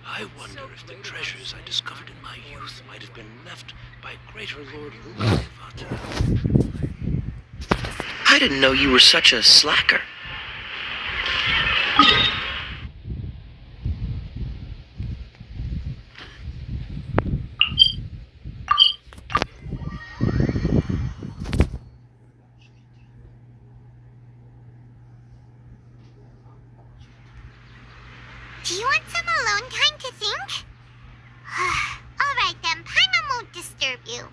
I wonder if the treasures I discovered in my youth might have been left by greater Lord Luminevata. I didn't know you were such a slacker. Do you want some alone time to think? Alright then, Paimon won't disturb you.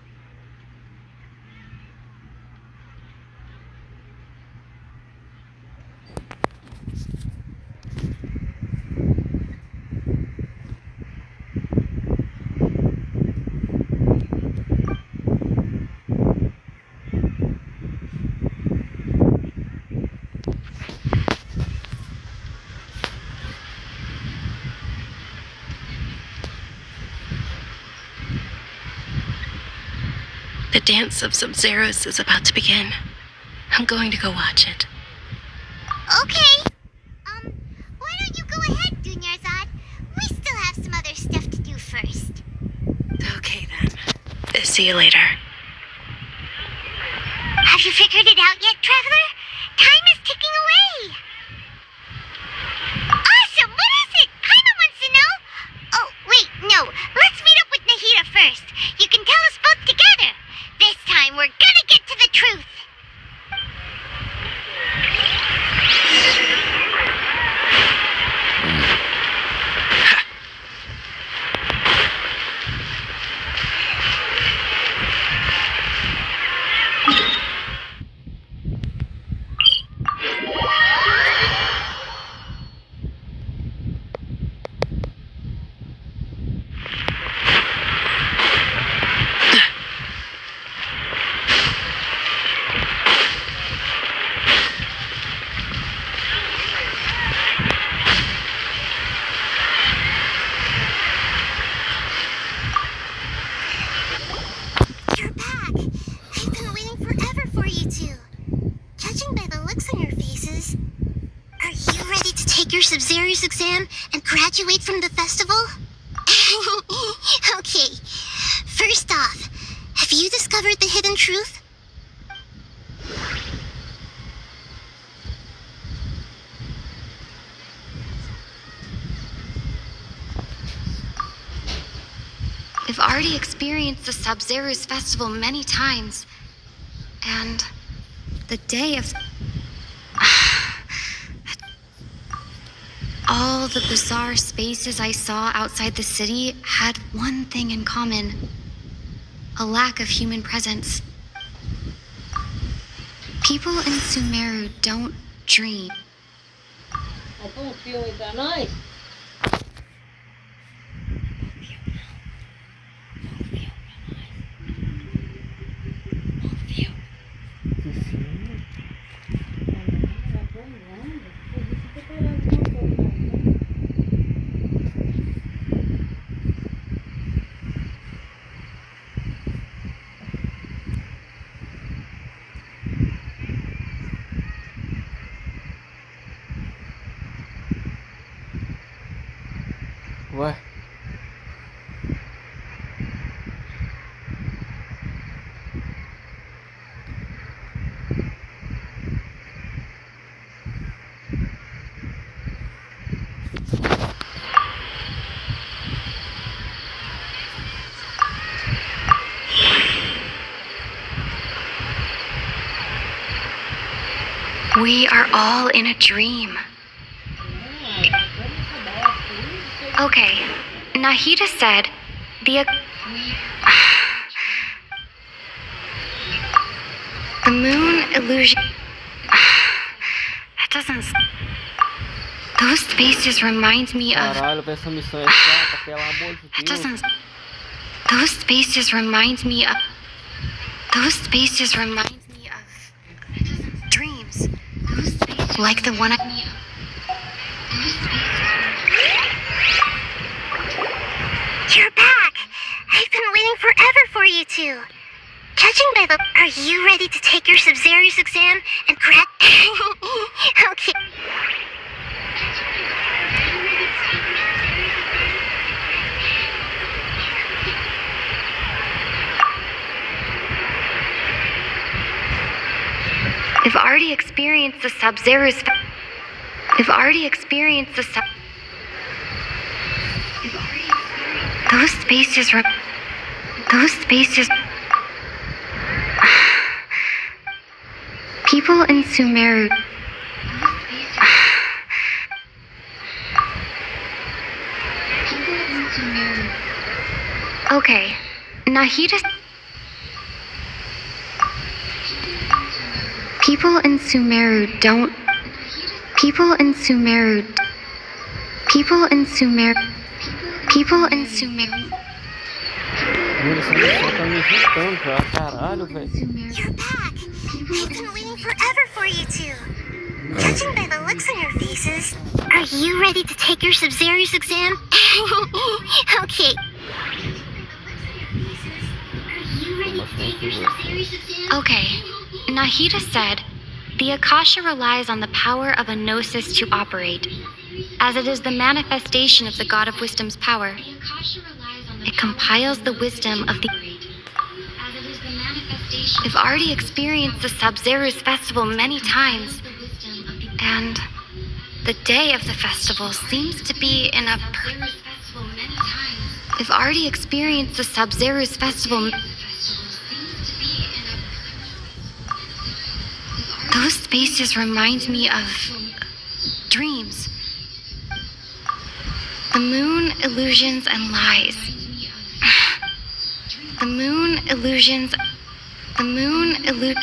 The dance of Sub-Zeros is about to begin. I'm going to go watch it. Okay. Why don't you go ahead, Dunyarzad? We still have some other stuff to do first. Okay then. See you later. Have you figured it out yet, Traveler? Time is ticking away. Awesome! What is it? Paimon wants to know. Oh, wait, no. Let's meet up with Nahida first. You can tell us both together. This time, we're gonna get to the truth. You're back. I've been waiting forever for you two. Judging by the looks on your faces, are you ready to take your Sub-Zeros exam and graduate from the festival? Okay. First off, have you discovered the hidden truth? We've already experienced the Sub-Zeros festival many times. And the day of... all the bizarre spaces I saw outside the city had one thing in common. A lack of human presence. People in Sumeru don't dream. I don't feel it that nice. We are all in a dream. Okay, Nahida said the moon illusion. That doesn't. Those spaces remind me of. Caralho, essa missão é chata, pelo amor de That Deus. doesn't. Those spaces remind me of. Those spaces remind me of dreams. Like the one I. You're back! I've been waiting forever for you two. Judging by the... Are you ready to take your Sub-Zero's exam and okay. I've already experienced the Sub-Zero's. I've already experienced the sub. Those spaces were. Those spaces. People in Sumeru. Okay, Nahida. People in Sumeru don't. People in Sumeru. People in Sumeru. People in Sumeru. Mano, essa missão tá me irritando já, caralho, velho. You're back! I've been waiting forever for you two. Judging by the looks on your faces, are you ready to take your Sub-Zero's exam? Okay. Okay, Nahida said, the Akasha relies on the power of a gnosis to operate, as it is the manifestation of the God of Wisdom's power. It compiles the wisdom of the... I've already experienced the Sub-Zero's festival many times, and the day of the festival seems to be in a... I've already experienced the Sub-Zero's festival... Those spaces remind me of dreams. The moon illusions and lies. The moon illusions. The moon People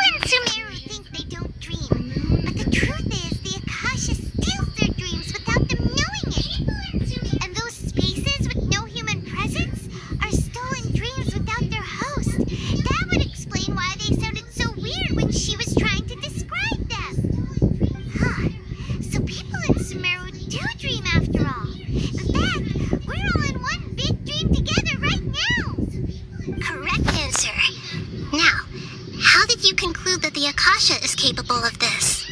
in Sumeru think they don't dream, but the truth is the Akasha steals their dreams without them knowing it. And those spaces with no human presence are stolen dreams without their host. That would explain why they sounded so weird when she was trying to describe them. Huh. So people in Sumeru do dream after all. In fact, we're all in one big dream together right now. Correct answer. Now, how did you conclude that the Akasha is capable of this?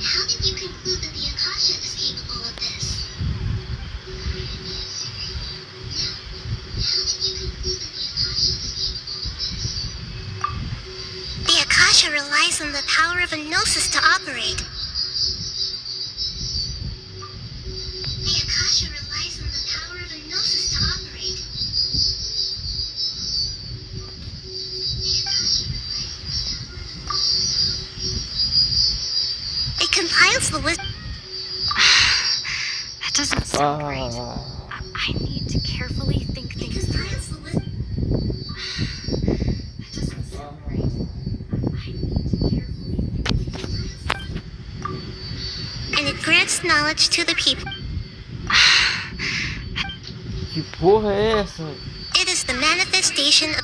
How did you conclude that the Akasha is capable of this? The Akasha relies on the power of a gnosis to operate. The Akasha relies on the power of a gnosis to operate. It compiles the wisdom. That doesn't sound right. I need to carefully think things through. That doesn't sound right. I need to carefully think things through. And it grants knowledge to the people. Que porra é essa? It is the manifestation of...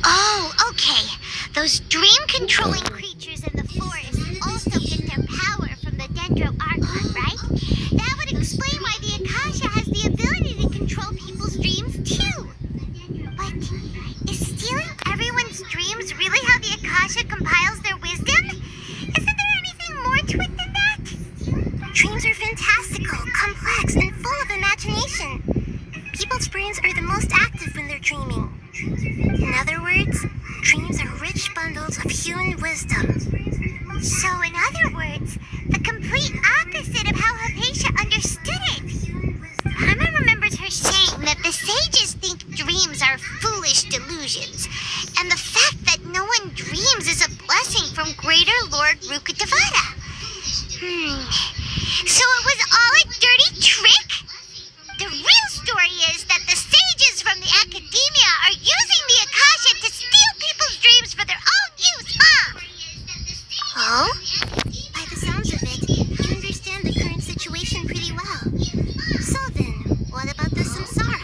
Oh, okay. Those dream-controlling creatures in the forest also get their power from the Dendro Arconte, right? That would explain why the Akasha has the ability to control people's dreams, too. But is stealing everyone's dreams really how the Akasha compiles their wisdom? Isn't there anything more to it than that? Dreams are fantastical, complex, and full of imagination. People's brains are the most active when they're dreaming. In other words, dreams are rich bundles of human wisdom. So, in other words, the complete opposite of how Hypatia understood it. Paimon remembers her saying that the sages think Rukadevada. So it was all a dirty trick? The real story is that the sages from the academia are using the Akasha to steal people's dreams for their own use, huh? Oh? By the sounds of it, you understand the current situation pretty well. So then, what about the samsara?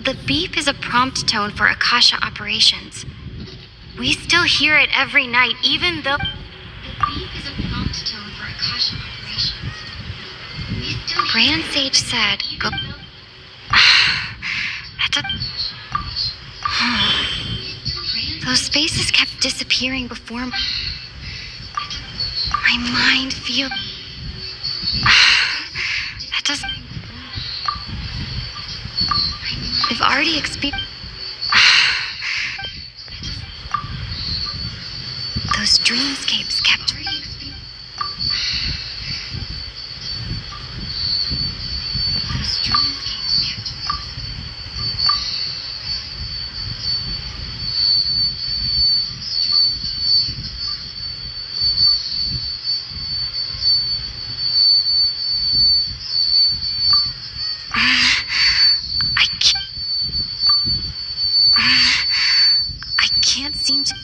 The beep is a prompt tone for Akasha operations. We still hear it every night, even though... The beep is a prompt tone for Akasha operations. Grand Sage said, go... Those spaces kept disappearing before... My mind feels... That doesn't... We've already experienced... Those dreamscapes kept... I can't seem to...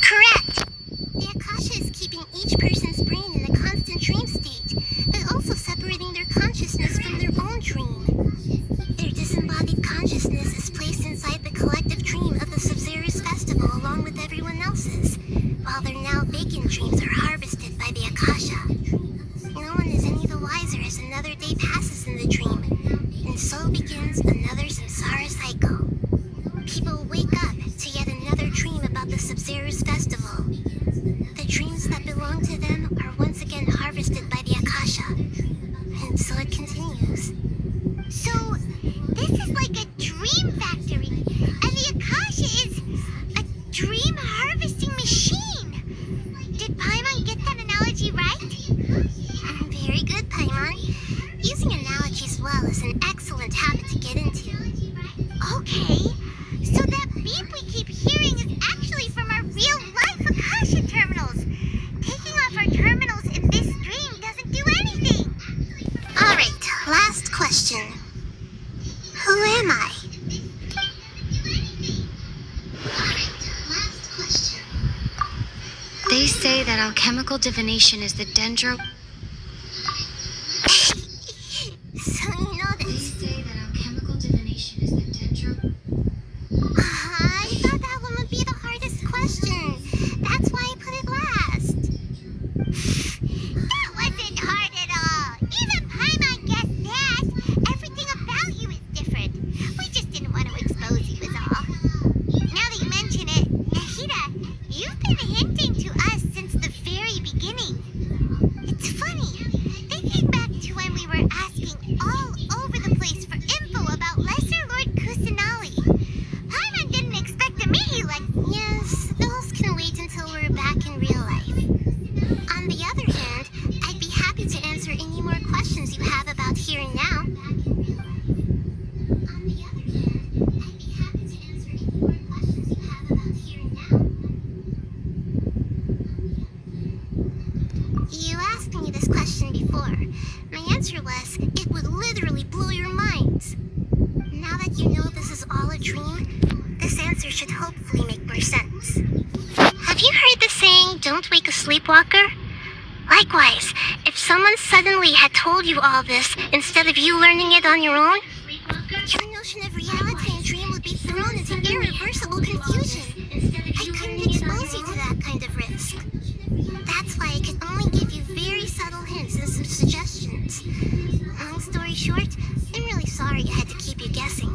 Correct. The Akasha is keeping each person's brain in a constant dream state, but also separating their consciousness from their own dream. Their disembodied consciousness is placed inside the collective dream of the Sub-Zero's festival along with everyone else's, while their now vacant dreams are harvested by the Akasha. No one is any the wiser as another day passes in the dream, and so begins another samsara cycle. People wake up to yet another dream about the Sub-Zero's festival. The dreams that belong to them are once again harvested by the Akasha, and so it continues. So, this is like a dream factory, and the Akasha is a dream harvesting machine. Did Paimon get that analogy right? Very good, Paimon. Using analogies well is an excellent habit to get into. Okay, so that beep we keep hearing is actually from our real-life Akasha terminals. Taking off our terminals in this dream doesn't do anything. Alright, last question. Who am I? They say that alchemical divination is the Dendro... So you know this. They say that alchemical divination is the Dendro... I thought that one would be the hardest question. That's why I put it last. That wasn't hard at all. Even Paimon guessed that. Everything about you is different. We just didn't want to expose you is all. Now that you mention it, Nahida, you've been hinting to us since the very beginning. It's funny. Thinking back to when we were asking all over the place for info about Lesser Lord Kusanali. Paimon didn't expect to meet you like... Yes, those can wait until we're back in real life. On the other hand, I'd be happy to answer any more questions you have about here and now. You asked me this question before. My answer was, it would literally blow your minds. Now that you know this is all a dream, this answer should hopefully make more sense. Have you heard the saying, don't wake a sleepwalker? Likewise, if someone suddenly had told you all this instead of you learning it on your own, your notion of reality and dream would be thrown into irreversible confusion. I couldn't expose you to that kind of risk. That's why I could only give you very subtle hints and some suggestions. questions. Long story short, I'm really sorry I had to keep you guessing.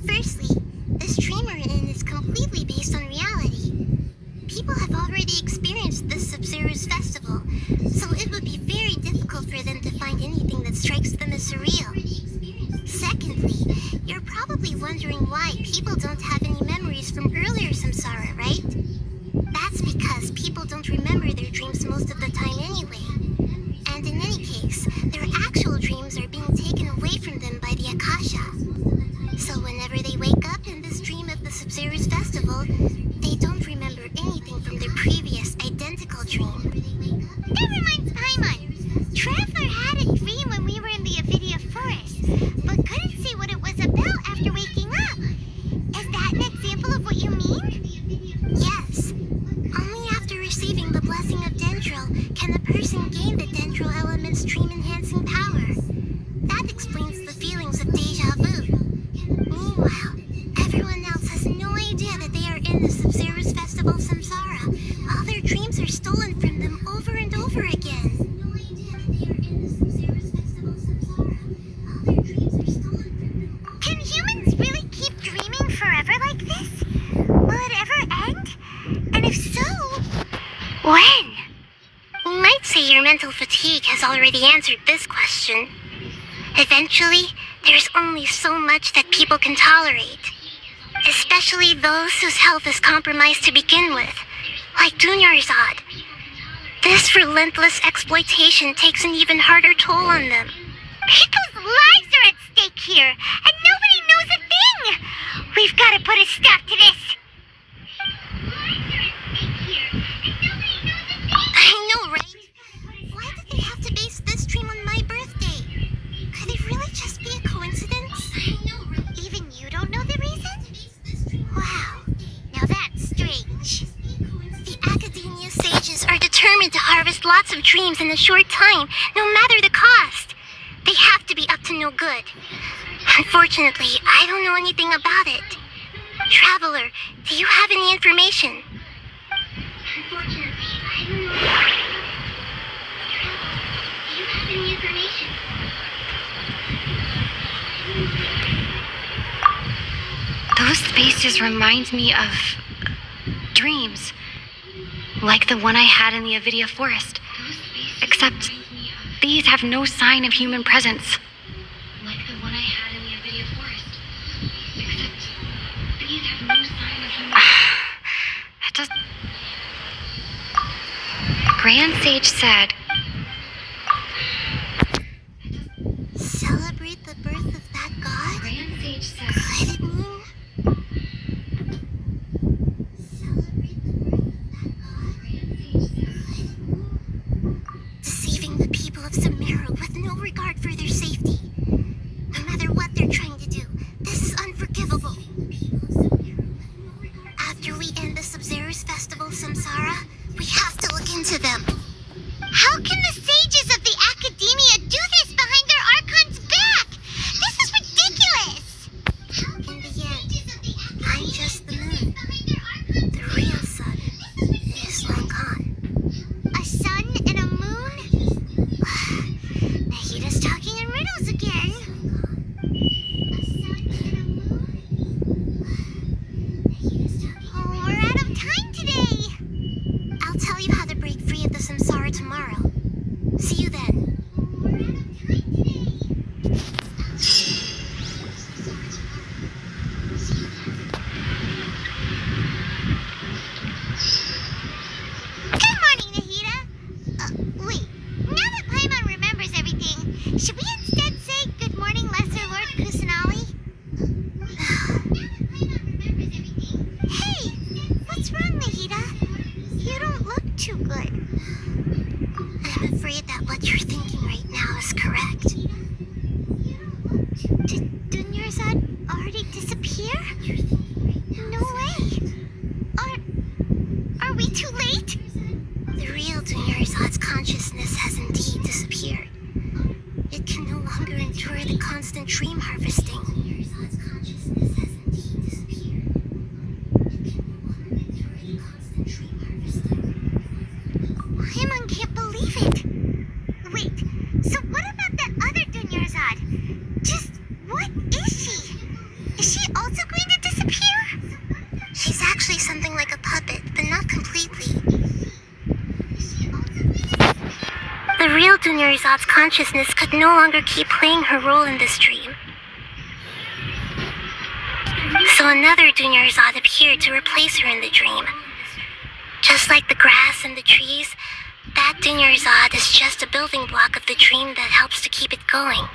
Firstly, this dream we're in is completely based on reality. People have already experienced this Sub-Zero's festival, so it would be very difficult for them to find anything that strikes them as surreal. Secondly, you're probably wondering why people don't have any memories from earlier samsara, right? That's because people don't remember their dreams most of the time anyway. And in any case, their actual dreams are being taken away from them by the Akasha. So whenever they wake up in this dream of the Sub-Zero's festival, they don't remember anything from their previous identical dream. That reminds Paimon. Traveler had a dream when we were in the Avidia forest, but couldn't see what it was about after waking up. Is that an example of what you mean? Yes. Only after receiving the blessing of Dendro can a person gain the Dendro element's dream-enhancing power. That explains the feelings of deja vu. Meanwhile, everyone else has no idea that they are in the Sub-Zero's festival samsara, while their dreams are stolen from them over and over again. Can humans really keep dreaming forever like this? Will it ever end? And if so, when? You might say your mental fatigue has already answered this question. Eventually, there's only so much that people can tolerate. Especially those whose health is compromised to begin with, like Dunyarzad. This relentless exploitation takes an even harder toll on them. People's lives are at stake here, and nobody knows a thing! We've got to put a stop to this! I know, right? Why did they have to base this dream on my birthday? Could it really just be a coincidence? Even you don't know the reason? Wow, now that's strange. The Academia sages are determined to harvest lots of dreams in a short time, no matter the cost. They have to be up to no good. Unfortunately, I don't know anything about it. Traveler, do you have any information? Unfortunately, I don't know. Do you have any information? Those spaces remind me of dreams, like the one I had in the Avidia forest. Except these have no sign of human presence. Like the one I had in the Avidia forest. Except these have no sign of human presence. It just... Grand Sage said... Celebrate the birth of that god? Grand Sage said... Could it mean... Deceiving the people of Samara with no regard for their safety. No matter what they're trying to do, this is unforgivable. After we end the Sub-Zero's festival samsara, we have to look into them. How can the sages of the Academia do this behind their Archonte's back? This is ridiculous! In the end, I'm just the moon. The real sun is long gone. A sun and a moon? Nahida's talking in riddles again. Oh, we're out of time today. I'll tell you how to break free of the samsara tomorrow. See you then. We're out of time today. Good morning, Nahida. Wait, now that Paimon remembers everything, should we instead say good morning, Lesser Lord Kusanali? Hey, what's wrong, Nahida? You don't look too good. I'm afraid that what you're thinking right now is correct. Did Dunyarzad already disappear? No way. Are we too late? The real Dunyarzad's consciousness has indeed disappeared. It can no longer endure the constant dream harvesting. Dunyarzad's consciousness could no longer keep playing her role in this dream. So another Dunyarzad appeared to replace her in the dream. Just like the grass and the trees, that Dunyarzad is just a building block of the dream that helps to keep it going.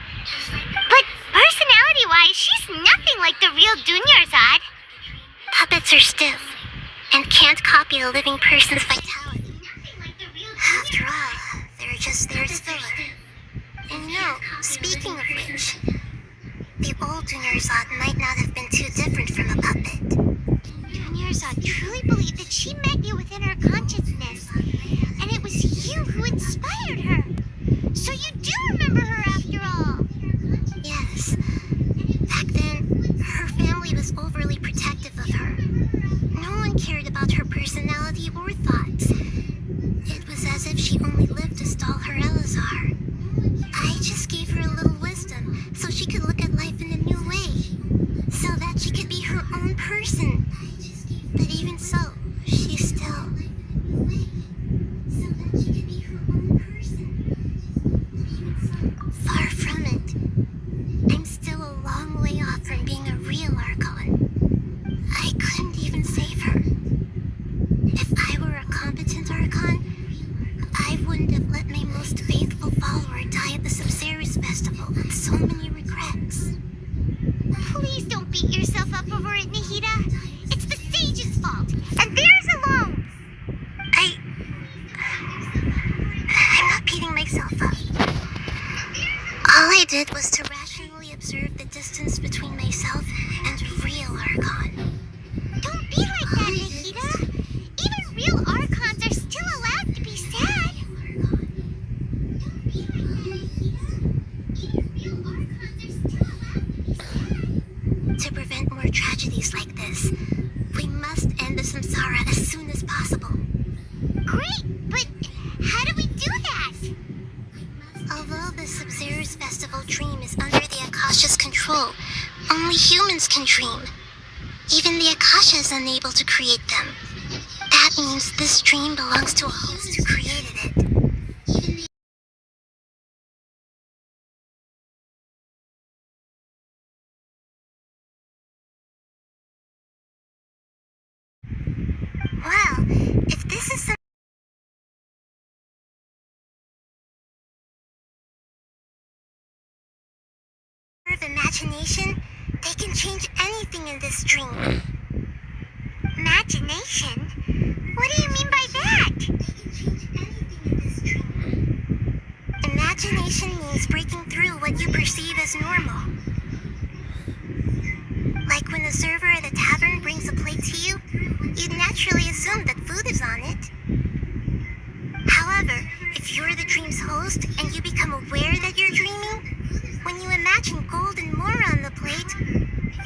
But personality-wise, she's nothing like the real Dunyarzad. Puppets are stiff and can't copy a living person's vitality. After all, they're just there to fill it. And speaking of which, the old Dunyarzad might not have been too different from a puppet. Dunyarzad truly believed that she met you within her consciousness, and it was you who inspired her. So you do remember her after all. Yes. Back then, her family was overly protective of her. No one cared about her personality or thoughts. It was as if she only lived to stall her Elazar. I just gave her a little wisdom so she could look at life in a new way, so that she could be her own person. But even so, she's still... Far from it. I'm still a long way off from being a real Archon. I couldn't even save her. If I were a competent Archon, I wouldn't have let my most faithful follower die at the Subzerus Festival with so many regrets. Please don't beat yourself up over it, Nahida. It's the sage's fault, and theirs alone. I'm not beating myself up. All I did was to rationally observe the distance between myself and a real Archon. Don't be like that, Nahida. Even real Archons are still allowed to be sad. To prevent more tragedies like this, we must end the samsara as soon as possible. Great, but how do we do that? Although the Subzerus Festival dream is under the Akasha's control, only humans can dream. Even the Akasha is unable to create them. That means this dream belongs to a host who created it. Well, if this is some of imagination, they can change anything in this dream. Imagination? What do you mean by that? Imagination means breaking through what you perceive as normal. Like when the server at a tavern brings a plate to you, you'd naturally assume that food is on it. However, if you're the dream's host and you become aware that you're dreaming, when you imagine gold and mora on the plate,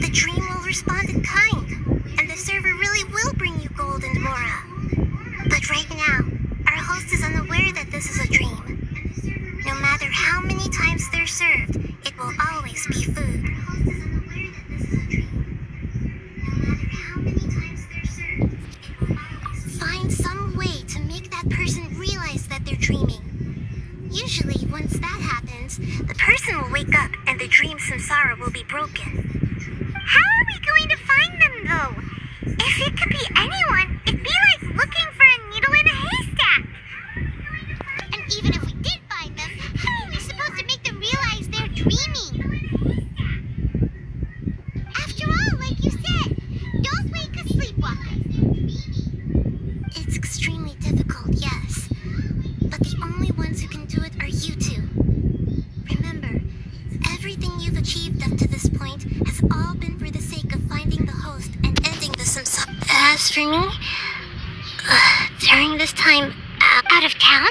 the dream will respond in kind, and the server really will bring you gold and mora. But right now, our host is unaware that this is a dream. No matter how many times they're served, it will always be food. Find some way to make that person realize that they're dreaming. Usually, once that happens, the person will wake up and the dream samsara will be broken. How are we going to find them, though? If it could be anyone, it'd be like looking for a needle in a haystack. And even if we did find them, how are we supposed to make them realize they're dreaming? After all, like you said, don't wake a sleepwalker. It's extremely difficult, yes. But the only ones who can do it are you two. Remember, everything you've achieved up to this point has all been for the sake of finding the host and ending the samsara. As for me, during this time, Out of town?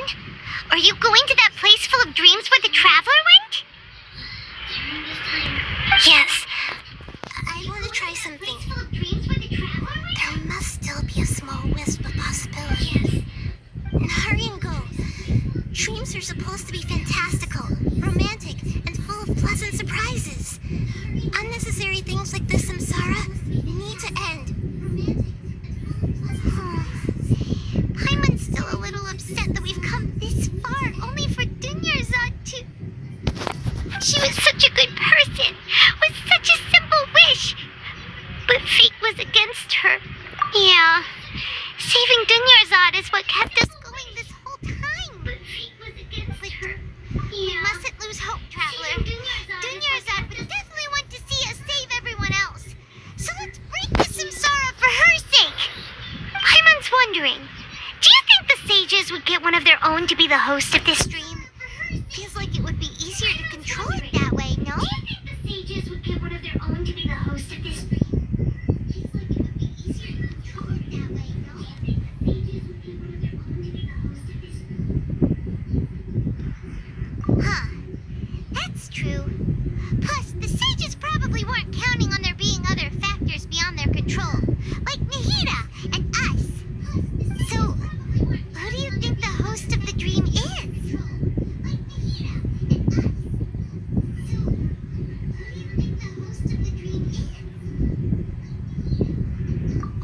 Are you going to that place full of dreams where the traveler went? yes, I want to try something. There must still be a small wisp of possibility. Hurry and go. Dreams are supposed to be fantastical, romantic, and full of pleasant surprises. Unnecessary things like this samsara need to end. Paimon's still a little upset that we've come this far only for Dunyarzad. get one of their own to be the host of this stream? Feels like it would be easier to control it that way, no? The sages would get one of their own to be the host of this stream. Feels like it would be easier to control it that way, no? The sages would get one of their own to be the host of this stream. Huh. That's true. Plus, the sages probably weren't counting on there being other factors beyond their control, like Nahida and us. So, who do you think the host of the dream is?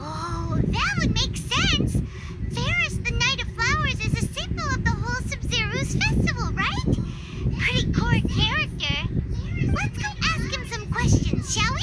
Oh, that would make sense. Ferris, the Knight of Flowers, is a symbol of the wholesome Zerus festival, right? Pretty core character. Let's go ask him some questions, shall we?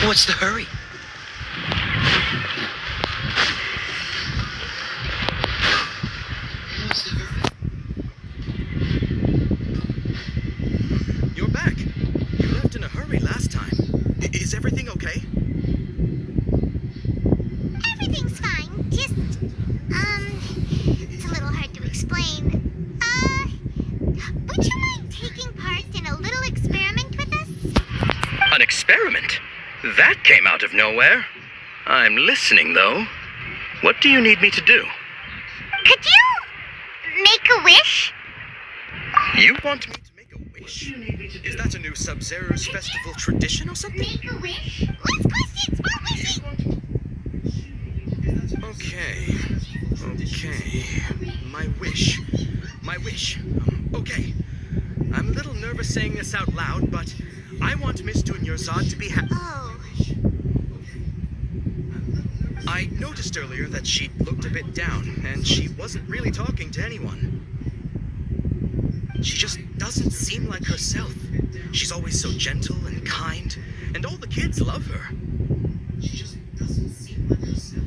What's the hurry? You're back. You left in a hurry last time. Is everything okay? Everything's fine. Just, it's a little hard to explain. Would you mind taking part in a little experiment with us? An experiment? That came out of nowhere. I'm listening, though. What do you need me to do? Could you make a wish? You want me to make a wish? Is that a new Sub-Zero's festival tradition or something? Make a wish? Last questions, what wish? Okay. My wish. Okay. I'm a little nervous saying this out loud, but I want Miss Dunyarzad to be happy. Oh. I noticed earlier that she looked a bit down, and she wasn't really talking to anyone. She just doesn't seem like herself. She's always so gentle and kind, and all the kids love her. She just doesn't seem like herself.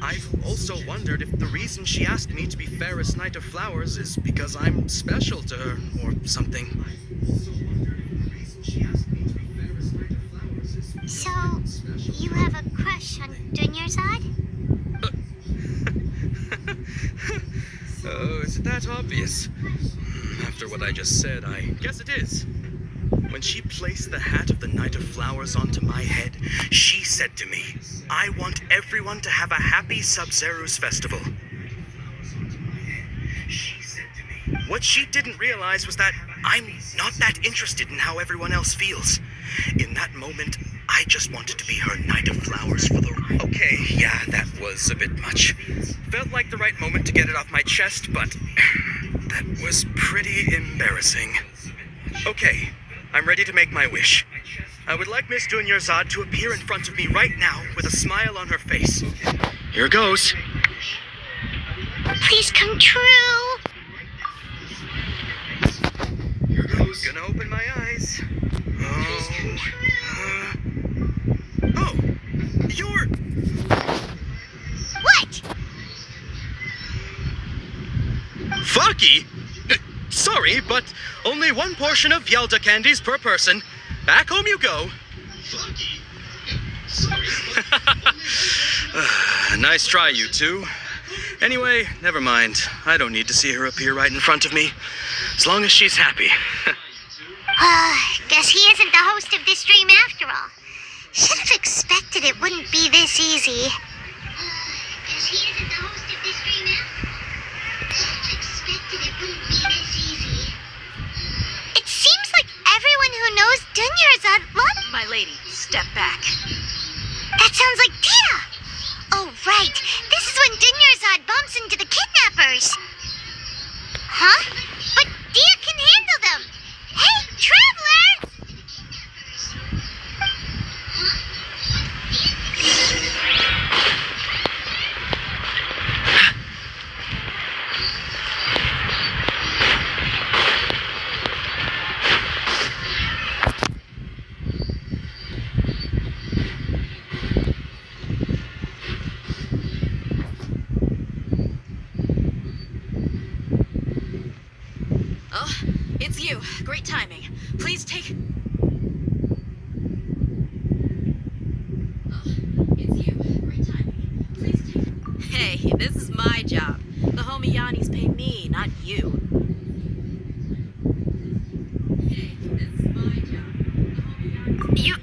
I've also wondered if the reason she asked me to be Fairest Knight of Flowers is because I'm special to her, or something. So, you have a crush on Dunyarzad? Oh, is it that obvious? After what I just said, I guess it is. When she placed the hat of the Knight of Flowers onto my head, she said to me, I want everyone to have a happy Sub-Zero's festival. What she didn't realize was that I'm not that interested in how everyone else feels. In that moment, I just wanted to be her Knight of Flowers for the... Okay, yeah, that was a bit much. Felt like the right moment to get it off my chest, but that was pretty embarrassing. Okay, I'm ready to make my wish. I would like Miss Dunyarzad to appear in front of me right now with a smile on her face. Here goes. Please come true. Gonna open my eyes. Oh, you're... What? Faki? Sorry, but only one portion of Yelda candies per person. Back home you go. Faki? Sorry. Nice try, you two. Anyway, never mind. I don't need to see her appear right in front of me. As long as she's happy. Guess he isn't the host of this stream after all. Should have expected it wouldn't be this easy. Guess he isn't the host of this stream after all. Should have expected it wouldn't be this easy. It seems like everyone who knows Dunyarzad loves... My lady, step back. That sounds like Tia! Oh, right. This is when Dunyarzad bumps into the kidnapper. Oh, it's you. Great timing. Please take... Oh, it's you. Great timing. Please take... Hey, this is my job. The homie Yannis pay me, not you. Hey, this is my job. The homie Yannis... You...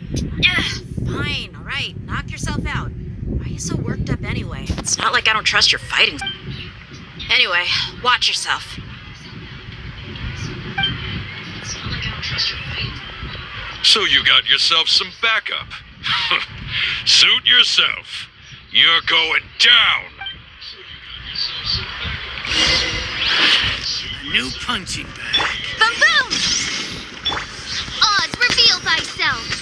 Fine, alright. Knock yourself out. Why are you so worked up anyway? It's not like I don't trust your fighting... Anyway, watch yourself. So you got yourself some backup. Suit yourself. You're going down. New punching bag. Boom boom! Oz, reveal thyself!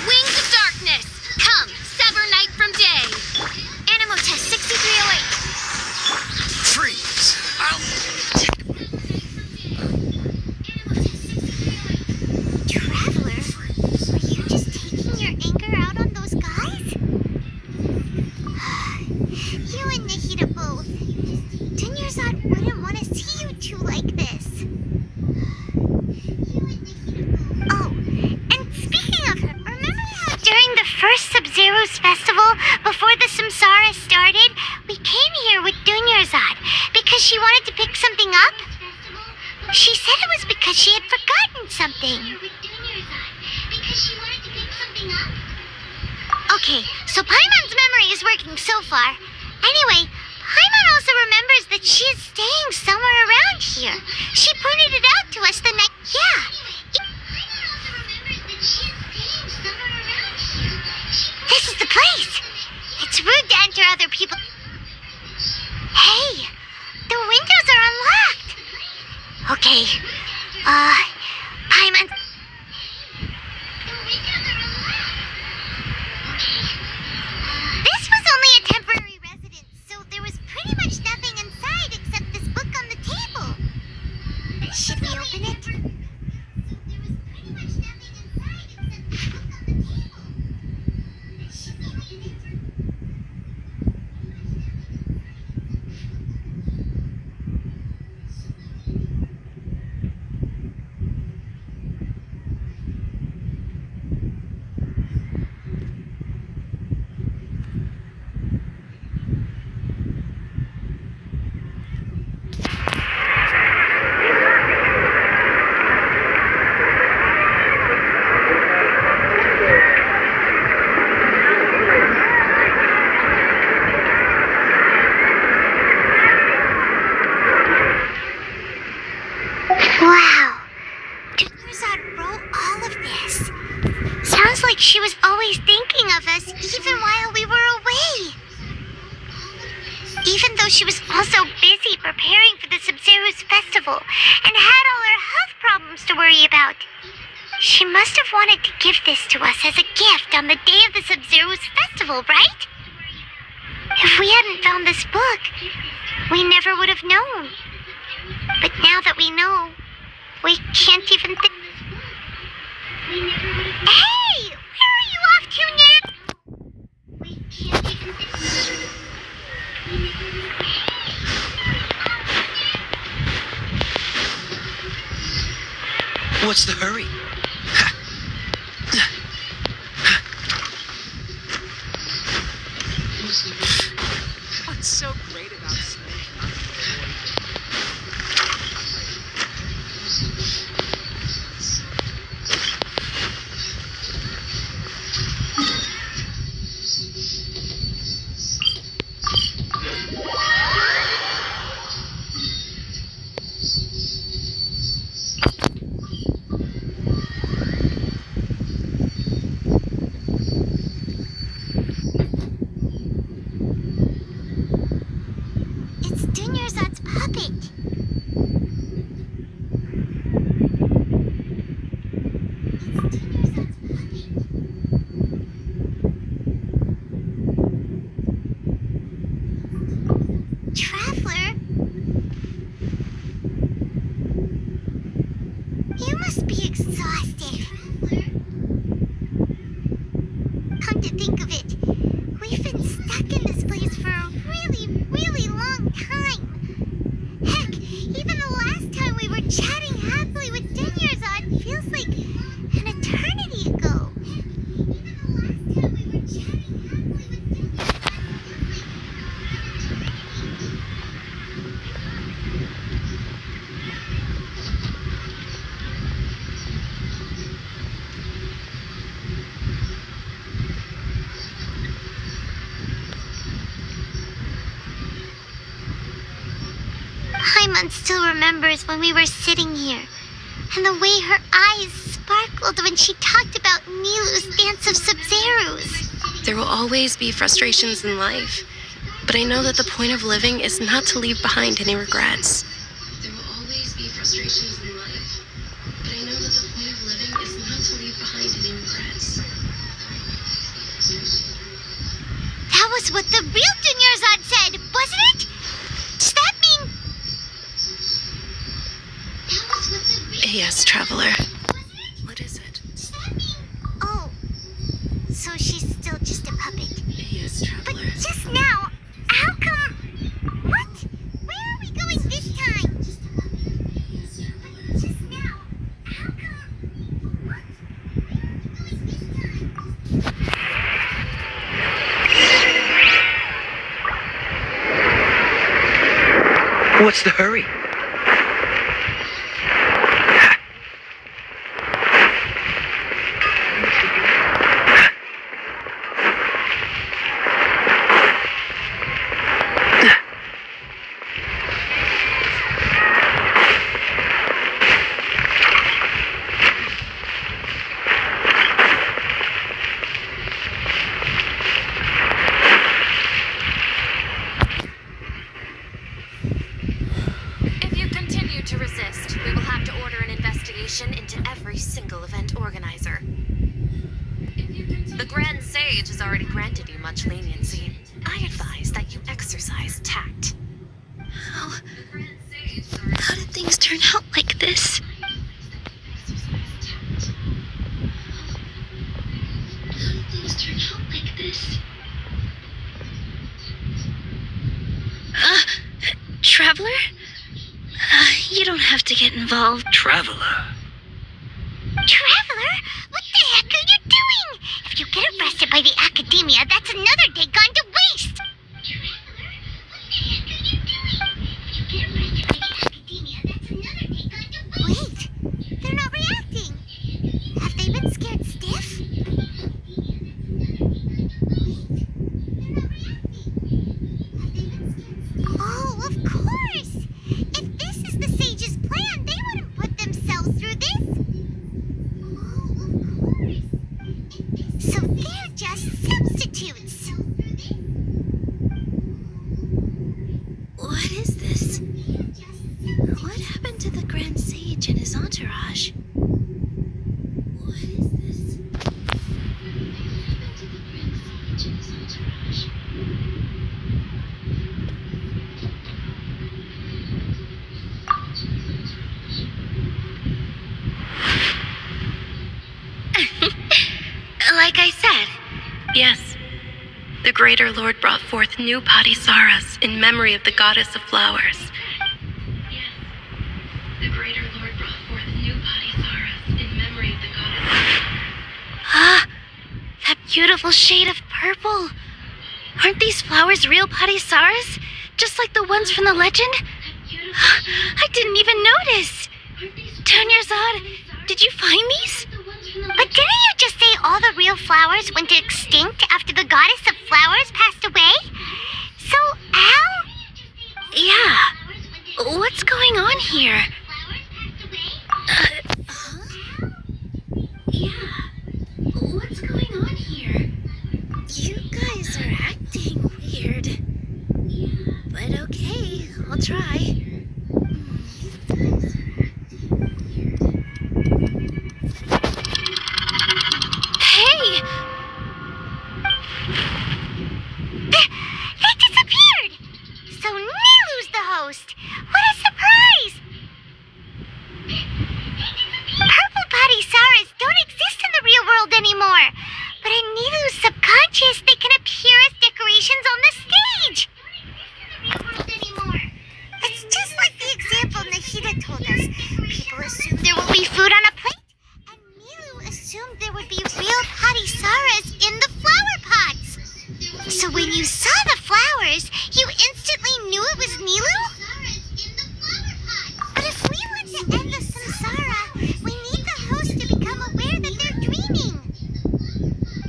Wings of darkness! Come, sever night from day! Animo test 6308. Freeze. Traveler, were you just taking your anger out on those guys? You and Nahida both. Dunyarzad wouldn't want to see you two like this. Oh, and speaking of, remember how during the first Sub-Zero's festival, before the Samsara started, we came here with Dunyarzad because she wanted to pick something up? She said it was because she had forgotten something. Okay, so Paimon's memory is working so far. Anyway, Paimon also remembers that she is staying somewhere around here. She pointed it out to us the night... Yeah. This is the place. It's rude to enter other people... Hey, the windows are unlocked. Okay, Paimon... This was only a temporary residence, so there was pretty much nothing inside except this book on the table. Should we open it? Wow. Dunyarzad wrote all of this. Sounds like she was always thinking of us even while we were away. Even though she was also busy preparing for the Sub-Zero's festival and had all her health problems to worry about. She must have wanted to give this to us as a gift on the day of the Sub-Zero's festival, right? If we hadn't found this book, we never would have known. But now that we know, we can't even think... Hey! Where are you off to now? We can't even think... What's the hurry? What's so great about Snake? It's Dunyarzad's puppet. Traveler? Paimon still remembers when we were sitting here, and the way her eyes sparkled when she talked about Nilu's dance of Sub-Zerus. There will always be frustrations in life, but I know that the point of living is not to leave behind any regrets. There will always be frustrations in life, but I know that the point of living is not to leave behind any regrets. That was what the real Dunyarzad said, wasn't it? Does that mean... That was what the real... Yes, Traveler. What is it? Does that mean... Oh, so she's still just a puppet. Yes, But Traveler. just now, how come... What? Where are we going this time? But just now, how come... What? Where are we going this time? What's the hurry? If you continue to resist, we will have to order an investigation into every single event organizer. The Grand Sage has already granted you much leniency. I advise that you exercise tact. How did things turn out like this? Traveler? You don't have to get involved. Traveler. Traveler? What the heck are you doing? If you get arrested by the Academia, that's another day gone to waste. Traveler? What the heck are you doing? If you get arrested by the Academia, that's another day gone to waste. Wait, they're not reacting. Have they been scared stiff? Oh, of course! If this is the Sage's plan, they wouldn't put themselves through this. Oh, of course. So they're just substitutes. What is this? What happened to the Grand Sage and his entourage? What is this? What happened to the Grand Sage and his entourage? Like I said, Yes. The Greater Lord brought forth new Padisaras in memory of the Goddess of Flowers. Yes. The Greater Lord brought forth new Padisaras in memory of the Goddess. ah, that beautiful shade of purple. Aren't these flowers real Padisaras? Just like the ones from the legend? I didn't even notice. Dunyarzad, did you find these? But didn't you just say all the real flowers went extinct after the Goddess of Flowers passed away? So how? Yeah. What's going on here? Yeah. What's going on here? You guys are acting weird. But okay, I'll try. Hey! They disappeared! So Nilu's the host! What a surprise! Purple Padisaras don't exist in the real world anymore. But in Nilu's subconscious, they can appear as decorations on the stage. It's just like the example Nahida told us. People assume there will be food on a plate, and Nilu assumed there would be real Padisaras in the flower pots. So when you saw the flowers, you instantly knew it was Nilu? But if we want to end the samsara, we need the host to become aware that they're dreaming.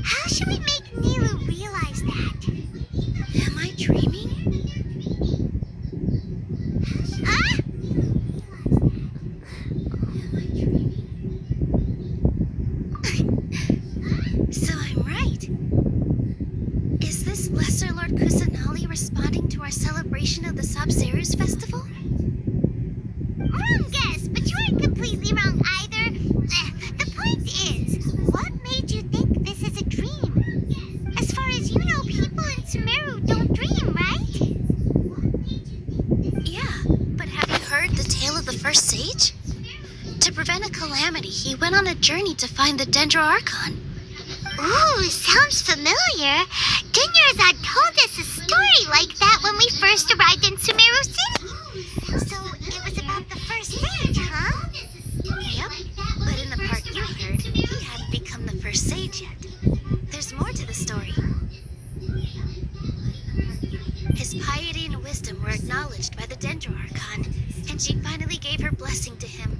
How should we make Nilu realize that? Am I dreaming? Huh? Festival? Wrong guess, but you aren't completely wrong either. The point is, what made you think this is a dream? As far as you know, people in Sumeru don't dream, right? Yeah, but have you heard the tale of the first sage? To prevent a calamity, he went on a journey to find the Dendro Archon. Ooh, sounds familiar. Dinyarzad told us a story like that when we first arrived in Sumeru City. So it was about the first sage, huh? Yep, but in the part you heard, he hadn't become the first sage yet. There's more to the story. His piety and wisdom were acknowledged by the Dendro Archon, and she finally gave her blessing to him.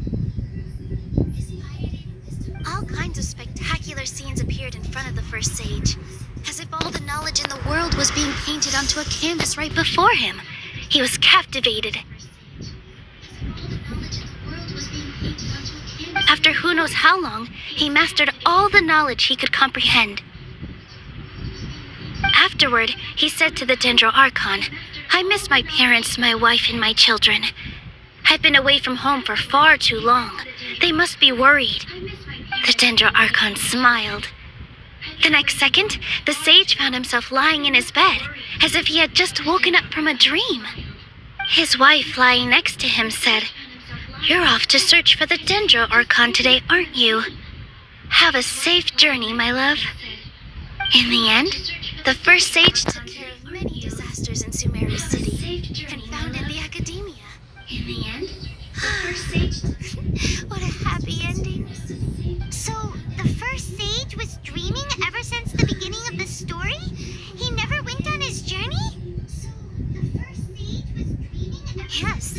All kinds of spectacular scenes appeared in front of the first sage, as if all the knowledge in the world was being painted onto a canvas right before him. He was captivated. After who knows how long, he mastered all the knowledge he could comprehend. Afterward, he said to the Dendro Archon, "I miss my parents, my wife, and my children. I've been away from home for far too long. They must be worried." The Dendro Archon smiled. The next second, the sage found himself lying in his bed, as if he had just woken up from a dream. His wife, lying next to him, said, "You're off to search for the Dendro Archon today, aren't you? Have a safe journey, my love." In the end, the first sage took care of many disasters in Sumeru City and founded the academia. In the end, the first sage... What a happy ending. So, the first sage was dreaming ever since the beginning of the story? He never went on his journey? Yes,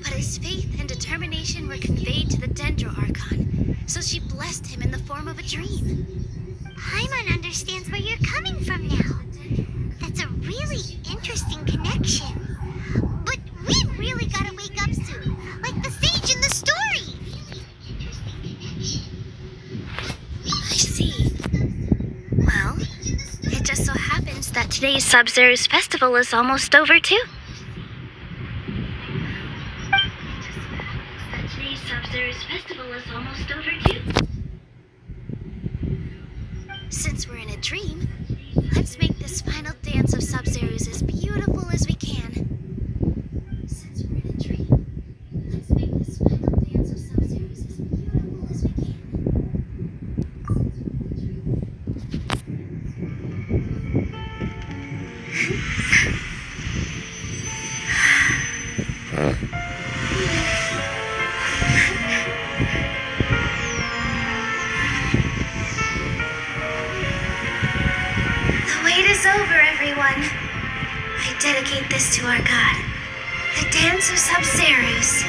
but his faith and determination were conveyed to the Dendro Archon, so she blessed him in the form of a dream. Paimon understands where you're coming from now. That's a really interesting connection. But we really gotta wake up soon, like the sage in the story. I see. Well, it just so happens that today's Sub-Zero's festival is almost over, too. Since we're in a dream, let's make this final dance of Sub-Zero's as beautiful as we can. Since we're in a dream, let's make this final dance of Sub-Zero's as beautiful as we can. The wait is over, everyone. I dedicate this to our god, the dance of Sub-Zero's.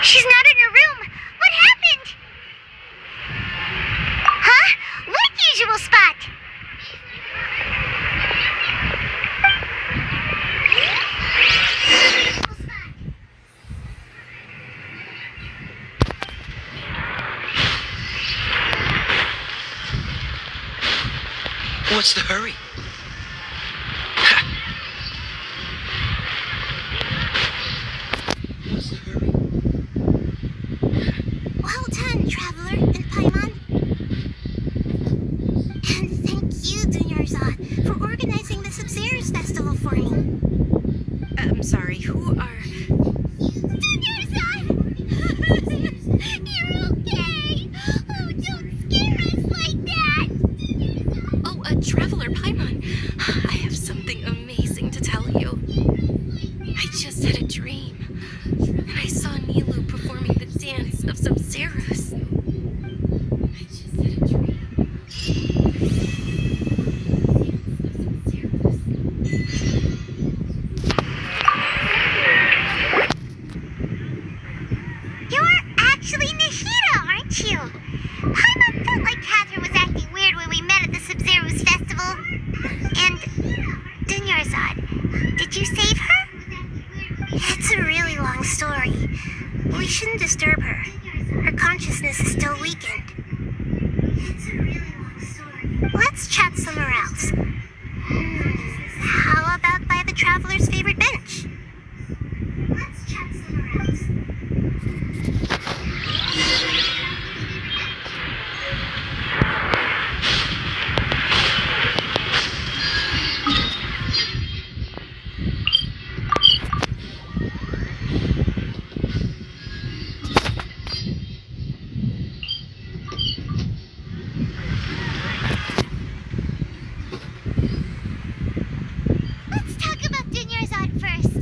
She's not in her room. What happened? Huh? What usual spot? What's the hurry? What's the hurry? Well done, Traveler and Paimon. And thank you, Dunyarzad, for organizing the Sub-Zero's festival for me. I'm sorry, who are... Dunyarzad! You're okay! Oh, don't scare us like that! Oh, Traveler Paimon, I have something amazing to tell you. I just had a dream, and I saw Nilu performing the dance of Sub-Zeros. I just had a dream. You're actually Nahida, aren't you? Paimon felt like Catherine was acting weird when we met at the Sub-Zero's festival. And Dunyarzad, did you save her? It's a really long story. We shouldn't disturb her. Her consciousness is still weakened. Let's chat somewhere else. How about by the Traveler's favorite bench? Let's chat somewhere else. Let's talk about Dunyarzad first.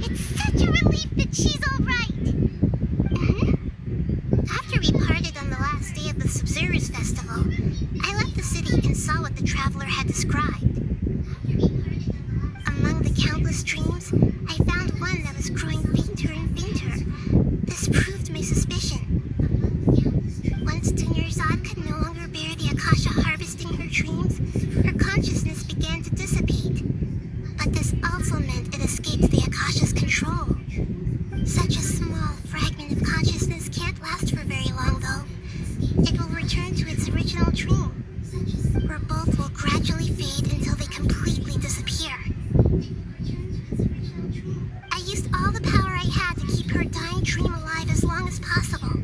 It's such a relief that she's all right. After we parted on the last day of the Sub-Zero's festival, I left the city and saw what the Traveler had described. Among the countless dreams, I found one that was growing fainter and fainter. This proved my suspicion. Once Dunyarzad could no longer bear the Akasha harvesting her dreams, her consciousness began to dissipate. But this also meant it escaped the Akasha's control. Such a small fragment of consciousness can't last for very long, though. It will return to its original dream, where both will gradually fade until they completely disappear. I used all the power I had to keep her dying dream alive as long as possible,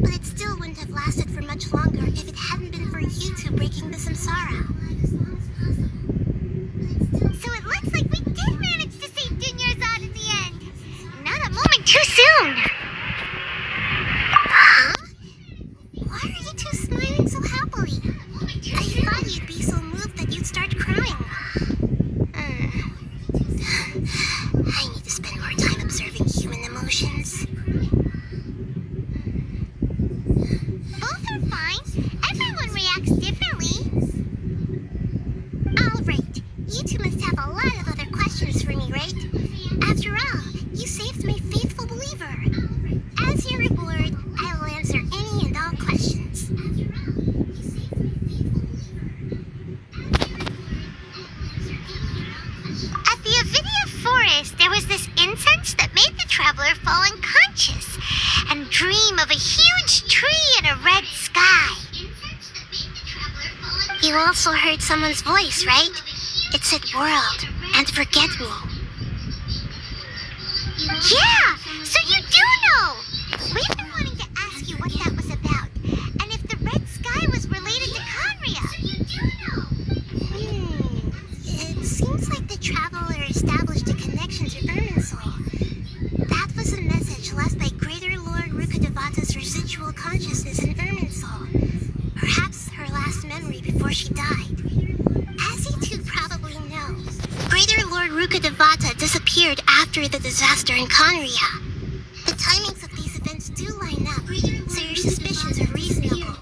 but it still wouldn't have lasted for much longer if it hadn't been for you two breaking the samsara. So it looks like we did manage to save Dunyarzad in the end. Not a moment too soon. Huh? Why are you two smiling so happily? I thought you'd be so moved that you'd start crying. I need to spend more time observing human emotions. Both are fine. Everyone reacts differently. All right, you two must have a lot of other questions for me, right? After all, you saved my faithful believer. As your reward, I will answer any and all questions. At the Avidia forest, there was this incense that made the Traveler fall unconscious and dream of a huge tree and a red sky. You also heard someone's voice, right? It said world and forget me. Yeah, so you do know. We've been wanting to ask you what that was about, and if the red sky was related to Conria. So you do know. It seems like the Traveler established a connection to Irminsul. That was a message left by Greater Lord Rukadevata's residual consciousness in Irminsul. Perhaps her last memory before she died. As you two probably know, Greater Lord Rukadevata disappeared after the disaster in Conria. The timings of these events do line up, so your suspicions are reasonable.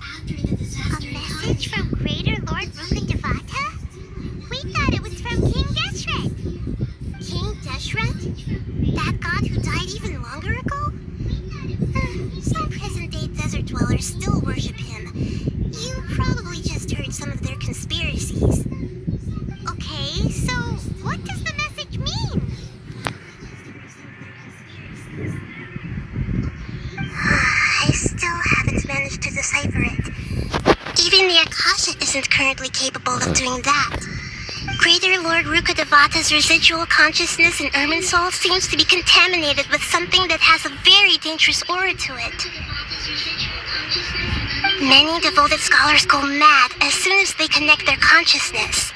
A message from Greater Lord Rukadevata? We thought it was from King Deshret. King Deshret? That god who died even longer ago? decipher it. Even the Akasha isn't currently capable of doing that. Greater Lord Rukkhadevata's residual consciousness in Irminsul seems to be contaminated with something that has a very dangerous aura to it. Many devoted scholars go mad as soon as they connect their consciousness.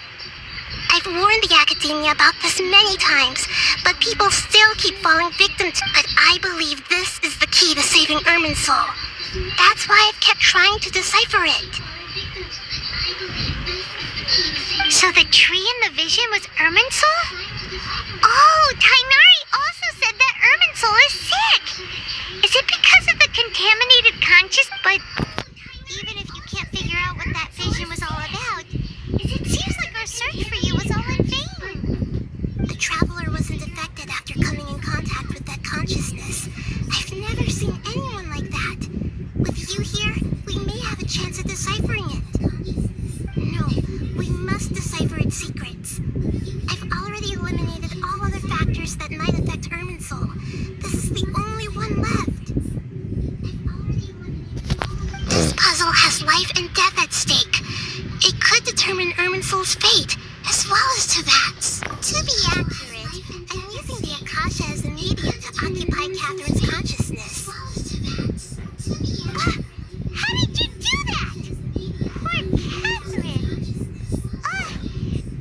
I've warned the academia about this many times, but people still keep falling victim to it. But I believe this is the key to saving Irminsul. That's why I've kept trying to decipher it. So the tree in the vision was Irminsul? Oh, Tainari also said that Irminsul is sick. Is it because of the contaminated conscious? But even if you can't figure out what that vision was all about, it seems like our search for you was all in vain. The traveler wasn't affected after coming in contact with that consciousness. I've never seen anyone like that. With you here, we may have a chance at deciphering it. No, we must decipher its secrets. I've already eliminated all other factors that might affect Irminsul. This is the only one left. This puzzle has life and death at stake. It could determine Irminsul's fate, as well as Teyvat's. To be accurate, I'm using the Akasha as a medium to occupy Catherine's consciousness. How did you do that? Poor Catherine.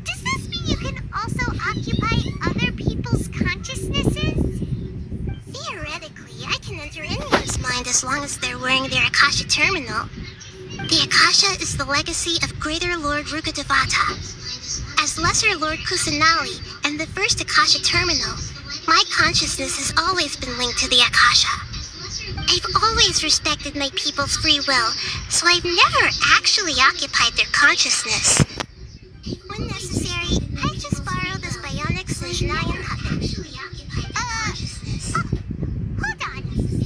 Does this mean you can also occupy other people's consciousnesses? Theoretically, I can enter anyone's mind as long as they're wearing their Akasha terminal. The Akasha is the legacy of Greater Lord Rukkhadevata. As Lesser Lord Kusanali and the first Akasha terminal, my consciousness has always been linked to the Akasha. I've always respected my people's free will, so I've never actually occupied their consciousness. When necessary, I just borrow this bionic Snezhnayan puppet. Hold on.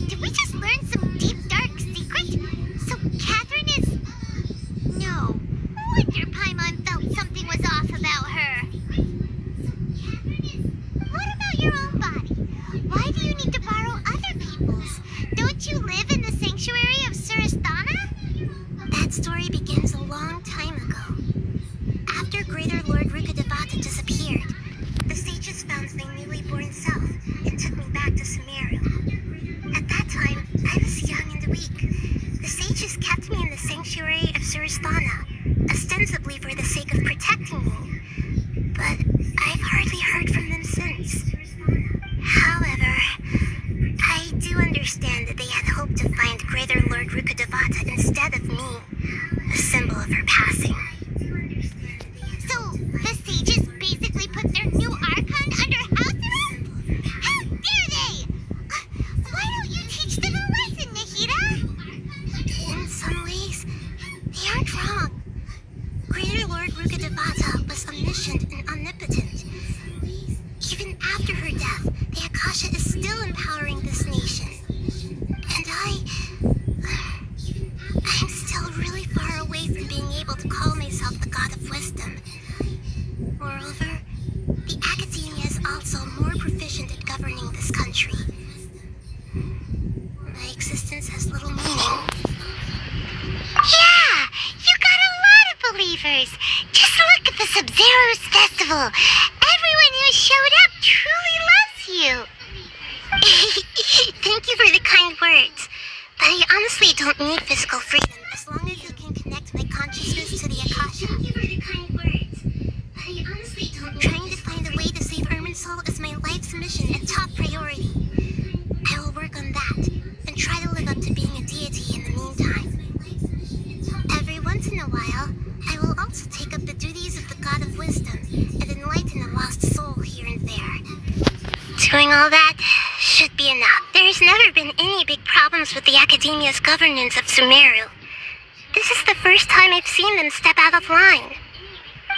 Did we just learn some deep, dark secret? So Catherine is... No. Wonder Paimon felt something was off about her. What about your own body? Why do you need to borrow other people's? Don't you live in the sanctuary of Surasthana? That story begins a long time ago. After Greater Lord Rukkhadevata disappeared, the sages found my newly born self and took me back to Sumeru. At that time, I was young and weak. The sages kept me in the sanctuary of Surasthana, ostensibly for the sake of protecting me. But I've hardly heard from them since. However, I do understand that they had hoped to find Greater Lord Rukkhadevata instead of me, a symbol of her passing. So, the sages basically put their new Archon under house arrest? How dare they! Why don't you teach them a lesson, Nahida? In some ways, they aren't wrong. Greater Lord Rukkhadevata was omniscient and omnipotent. Even after her death, the Akasha is still empowering this nation. And I'm still really far away from being able to call myself the God of Wisdom. Moreover, the academia is also more proficient at governing this country. My existence has little meaning. Yeah, you got a lot of believers. Just look at the Sub-Zero's festival. Everyone who showed up truly loves you. Thank you for the kind words. But I honestly don't need physical freedom as long as you can connect my consciousness to the Akasha. Thank you for the kind words. But I honestly don't. Trying to find a way to save Irminsul is my life's mission and top priority. I will work on that and try to live up to being a deity in the meantime. Every once in a while, I will also take up the duties of the God of Wisdom and enlighten a lost soul here and there. Doing all that should be enough. There's never been any big problems with the Academia's governance of Sumeru. This is the first time I've seen them step out of line.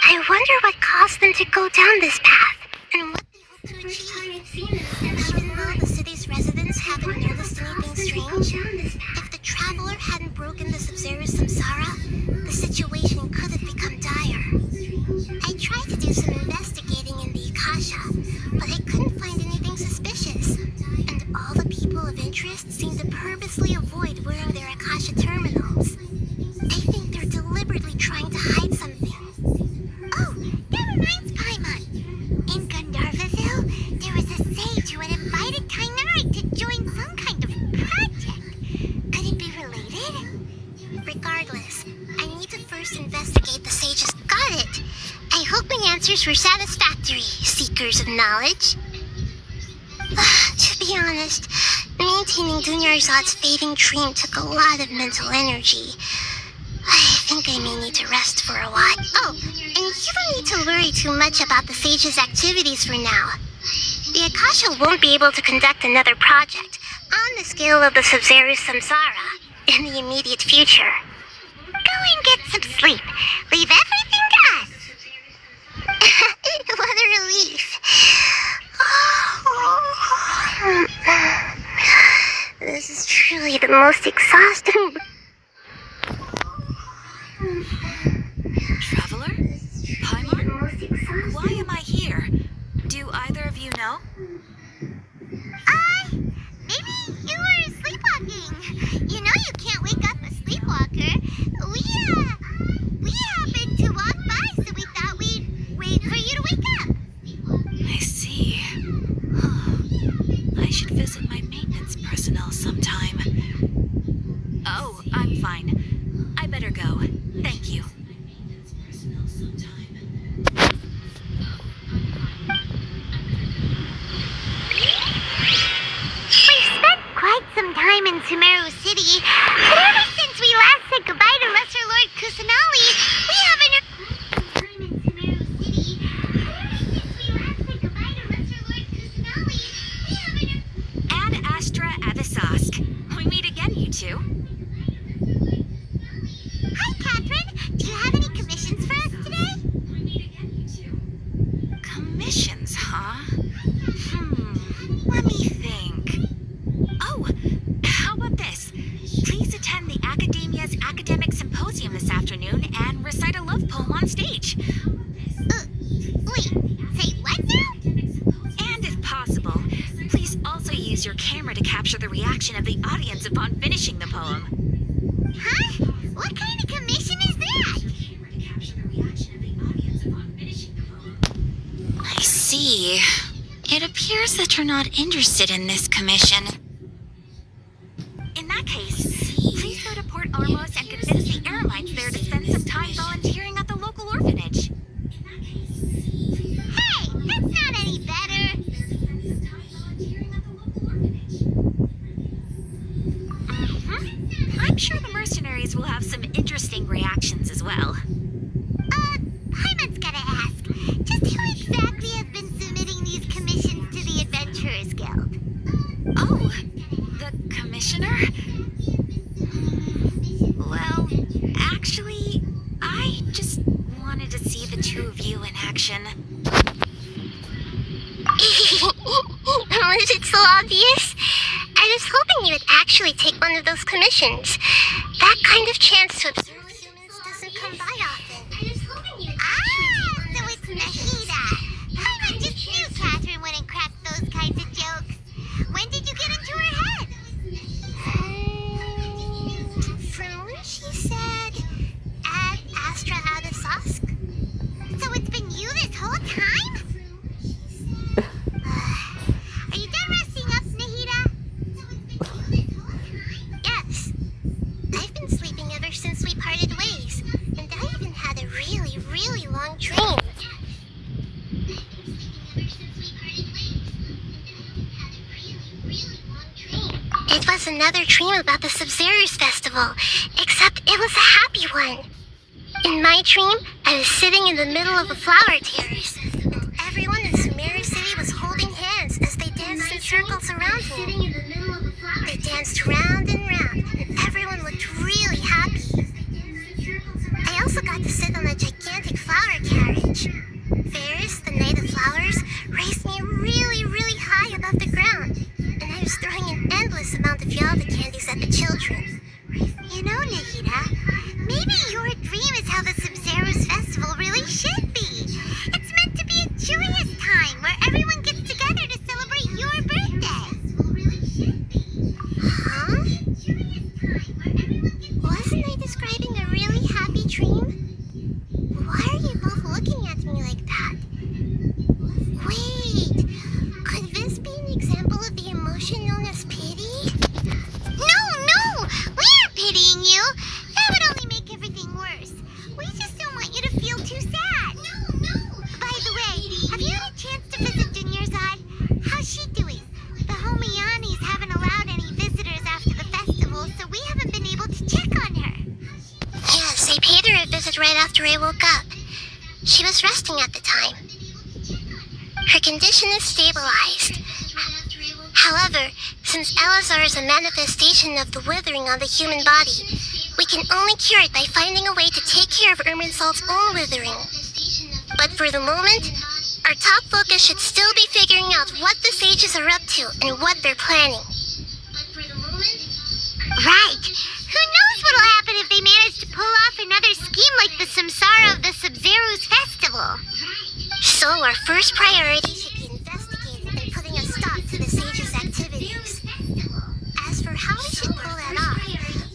I wonder what caused them to go down this path, and what they hope to achieve. Even though the city's residents haven't noticed anything strange, if the traveler hadn't broken the Sub-Zero samsara, the situation could have become dire. I tried to do some investigating in the Akasha, but I couldn't find anything suspicious, and all the people of interest seemed to purposely avoid wearing their Akasha terminals. answers were satisfactory, seekers of knowledge. To be honest, maintaining Dunyarzad's fading dream took a lot of mental energy. I think I may need to rest for a while. Oh, and you don't need to worry too much about the Sage's activities for now. The Akasha won't be able to conduct another project on the scale of the Sub-Zero Samsara in the immediate future. Go and get some sleep. Leave everything to us. What a relief. This is truly the most exhausting... Traveler? Paimon? Why am I here? Do either of you know? Maybe you were sleepwalking. You know you can't wake up a sleepwalker. We happened to walk by, so we thought we'd wait for you to wake up. I see. I should visit my maintenance personnel sometime. Oh, I'm fine. I better go. Thank you. We've spent quite some time in Sumeru City, but ever since we last said goodbye to Lesser Lord Kusanali, we haven't... Ad Astra Avisask. We meet again, you two. Hi, Catherine. Do you have any commissions for us today? Commissions, huh? Let me think. Oh, how about this? Please attend the Academia's Academic Symposium this afternoon and recite a love poem on stage. Wait, say what now? And if possible, please also use your camera to capture the reaction of the audience upon finishing the poem. Huh? What kind of commission is that? I see. It appears that you're not interested in this commission. In that case, please go to Port Ormos and convince the Eremites there to spend some time volunteering at the local orphanage. Hey, that's not any better. I'm sure the mercenaries will have some interesting reactions as well. Paimon's gotta ask. Just who exactly has been submitting these commissions to the Adventurers Guild? Oh, the commissioner? Well, actually, I just wanted to see the two of you in action. Was it so obvious? I was hoping you would actually take one of those commissions. That kind of chance to observe humans doesn't come by often. So it's Nahida. Paimon just knew Catherine wouldn't crack those kinds of jokes. When did you get into her head? From when she said, Ad Astra Adasask. So it's been you this whole time? Are you done resting up, Nahida? Yes. I've been sleeping ever since we parted ways, and I even had a really, really long dream. It was another dream about the Sub-Zero's festival, except it was a happy one. In my dream, I was sitting in the middle of a flower terrace, and everyone in Sumeru City was holding hands as they danced in circles around me. They danced round and round, and everyone looked really happy. I also got to sit on a gigantic flower carriage. Ferris, the Knight of Flowers, raised me really, really high above the ground, and I was throwing an endless amount of Yalda candies at the children. You know, Nahida, maybe your dream is how the Sub-Zero's festival really should be. It's meant to be a joyous time where everyone gets together to celebrate your birthday. Huh? Wasn't I describing a really happy dream? Why are you both looking at me like that? Wait, could this be an example of the emotion known as pity? No, we aren't pitying you. That after I woke up. She was resting at the time. Her condition is stabilized. However, since Elazar is a manifestation of the withering on the human body, we can only cure it by finding a way to take care of Irminsul's own withering. But for the moment, our top focus should still be figuring out what the sages are up to and what they're planning. Right. Who knows what'll happen if they manage to pull off another scheme like the Samsara of the Sub-Zero's festival. So our first priority should be investigating and putting a stop to the sages' activities. As for how we should pull that off,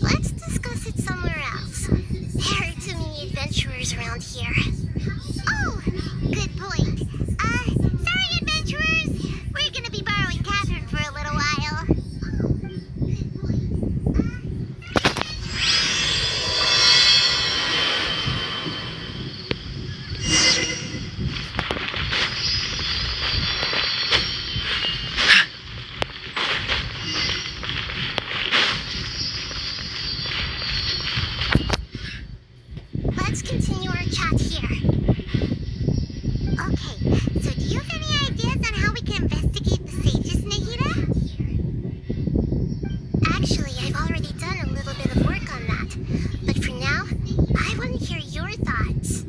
let's discuss it somewhere else. There are too many adventurers around here. Oh, good point. Sorry, adventurers. We're gonna be borrowing Catherine for a little while. Let's continue our chat here. Okay, so do you have any ideas on how we can investigate the sages, Nahida? Actually, I've already done a little bit of work on that. But for now, I want to hear your thoughts.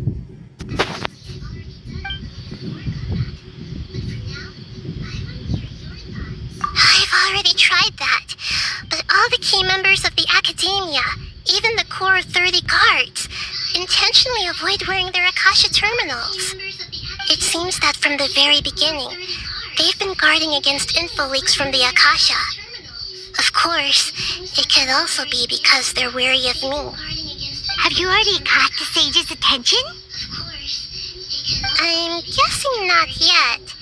I've already tried that. But all the key members of the Academia, even the core 30 guards, intentionally avoid wearing their Akasha terminals. It seems that from the very beginning, they've been guarding against info leaks from the Akasha. Of course, it could also be because they're wary of me. Have you already caught the sages' attention? I'm guessing not yet,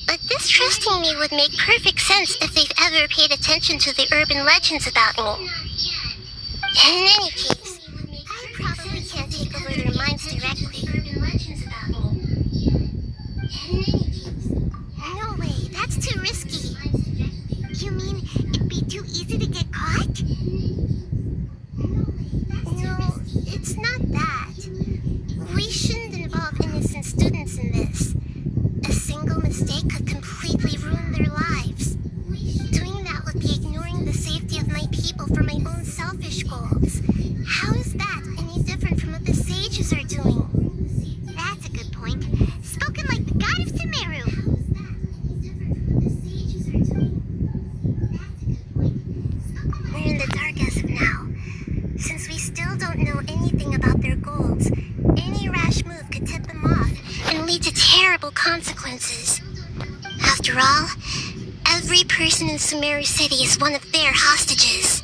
but distrusting me would make perfect sense if they've ever paid attention to the urban legends about me. In any case, I probably can't take over their minds directly. No way, that's too risky. You mean it'd be too easy to get caught? No, it's not that. We shouldn't involve innocent students in this. A single mistake could completely ruin their lives. Doing that would be ignoring the safety of my people for my own selfish goals. How is that any different from what the sages are doing? That's a good point. Spoken like the god of Sumeru. We're in the dark as of now. Since we still don't know anything about their goals, any rash move could tip them off and lead to terrible consequences. After all, every person in Sumeru City is one of their hostages.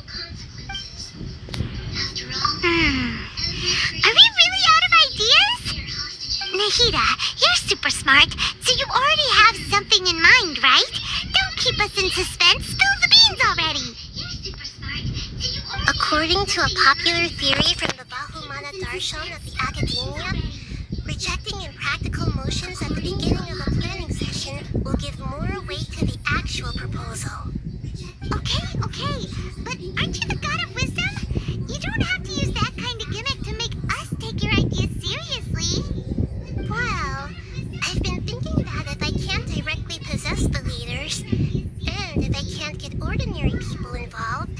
Are we really out of ideas? Nahida, you're super smart, so you already have something in mind, right? Don't keep us in suspense. Spill the beans already. According to a popular theory from the Bahumana Darshan of the Academia, rejecting impractical motions at the beginning of a planning session will give more weight to the actual proposal. Okay, but aren't you the god of wisdom? You don't have to use that kind of gimmick to make us take your ideas seriously. Well, I've been thinking that if I can't directly possess the leaders, and if I can't get ordinary people involved,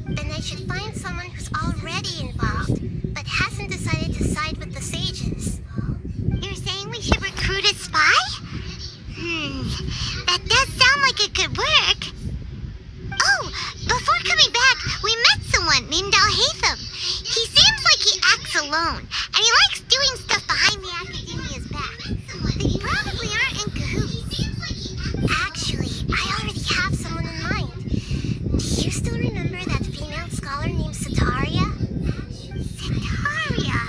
then I should find someone who's already involved, but hasn't decided to side with the sages. You're saying we should recruit a spy? That does sound like it could work. Oh, before coming back, we met someone named Alhaitham. He seems like he acts alone, and he likes doing stuff behind the Academia's back. They probably aren't in cahoots. Actually, I already have someone in mind. Do you still remember that female scholar named Sataria? Sataria.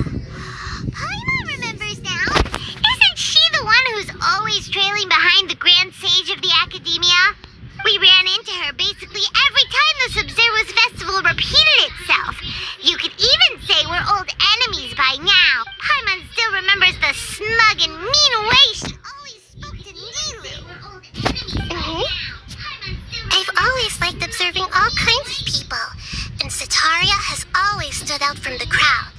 Paimon remembers now. Isn't she the one who's always trailing behind the Grand Sage of the Academia? We ran into her basically every time the Sub-Zero's festival repeated itself. You could even say we're old enemies by now. Paimon still remembers the smug and mean way she always spoke to Nilu. I've always liked observing all kinds of people, and Sataria has always stood out from the crowd.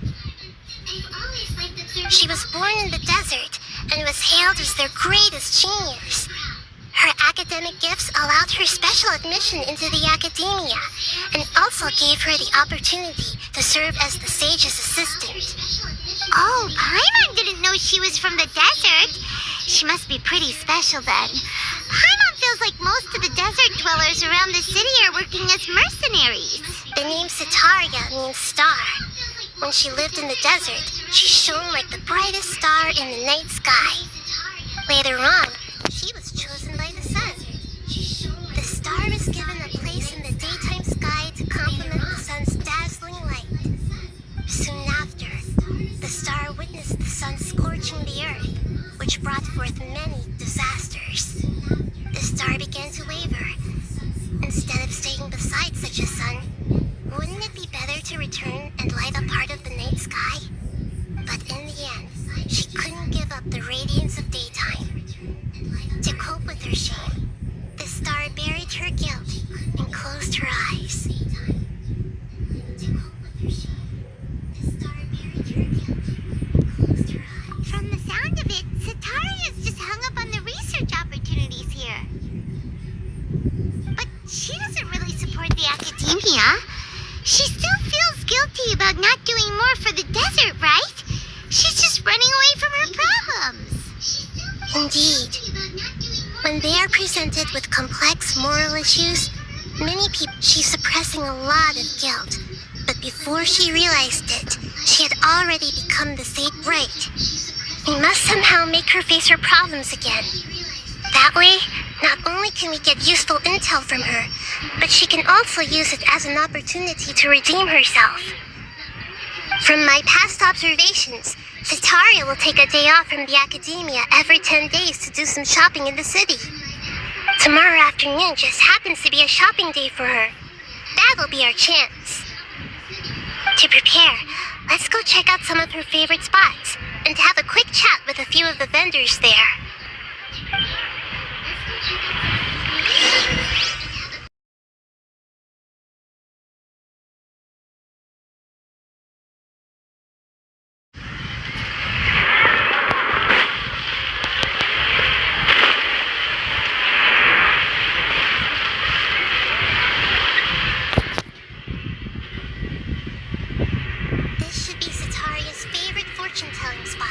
She was born in the desert and was hailed as their greatest genius. Her academic gifts allowed her special admission into the academia and also gave her the opportunity to serve as the sage's assistant. Oh, Paimon didn't know she was from the desert. She must be pretty special then. Paimon feels like most of the desert dwellers around the city are working as mercenaries. The name Sitaria means star. When she lived in the desert, she shone like the brightest star in the night sky. Later on, she was chosen by the sun. The star was given a place in the daytime sky to complement the sun's dazzling light. Soon after, the star witnessed the sun scorching the earth, which brought forth many disasters. The star began to waver. Instead of staying beside such a sun, wouldn't it be better to return and light up part of the night sky? But in the end, she couldn't give up the radiance of daytime. To cope with her shame, the star buried her guilt and closed her eyes. From the sound of it, Sitaria's just hung up on the research opportunities here. But she doesn't really support the academia. She still feels guilty about not doing more for the desert, right? She's just running away from her problems. Indeed. When they are presented with complex moral issues, many people, she's suppressing a lot of guilt. But before she realized it, she had already become the sage. Right. We must somehow make her face her problems again. That way, not only can we get useful intel from her, but she can also use it as an opportunity to redeem herself. From my past observations, Sitaria will take a day off from the academia every 10 days to do some shopping in the city. Tomorrow afternoon just happens to be a shopping day for her. That'll be our chance. To prepare, let's go check out some of her favorite spots and have a quick chat with a few of the vendors there. This should be Sitaria's favorite fortune-telling spot.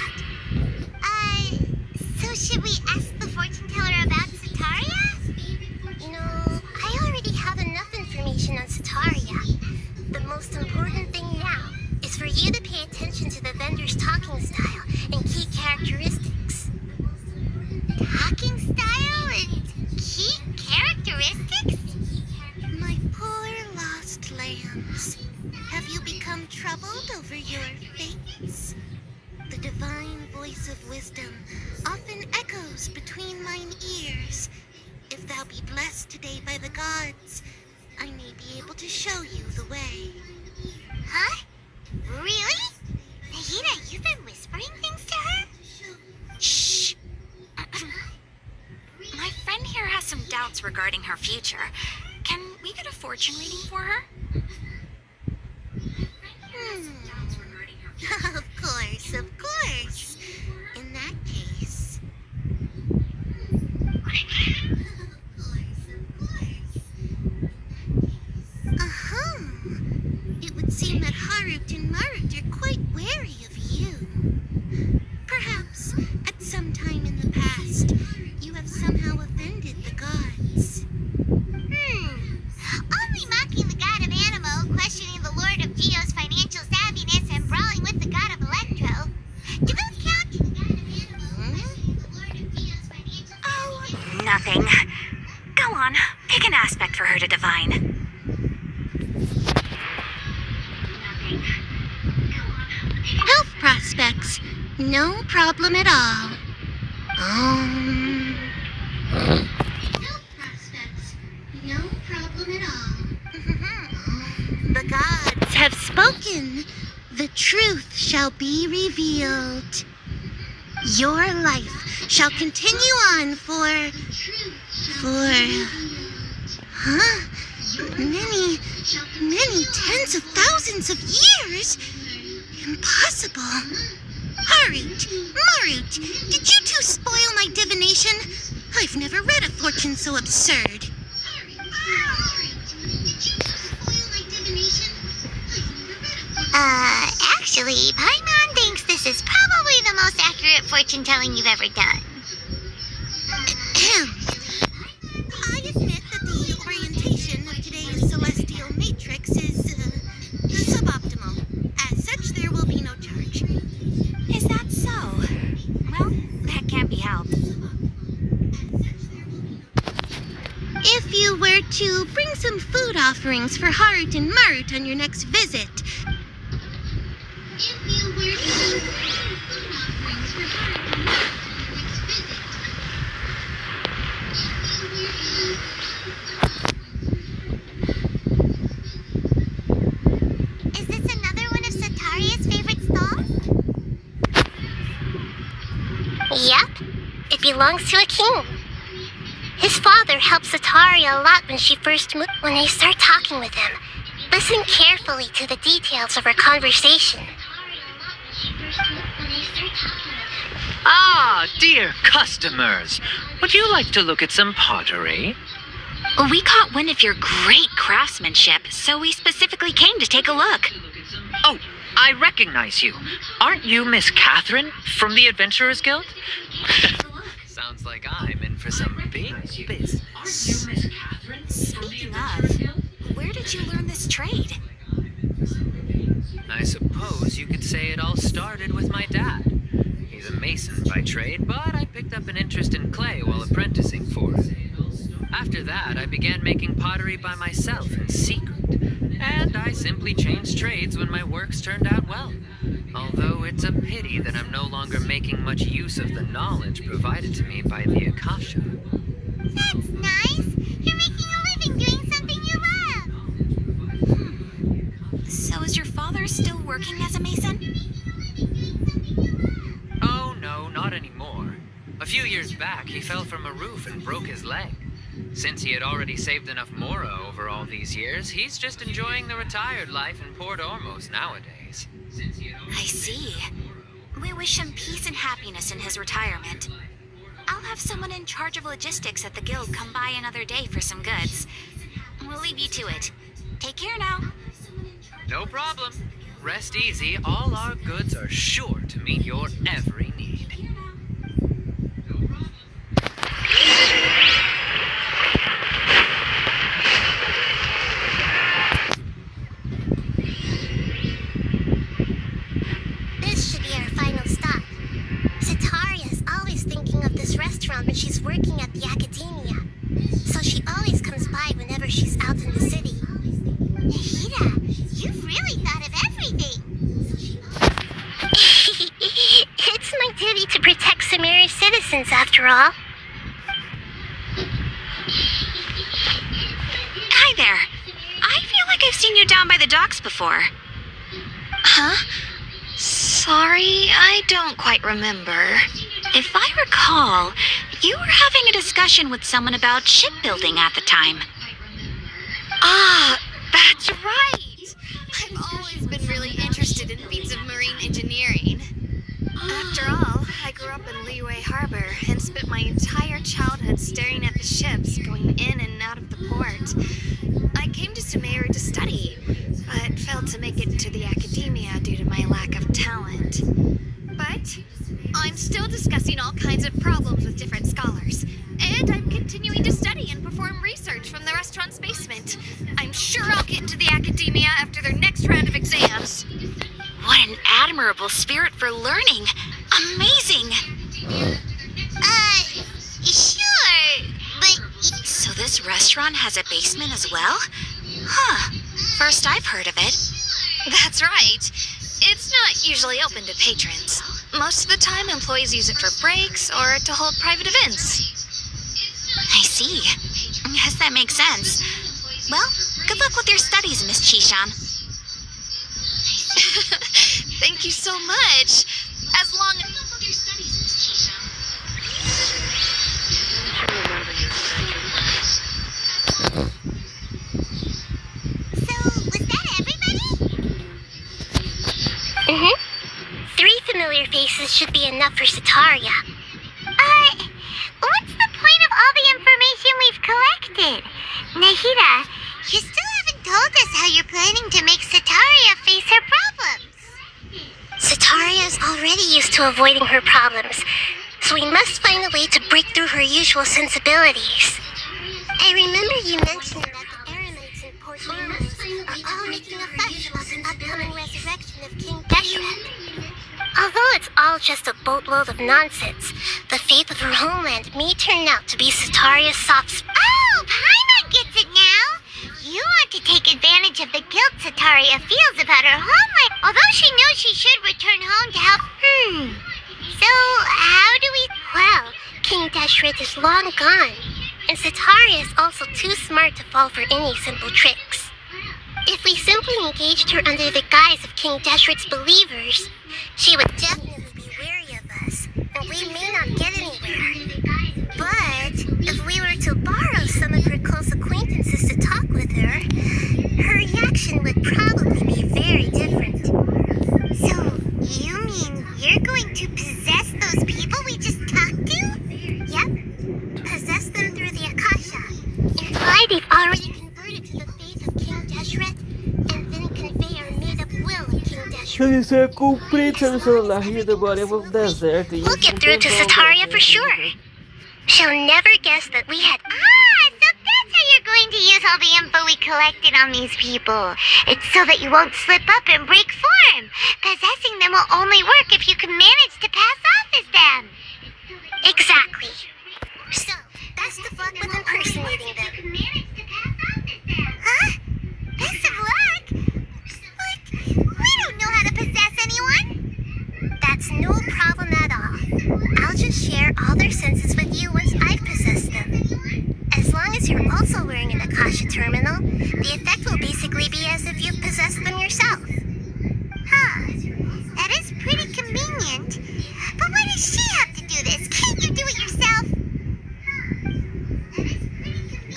So should we ask the fortune teller about Sitaria? No, I already have enough information on Sitaria. The most important thing now is for you to pay attention to the vendor's talking style and key characteristics. Talking style and key characteristics? My poor lost lambs. Have you become troubled over your fates? The divine voice of wisdom often echoes between mine ears. If thou be blessed today by the gods, I may be able to show you the way. Huh? Really? Nahida, you've been whispering things to her? Shh. My friend here has some doubts regarding her future. Can we get a fortune reading for her? Of course, of course. In that case. It would seem that Harut and Marut are quite wary of you. Perhaps, at some time in the past, you have somehow offended the gods. Only mocking the god of Animo, questioning the lord of Geo's financial savviness, and brawling with the god of Electro. Do those count? Oh, nothing. Go on, pick an aspect for her to divine. Health prospects. No problem at all. Health prospects. No problem at all. The gods have spoken. The truth shall be revealed. Your life shall continue on for many tens of thousands of years? Impossible. Marut, did you two spoil my divination? I've never read a fortune so absurd. Actually, Paimon thinks this is probably the most accurate fortune telling you've ever done. I admit that the orientation of today's celestial matrix is suboptimal. As such, there will be no charge. Is that so? Well, that can't be helped. If you were to bring some food offerings for Harut and Marut on your next visit. Is this another one of Sataria's favorite stalls? Yep. It belongs to a king. His father helped Sataria a lot when she first moved. When I start talking with him, listen carefully to the details of our conversation. Ah, dear customers. Would you like to look at some pottery? We caught wind of your great craftsmanship, so we specifically came to take a look. Oh, I recognize you. Aren't you Miss Catherine from the Adventurers Guild? Sounds like I'm in for some big business. Speaking of, where did you learn this trade? I suppose you could say it all started with my dad. He's a mason by trade, but I picked up an interest in clay while apprenticing for him. After that, I began making pottery by myself in secret, and I simply changed trades when my works turned out well. Although it's a pity that I'm no longer making much use of the knowledge provided to me by the Akasha. That's nice. You're making a living doing something you love. So is your father still working as a mason? Oh, no, not anymore. A few years back, he fell from a roof and broke his leg. Since he had already saved enough mora over all these years, he's just enjoying the retired life in Port Ormos nowadays. I see. We wish him peace and happiness in his retirement. I'll have someone in charge of logistics at the guild come by another day for some goods. We'll leave you to it. Take care now. No problem. Rest easy. All our goods are sure to meet your every need. This should be our final stop. Sataria is always thinking of this restaurant when she's working at the academia. So she always comes by whenever she's out in the city. Nahida, you've really thought of everything. It's my duty to protect Samira's citizens, after all. Hi there. I feel like I've seen you down by the docks before. Huh? Sorry, I don't quite remember. If I recall, you were having a discussion with someone about shipbuilding at the time. Ah, that's right! I've always been really interested in feats of marine engineering. After all, I grew up in Liyue Harbor and spent my entire childhood staring at the ships going in and out of the port. I came to Sumeru to study, but failed to make it to the academia due to my lack of talent. But I'm still discussing all kinds of problems with different scholars, and I'm continuing to study and perform research from the restaurant's basement. I'm sure I'll get into the academia after their next round of exams. What an admirable spirit for learning! Amazing! Sure, but... So this restaurant has a basement as well? Huh. First I've heard of it. That's right. It's not usually open to patrons. Most of the time, employees use it for breaks or to hold private events. I see. Yes, that makes sense. Well, good luck with your studies, Miss Chishan. Thank you so much. As long as... So, was that everybody? Mm-hmm. 3 familiar faces should be enough for Sataria. What's the point of all the information we've collected? Nahida, you still haven't told us how you're planning to make Sataria face her problems. Sataria is already used to avoiding her problems, so we must find a way to break through her usual sensibilities. I remember you mentioned that the Eremites and Port Ormuz are all making a fuss about the upcoming resurrection of King Deshret. Although it's all just a boatload of nonsense, the fate of her homeland may turn out to be Sataria's soft spot. Oh, Paimon gets it now! You want to take advantage of the guilt Sataria feels about her homeland, although she knows she should return home to help. So, how do we... Well, King Deshret is long gone, and Sataria is also too smart to fall for any simple tricks. If we simply engaged her under the guise of King Deshret's believers, she would definitely be wary of us, and we may not get anywhere. But if we were to borrow some of her close acquaintances to talk with her, her reaction would probably be very different. So, you mean you're going to possess those people we just talked to? Yep. Possess them through the Akasha. Imply they've already converted to the faith of King Deshret, and then convey our made-up will of King Deshret. Isso é cumprir seu celular e agora eu vou pro deserto. We'll get through to Sataria for sure. She'll never guess that we had... so that's how you're going to use all the info we collected on these people. It's so that you won't slip up and break form. Possessing them will only work if you can manage to pass off as them. Exactly. So, best of luck with impersonating them. Huh? Best of luck? What? We don't know how to possess anyone. That's no problem at all. I'll just share all their senses with you once I've possessed them. As long as you're also wearing an Akasha terminal, the effect will basically be as if you've possessed them yourself. Huh. That is pretty convenient. But why does she have to do this? Can't you do it yourself?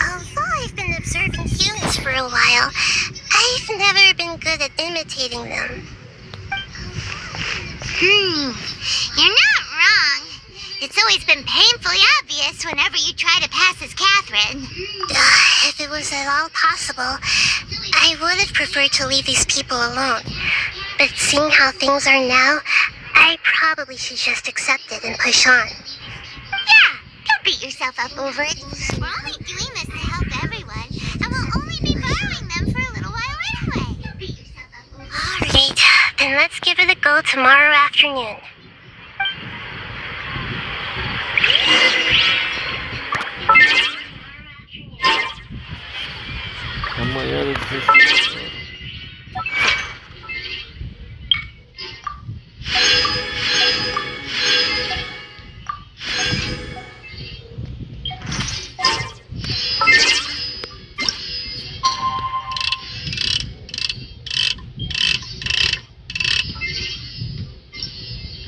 Although I've been observing humans for a while, I've never been good at imitating them. You're not wrong. It's always been painfully obvious whenever you try to pass as Catherine. If it was at all possible, I would have preferred to leave these people alone. But seeing how things are now, I probably should just accept it and push on. Yeah, don't beat yourself up over it. We're only doing this to help everyone, and we'll only be borrowing them for a little while anyway. Alright, then let's give it a go tomorrow afternoon. Amanhã eu preciso.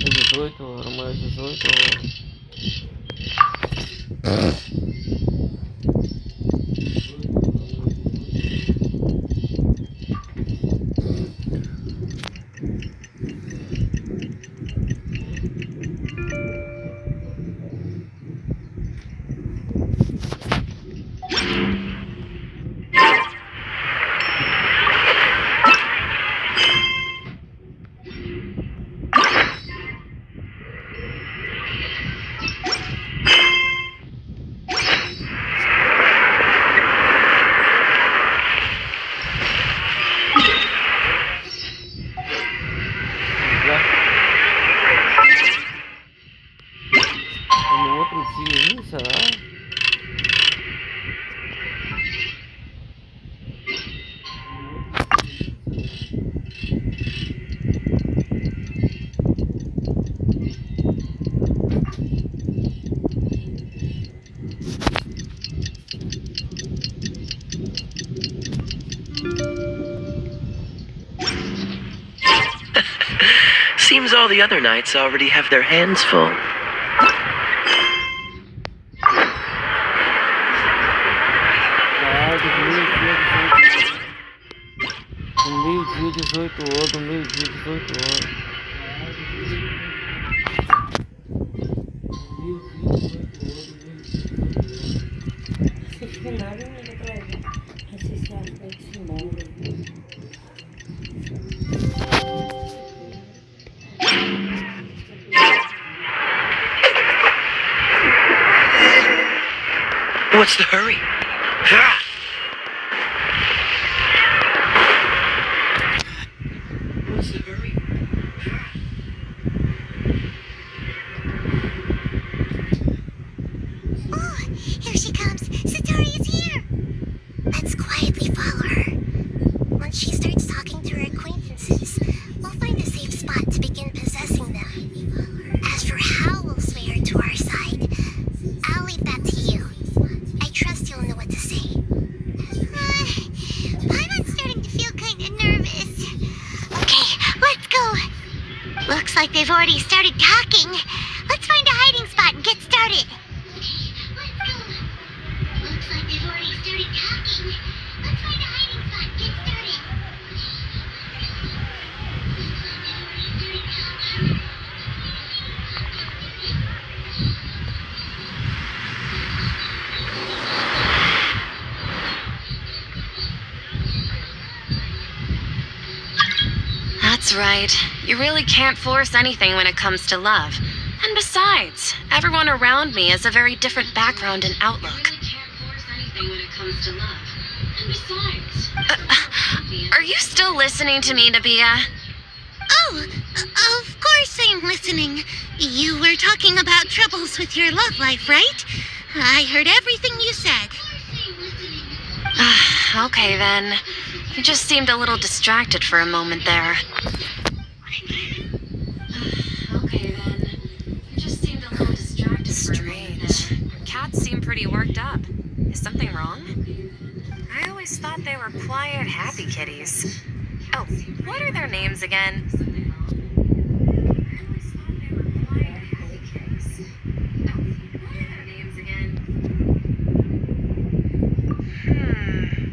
É 18 horas, mais 18 horas. Seems all the other knights already have their hands full. Do meio-dia, 18 horas. What's the hurry? Ah! What's the hurry? Oh, here she comes. Satori is here. Let's quietly follow her. Once she starts talking to her acquaintances, we'll find a safe spot to begin possessing them. As for how we'll sway her to our side, I'll leave that to you. I trust you'll know what to say. I'm starting to feel kind of nervous. Okay, let's go. Looks like they've already started talking. Let's find a hiding spot and get started. Looks like they've already started talking. Let's find a hiding spot and get started. That's right. You really can't force anything when it comes to love. And besides, everyone around me has a very different background and outlook. Are you still listening to me, Nabia? Oh, of course I'm listening. You were talking about troubles with your love life, right? I heard everything you said. Okay then. You just seemed a little distracted for a moment there. Strange. Cats seem pretty worked up. Is something wrong? I always thought they were quiet, happy kitties. Oh, what are their names again?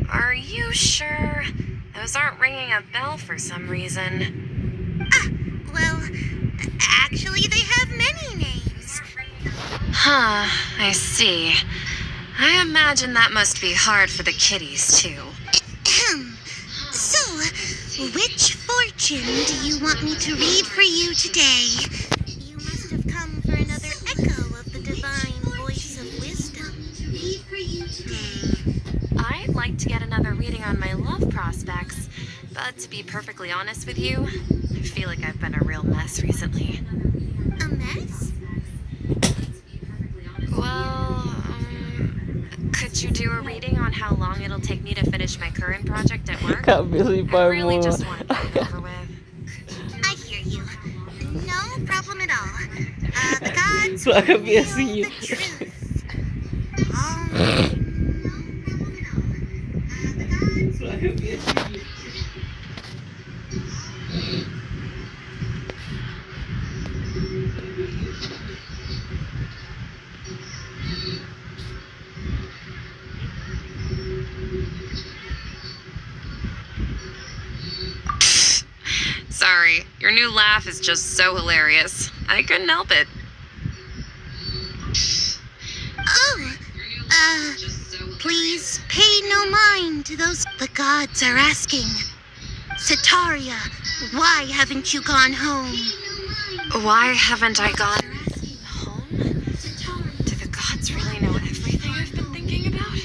Are you sure? Those aren't ringing a bell for some reason. Well, actually they have many names. Huh, I see. I imagine that must be hard for the kitties, too. So, which fortune do you want me to read for you today? You must have come for another echo of the divine voice of wisdom. Read for you today. I'd like to get another reading on my love prospects, but to be perfectly honest with you, I feel like I've been a real mess recently. A mess? Well, could you do a reading on how long it'll take me to finish my current project at work? I really just want to get it over with. I hear you. No problem at all. The gods Sua will reveal cabecinha. the truth. Oh. Sua cabecinha. Sorry, your new laugh is just so hilarious. I couldn't help it. Oh, please pay no mind to those the gods are asking. Sataria, why haven't you gone home? Why haven't I gone home? Do the gods really know everything I've been thinking about?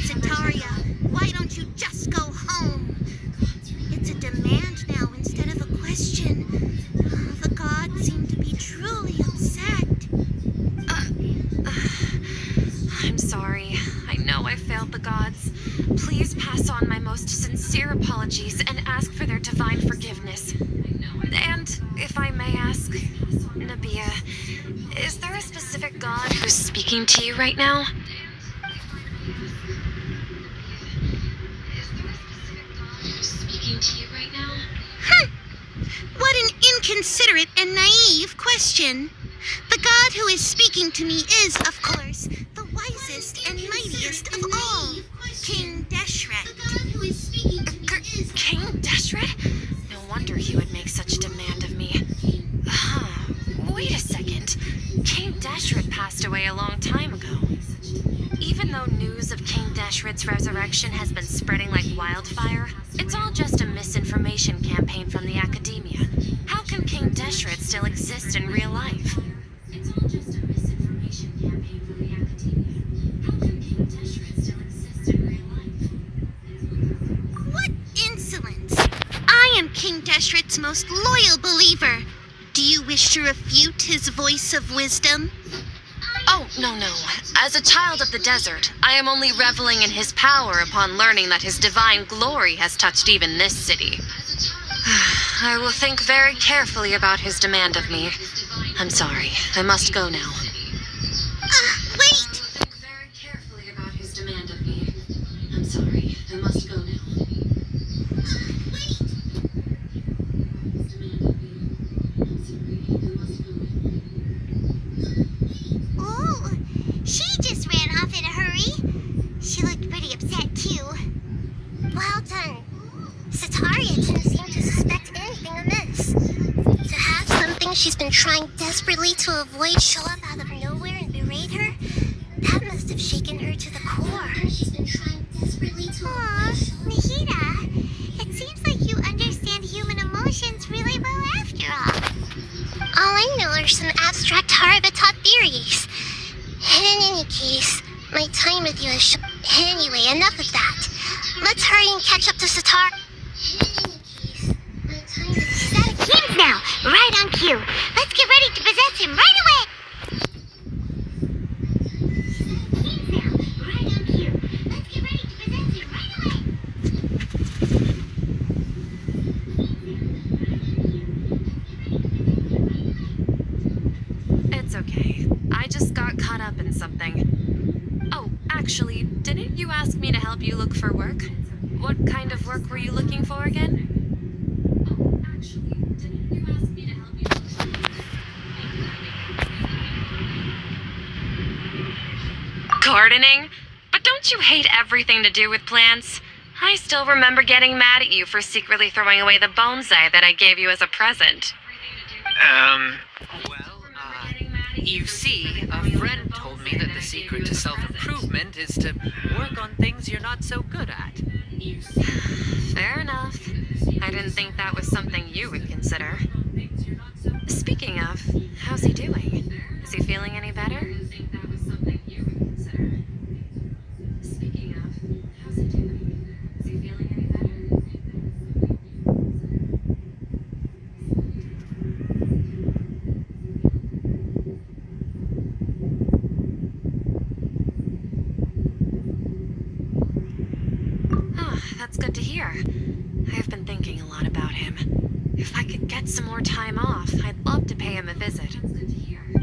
Sataria, why don't you just go home? It's a demand now instead of a question. The gods seem to be truly upset. I'm sorry. I know I failed the gods. Please pass on my most sincere apologies and ask for their divine forgiveness. And, if I may ask, Nabia, is there a specific god who's speaking to you right now? What an inconsiderate and naive question. The god who is speaking to me is, of course, the wisest and mightiest of all, King Deshret. King Deshret? No wonder he would make such demand of me. Wait a second. King Deshret away a long time ago. Even though news of King Deshret's resurrection has been spreading like wildfire, it's all just a misinformation campaign from the academia. How can King Deshret still exist in real life? It's all just a misinformation campaign from the academia. How can King Deshret still exist in real life? What insolence! I am King Deshret's most loyal believer. Do you wish to refute his voice of wisdom? Oh, no. As a child of the desert, I am only reveling in his power upon learning that his divine glory has touched even this city. I will think very carefully about his demand of me. I'm sorry, I must go now. Wait! Think very carefully about his demand of me. I'm sorry, I must go now. Oh, she just ran off in a hurry. She looked pretty upset, too. Well done. Sataria didn't seem to suspect anything amiss. To have something she's been trying desperately to avoid show up out of nowhere and berate her, that must have shaken her to the core. Aw, Nahida, it seems like you understand human emotions really well after all. All I know are some abstract Harvard-taught theories. In any case, my time with you is Anyway, enough of that. Let's hurry and catch up to Satar. He's out of King's now, right on cue. Let's get ready to possess him right away. It's okay. I just got caught up in something. Oh, actually, didn't you ask me to help you look for work? What kind of work were you looking for again? Oh, actually, didn't you ask me to help you look for work? Gardening? But don't you hate everything to do with plants? I still remember getting mad at you for secretly throwing away the bonsai that I gave you as a present. You see, a friend told me that the secret to self-improvement is to work on things you're not so good at. Fair enough. I didn't think that was something you would consider. Speaking of, how's he doing? Is he feeling any better? Speaking of, how's he doing? Is he feeling any better? That's good to hear. I've been thinking a lot about him. If I could get some more time off, I'd love to pay him a visit.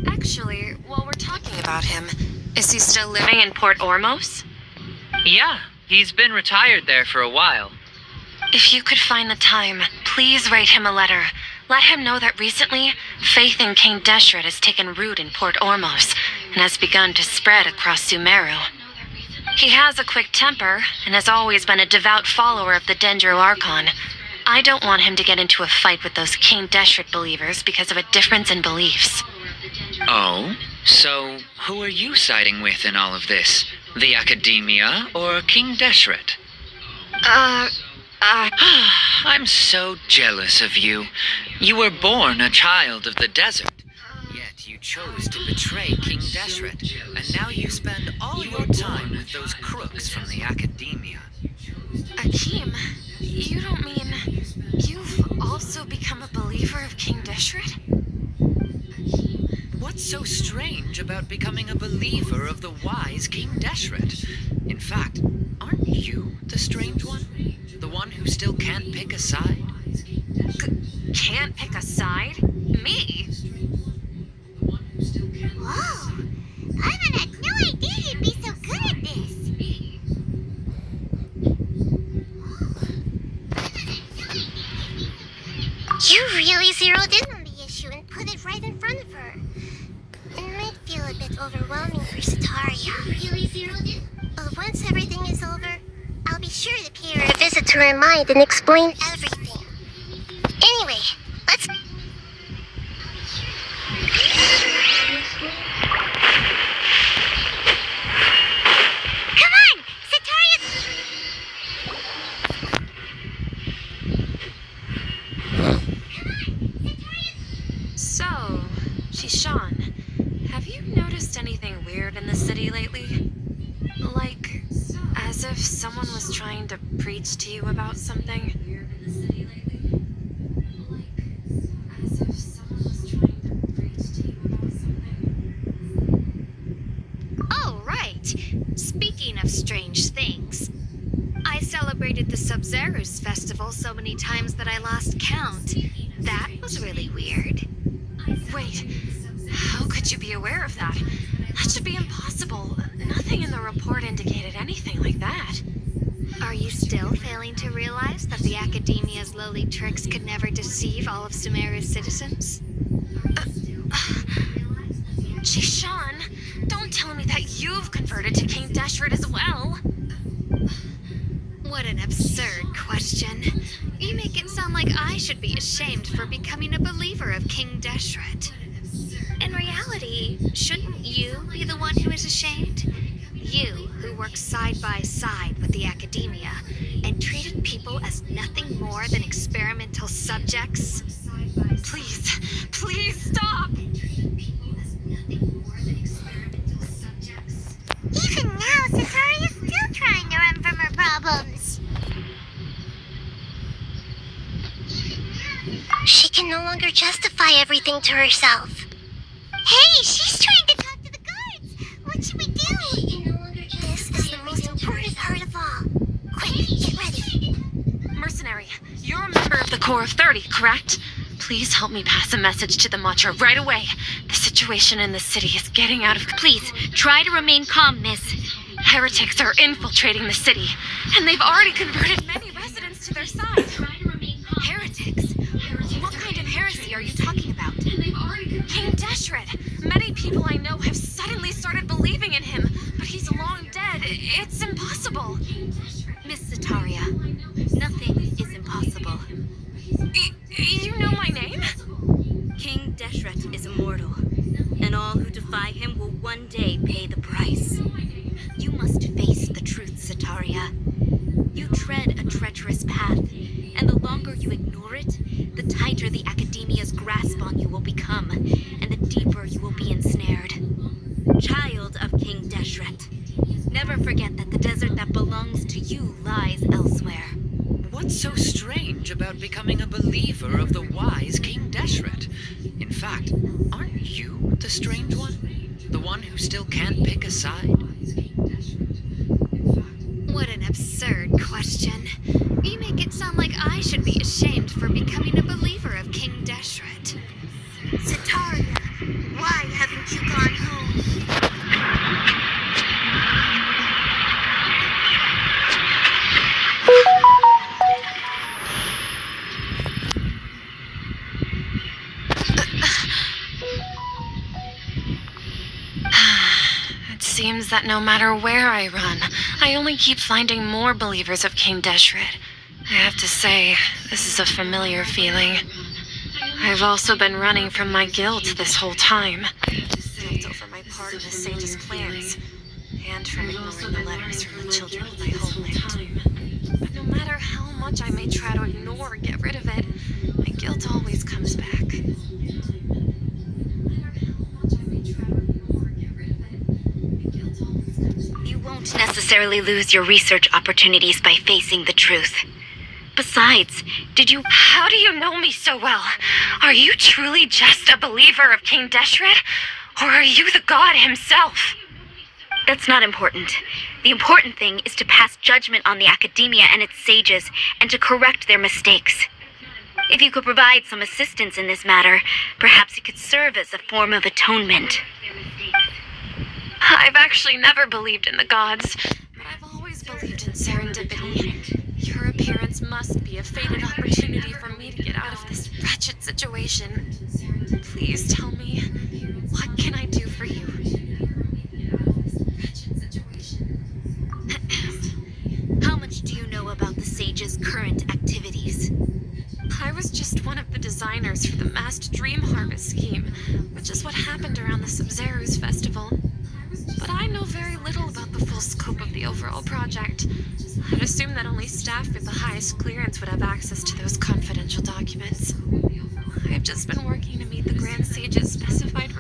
Actually, while we're talking about him, is he still living in Port Ormos? Yeah, he's been retired there for a while. If you could find the time, please write him a letter. Let him know that recently, faith in King Deshret has taken root in Port Ormos and has begun to spread across Sumeru. He has a quick temper, and has always been a devout follower of the Dendro Archon. I don't want him to get into a fight with those King Deshret believers because of a difference in beliefs. Oh? So, who are you siding with in all of this? The Academia or King Deshret? I'm so jealous of you. You were born a child of the desert. Yet you chose to betray King Deshret, and now you spend all your time with those crooks from the Academia. Akeem, you don't mean you've also become a believer of King Deshret? What's so strange about becoming a believer of the wise King Deshret? In fact, aren't you the strange one? The one who still can't pick a side? Can't pick a side? Me? Whoa! Ivan had no idea you'd be so good at this. You really zeroed in on the issue and put it right in front of her. It might feel a bit overwhelming for Sataria. You really zeroed in? But once everything is over, I'll be sure to pay her a visit to her mind and explain everything. Anyway, let's... Sean, have you noticed anything weird in the city lately? Like, as if someone was trying to preach to you about something? Oh, right. Speaking of strange things, I celebrated the Sub-Zerus festival so many times that I lost count. That was really weird. Wait, how could you be aware of that? That should be impossible. Nothing in the report indicated anything like that. Are you still failing to realize that the Academia's lowly tricks could never deceive all of Sumeru's citizens? Sean, don't tell me that you've converted to King Deshret as well. What an absurd question. You make it sound like I should be ashamed for becoming a believer of King Deshret. In reality, shouldn't you be the one who is ashamed? You, who worked side by side with the Academia and treated people as nothing more than experimental subjects. Please, please stop! Even now, Satori is still trying to run from her problems. She can no longer justify everything to herself. Hey, she's trying to talk to the guards. What should we do? This is the most important part of all. Quick, get ready. Mercenary, you're a member of the Corps of 30, correct? Please help me pass a message to the Matcha right away. The situation in the city is getting out of... Please, try to remain calm, miss. Heretics are infiltrating the city, and they've already converted many residents to their side. Heretics? What kind of heresy are you talking about? King Deshret. Many people I know have suddenly started believing in him, but he's long dead. It's impossible. Miss Sataria, nothing is impossible. You know my name? King Deshret is immortal, and all who defy him will one day pay the price. You must face the truth, Sataria. You tread a treacherous path, and the longer you ignore it, the tighter the Academia's grasp on you will become, and the deeper you will be ensnared. Child of King Deshret, never forget that the desert that belongs to you lies elsewhere. What's so strange about becoming a believer of the wise King Deshret? In fact, aren't you the strange one? The one who still can't pick a side? What an absurd question. You make it sound like I should be ashamed for becoming a believer of King Deshret. Sataria, why haven't you gone home? It seems that no matter where I run, I only keep finding more believers of King Deshret. I have to say, this is a familiar feeling. I've also been running from my guilt this whole time. Guilt over my part in the Sage's plans, and from ignoring the letters from the children of my homeland. But no matter how much I may try to ignore or get rid of it, my guilt always comes back. You won't necessarily lose your research opportunities by facing the truth. Besides, How do you know me so well? Are you truly just a believer of King Deshret? Or are you the god himself? That's not important. The important thing is to pass judgment on the Academia and its sages, and to correct their mistakes. If you could provide some assistance in this matter, perhaps it could serve as a form of atonement. I've actually never believed in the gods, but I've always believed in serendipity. Your appearance must be a fated opportunity for me to get out of this wretched situation. Please tell me, what can I do for you? How much do you know about the sage's current activities? I was just one of the designers for the massed dream harvest scheme, which is what happened around the Sub-Zerus festival. But I know very little about the full scope of the overall project. I'd assume that only staff with the highest clearance would have access to those confidential documents. I've just been working to meet the Grand Sage's specified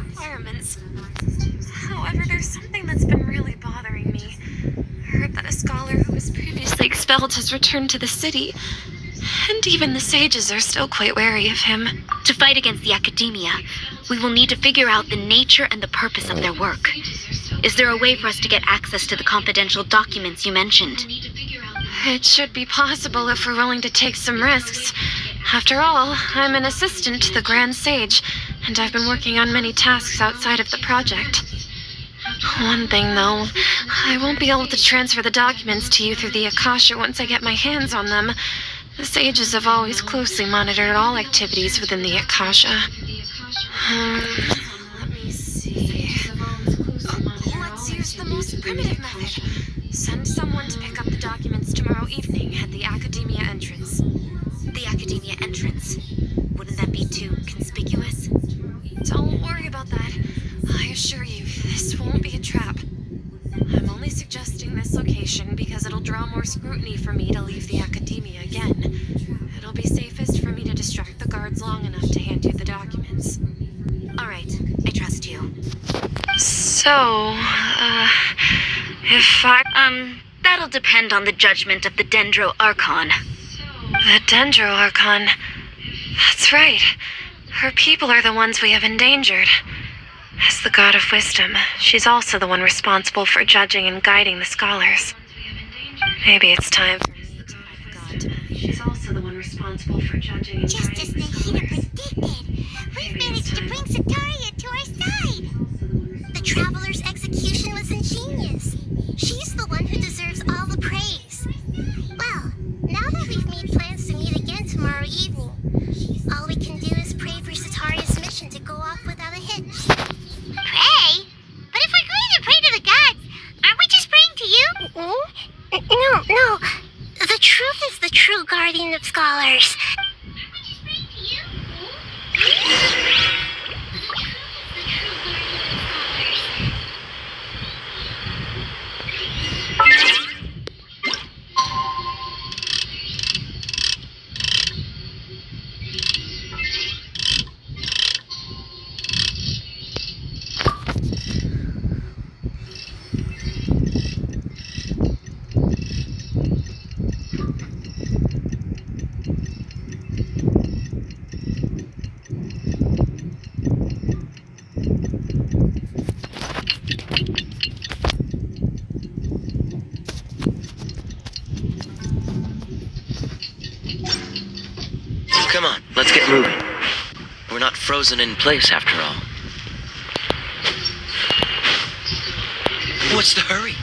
belt has returned to the city, and even the sages are still quite wary of him. To fight against the academia, we will need to figure out the nature and the purpose of their work. Is there a way for us to get access to the confidential documents you mentioned? It should be possible if we're willing to take some risks. After all, I'm an assistant to the Grand Sage, and I've been working on many tasks outside of the project. One thing, though, I won't be able to transfer the documents to you through the Akasha once I get my hands on them. The sages have always closely monitored all activities within the Akasha. Let me see. Let's use the most primitive method. Send someone to pick up the documents tomorrow evening at the Academia entrance. The Academia entrance. Wouldn't that be too conspicuous? Don't worry about that. I assure you, this won't be a trap. I'm only suggesting this location because it'll draw more scrutiny for me to leave the Academia again. It'll be safest for me to distract the guards long enough to hand you the documents. All right, I trust you. So, if I... That'll depend on the judgment of the Dendro Archon. The Dendro Archon. That's right. Her people are the ones we have endangered. As the God of Wisdom, she's also the one responsible for judging and guiding the scholars. Maybe it's time for God. She's also the one responsible for judging and Just guiding as Nahida predicted, we've managed to bring Sataria to our side. The Traveler's execution was ingenious. She's the one who deserves all the praise. Well, now that we've made plans to meet again tomorrow evening, all we can do is pray for Sataria's mission to go off without a hitch. Pray? But if we're going to pray to the gods, aren't we just praying to you? No. The truth is the true guardian of scholars. Come on, let's get moving. We're not frozen in place after all. What's the hurry?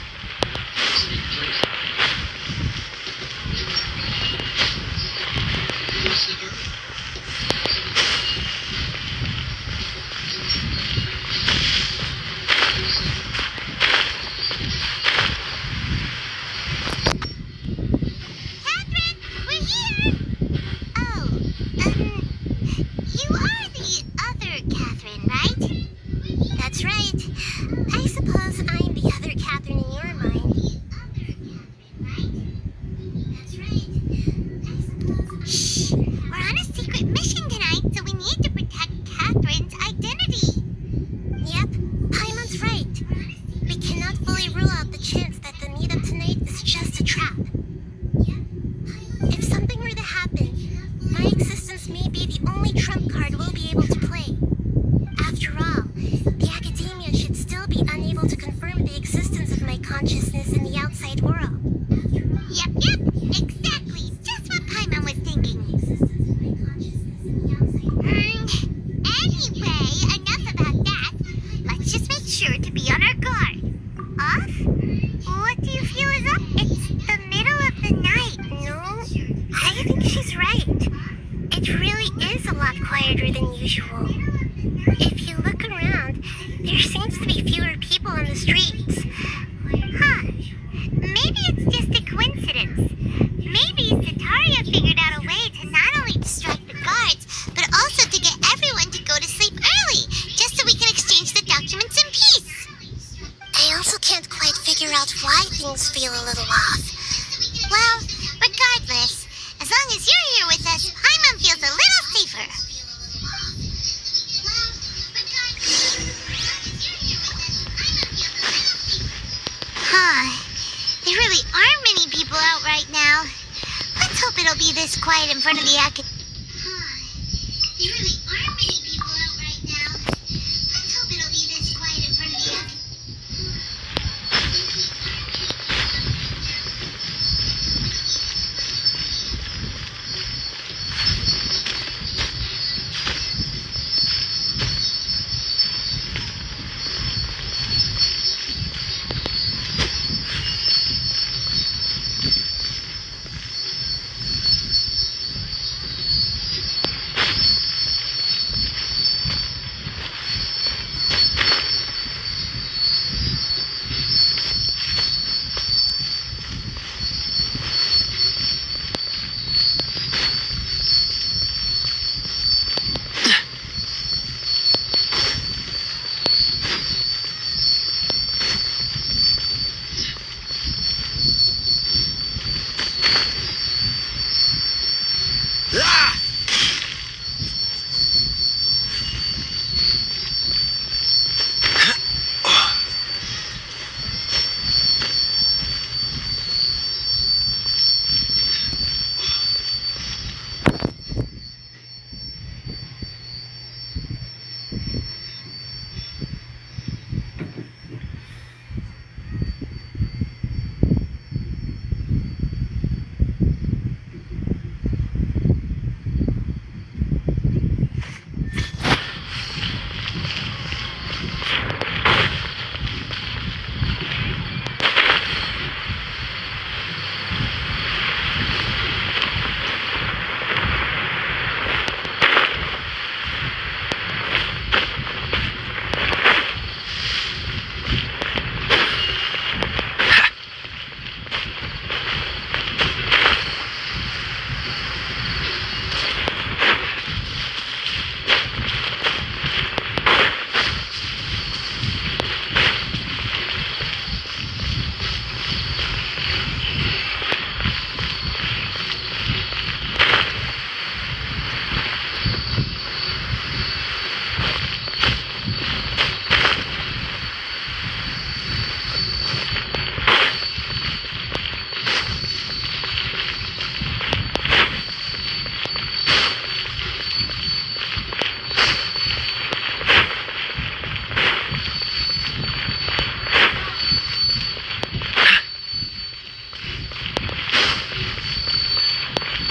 it'll be this quiet in front of the academy. There really aren't many people out right now. Let's hope it'll be this quiet in front of the academy.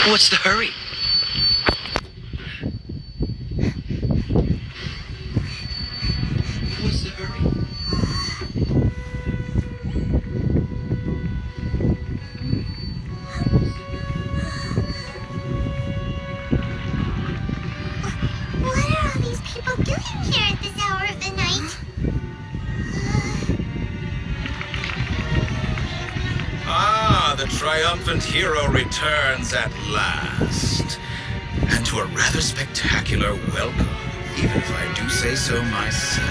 What's the hurry? What's the hurry? What are all these people doing here at this hour of the night? Ah, the triumphant hero returns at last. And to a rather spectacular welcome, even if I do say so myself.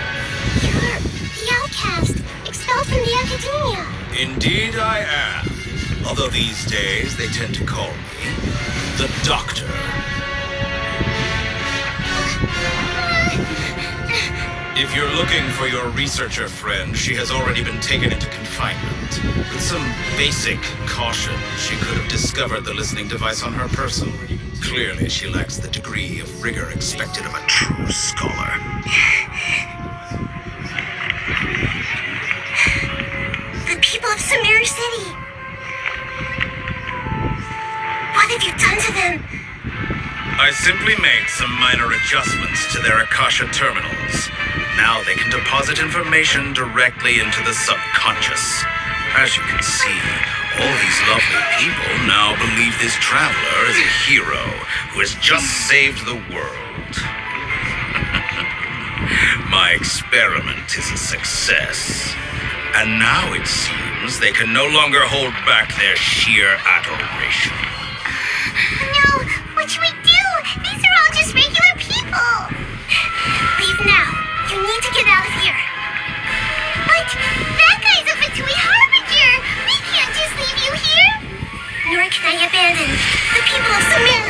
You're the outcast, expelled from the academia. Indeed I am. Although these days they tend to call me the Doctor. If you're looking for your researcher friend, she has already been taken into confinement. With some basic caution, she could have discovered the listening device on her person. Clearly, she lacks the degree of rigor expected of a true scholar. The people of Samir City. What have you done to them? I simply made some minor adjustments to their Akasha terminals. Now they can deposit information directly into the subconscious. As you can see, all these lovely people now believe this traveler is a hero who has just saved the world. My experiment is a success. And now it seems they can no longer hold back their sheer adoration. No, what should we do? These are all just regular people. Leave now. You need to get out of here. But that guy's a Fatui Harbinger. We can't just leave you here. Nor can I abandon the people of Samir.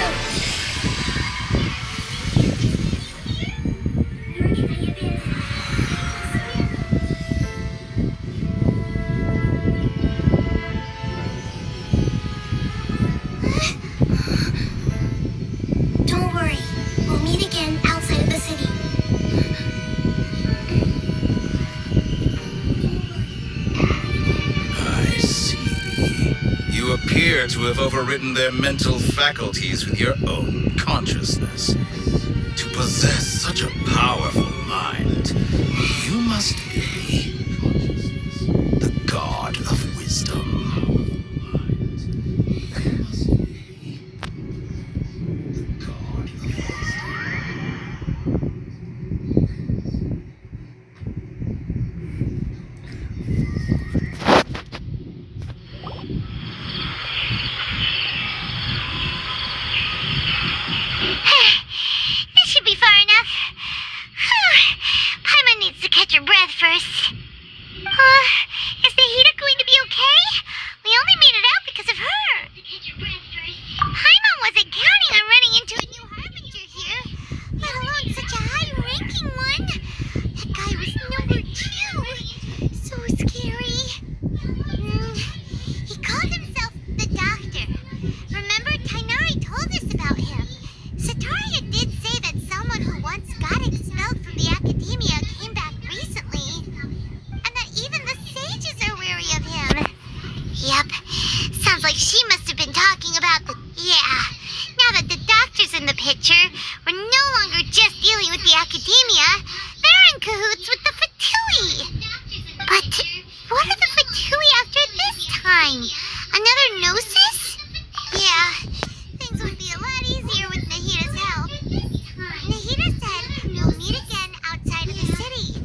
to have overridden their mental faculties with your own consciousness. To possess such a powerful mind, you must be the god of wisdom. This should be far enough. Whew. Paimon needs to catch her breath first. Is the heater going to be okay? We only made it out because of her. Paimon wasn't counting on running into a new harbinger here, let alone such a high-ranking one. That guy was number 2. So scary. He called himself the Doctor. Remember, Tainari told us about him. Sataria did say that someone who once got expelled from the academia came back recently, and that even the sages are wary of him. Yep, sounds like she must have been talking about the... Yeah, now that the Doctor's in the picture, we're no longer just dealing with the academia, they're in cahoots with the Fatui. But what are the Fatui after this time? Another Gnosis? Yeah, things would be a lot easier with Nahida's help. Nahida said we'll meet again outside of the city.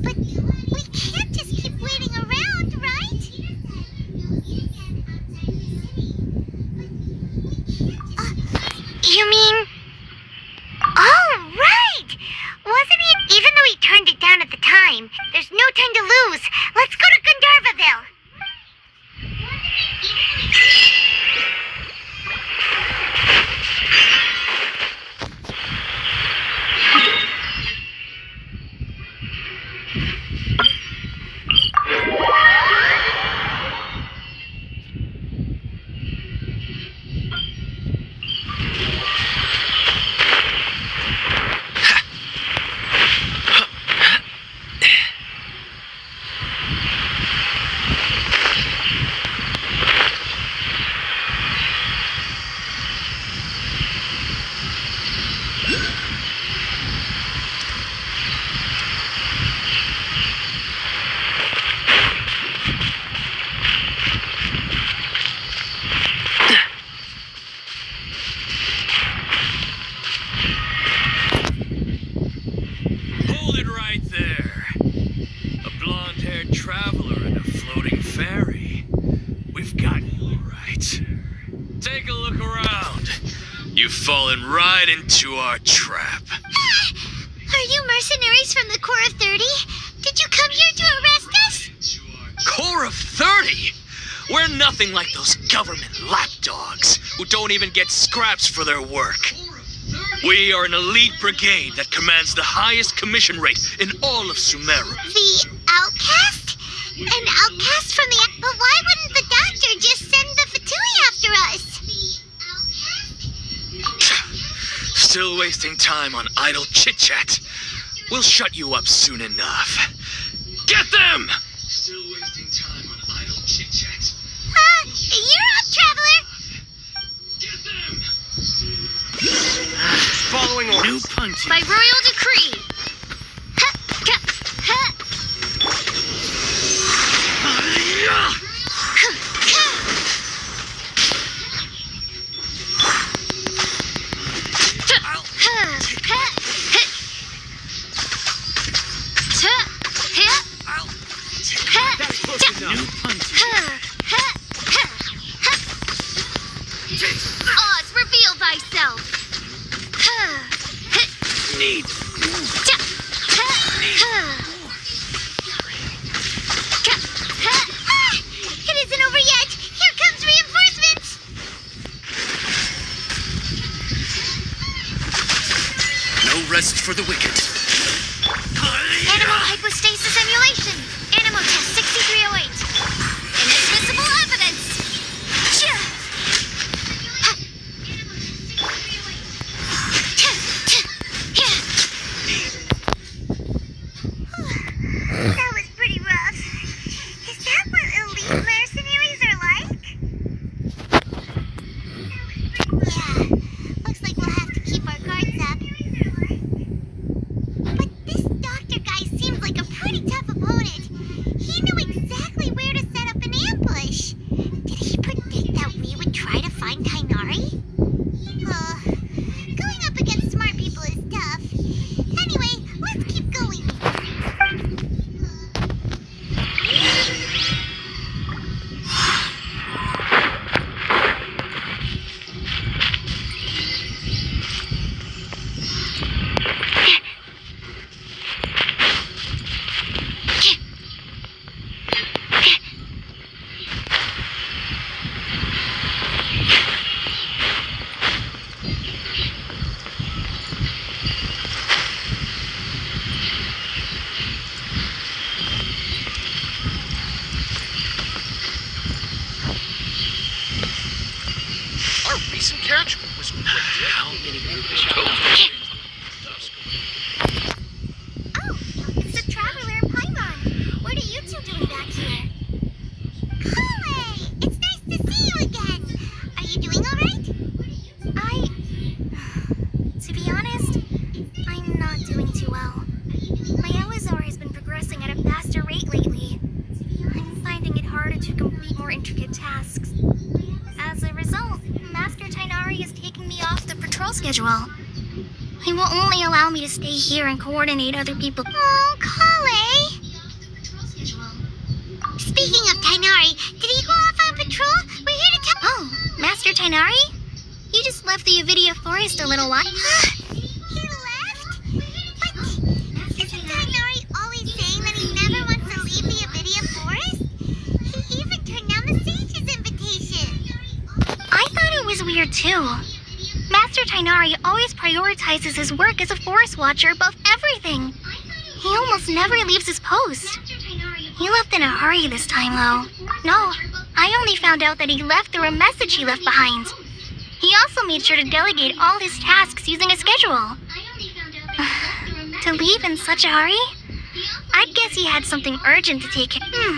But we can't just keep waiting around, right? You mean... Oh, right! Wasn't it? Even though he turned it down at the time, there's no time to lose. Let's go to Gandharvaville. Hold it right there. A blonde-haired traveler and a floating ferry. We've got you all right. Take a look around. You've fallen right into our trap. Are you mercenaries from the Corps of 30? Did you come here to arrest us? Corps of 30? We're nothing like those government lapdogs who don't even get scraps for their work. We are an elite brigade that commands the highest commission rate in all of Sumeru. The outcast? An outcast from the... But why wouldn't the Doctor just send the Fatui after us? Still wasting time on idle chit-chat. We'll shut you up soon enough. Get them! Still wasting time on idle chit-chat. You're up, traveler! Get them! Following orders. New punches. By royal decree. New punches. Oz, reveal thyself. Need. It isn't over yet! Here comes reinforcements! No rest for the wicked. Animal hypostasis emulation. Animal test 6308. Inadmissible evidence. That was pretty rough. Is that what elite mercenaries are like? schedule. He will only allow me to stay here and coordinate other people. Oh, Kale! Speaking of Tainari, did he go off on patrol? We're here to tell— Oh, Master Tainari? He just left the Avidia Forest a little while. He left? But isn't Tainari always saying that he never wants to leave the Avidia Forest? He even turned down the sage's invitation. I thought it was weird too. Master Tainari always prioritizes his work as a forest watcher above everything. He almost never leaves his post. He left in a hurry this time, though. No, I only found out that he left through a message he left behind. He also made sure to delegate all his tasks using a schedule. To leave in such a hurry? I'd guess he had something urgent to take care of.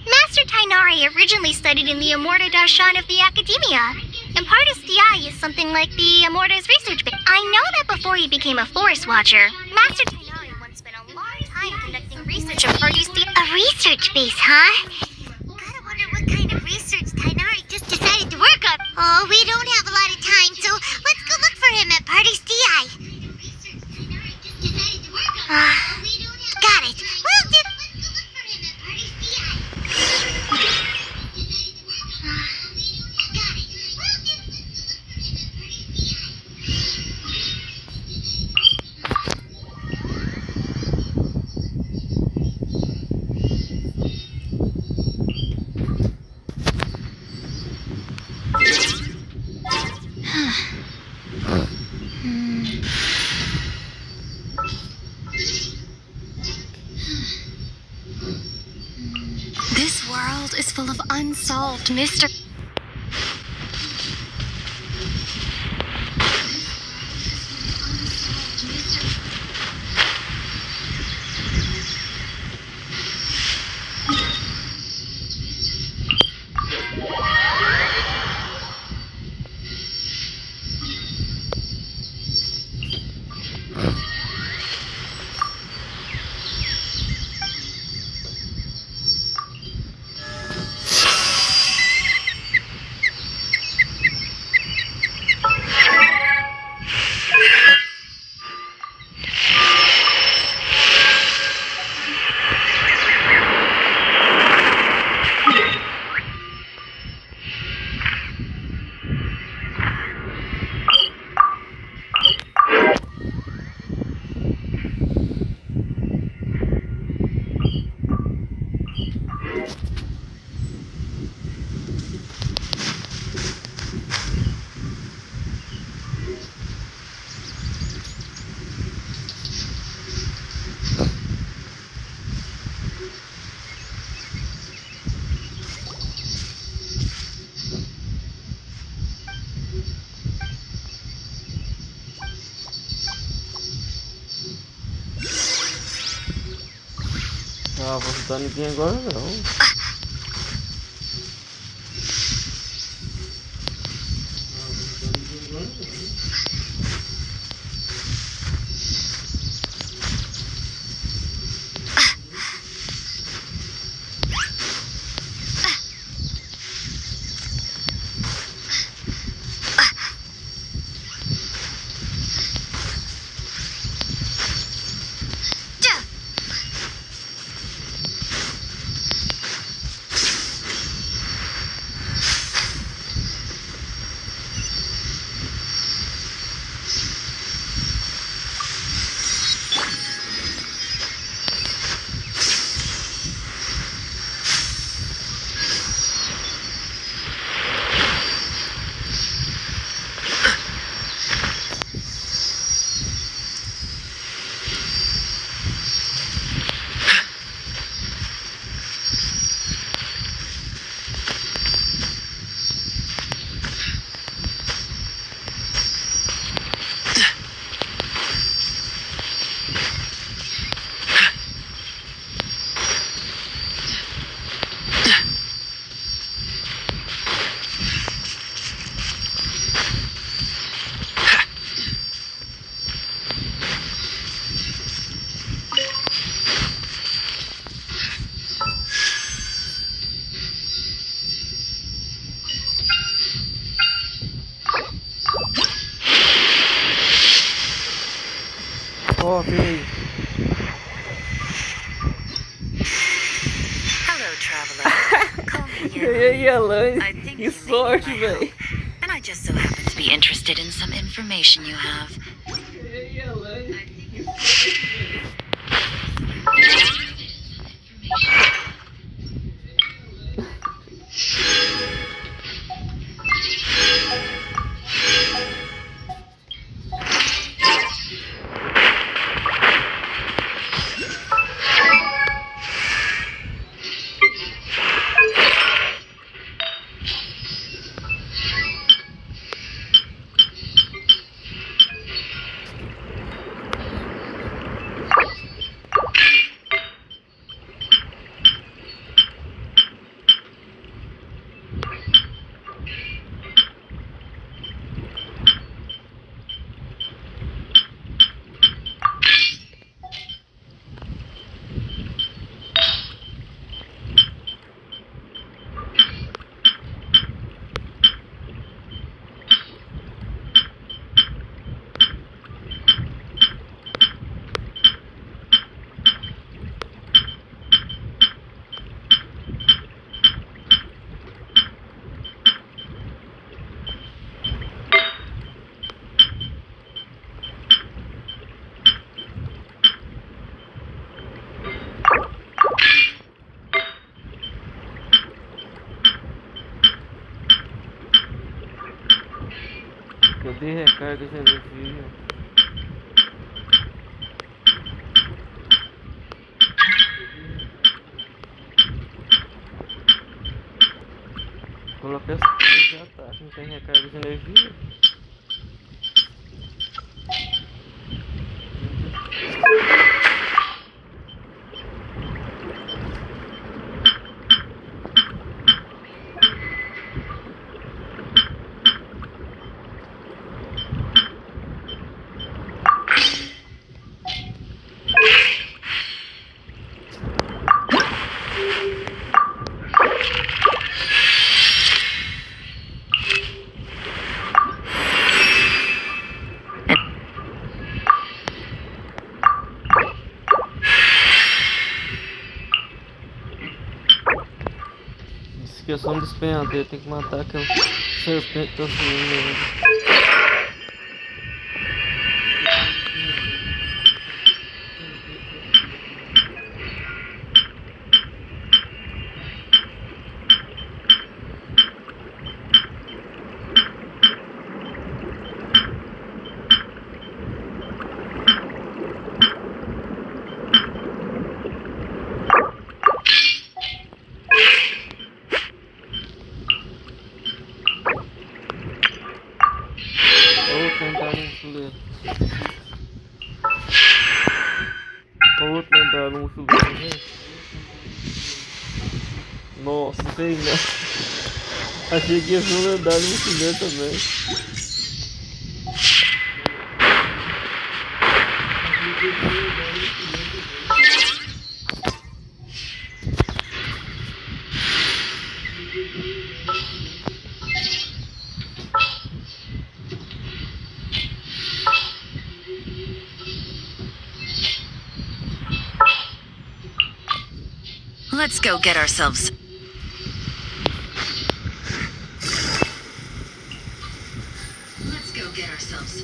Master Tainari originally studied in the Amorta Darshan of the Academia, and Partis Di is something like the Amorta's research base. I know that before he became a forest watcher, Master Tainari once spent a long time conducting research at Partis Di. A research base, huh? Gotta wonder what kind of research Tainari just decided to work on. Oh, we don't have a lot of time, so let's go look for him at Partis Di. Got it. Will do. This world is full of unsolved mysteries. Ah, vou ajudar ninguém agora não. cofre aí. Hello, traveler. Call me E aí, Elaine? I think Que you may sorte, need my velho. help, and I just so happen to be interested in some information you have. E aí, Elaine? Que sorte, velho. Cadê recarga de energia? Coloquei assim, já tá. Não tem recarga de energia. Esqueçam do despenhadeiro, tem que matar aquela serpente que tá subindo. Outro andar no mochileiro, gente. Nossa, sei não. Achei que ia ver um andar no mochileiro também. Let's go get ourselves. Let's go get ourselves.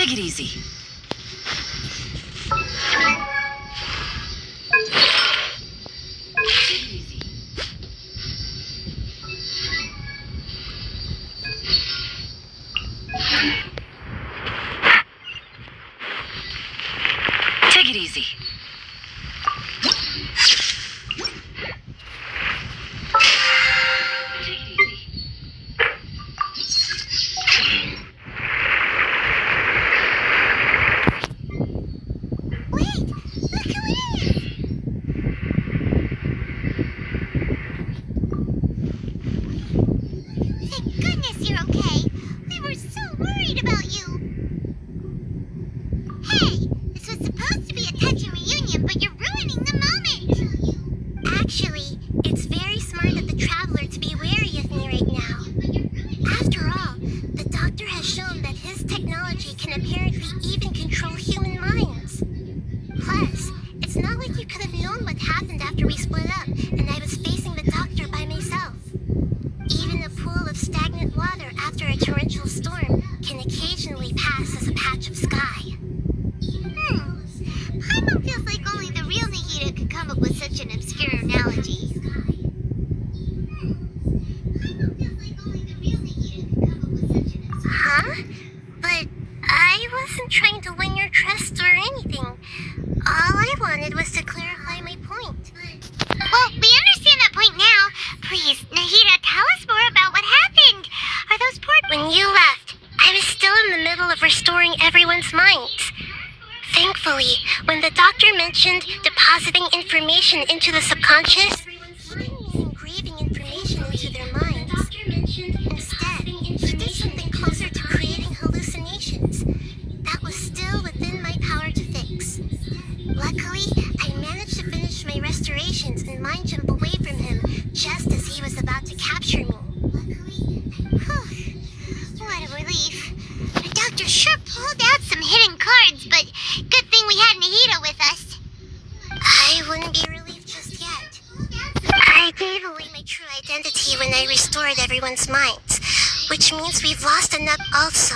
Take it easy. Take it easy. Thank goodness you're okay. We were so worried about you. Hey, this was supposed to be a touching reunion, but you're ruining the moment. Actually, it's very smart of the traveler to be wary of me right now. After all, the doctor has shown that his technology can apparently even control human minds. Plus, it's not like you could have known what happened after we split up and I was facing the doctor by myself. Even a pool of stagnant water after a torrential storm can occasionally pass as a patch of sky. Paimon feels like only the real Nahida could come up with such an obscure analogy. Huh? But I wasn't trying to win your trust or anything. All I wanted was to clarify my point. Well, we understand that point now. Please, Nahida, tell us more about what happened. Are those poor... When you left, I was still in the middle of restoring everyone's minds. Thankfully, when the doctor mentioned depositing information into the subconscious, engraving information into their minds, instead, he did something closer to creating hallucinations. That was still within my power to fix. Luckily, I managed to finish my restorations and mind jump away from him just as he was about to capture me. What a relief. The doctor sure pulled out some hidden cards, but good thing we had Nahida with us. I wouldn't be relieved just yet. I gave away my true identity when I restored everyone's minds, which means we've lost enough also.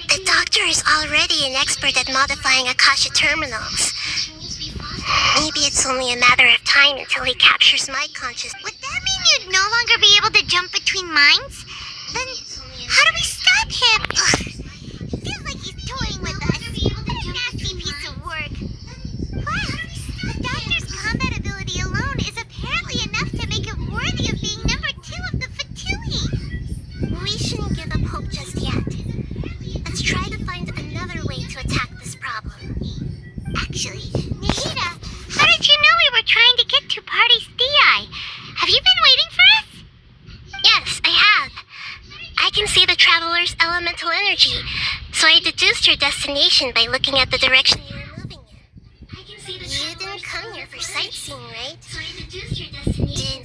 The doctor is already an expert at modifying Akasha terminals. Maybe it's only a matter of time until he captures my consciousness. Would that mean you'd no longer be able to jump between minds? Then how do we stop him? Ugh. It feels like he's toying with us. What a nasty piece of work. Plus, the doctor's combat ability alone is apparently enough to make him worthy of being number 2 of the Fatui. We shouldn't give up hope just yet. Let's try to find another way to attack this problem. Actually, Nahida, how did you know we were trying to get to Party's DI? Have you been waiting for us? Yes, I have. I can see the traveler's elemental energy, so I deduced your destination by looking at the direction you were moving in. You didn't come here for sightseeing, right? Did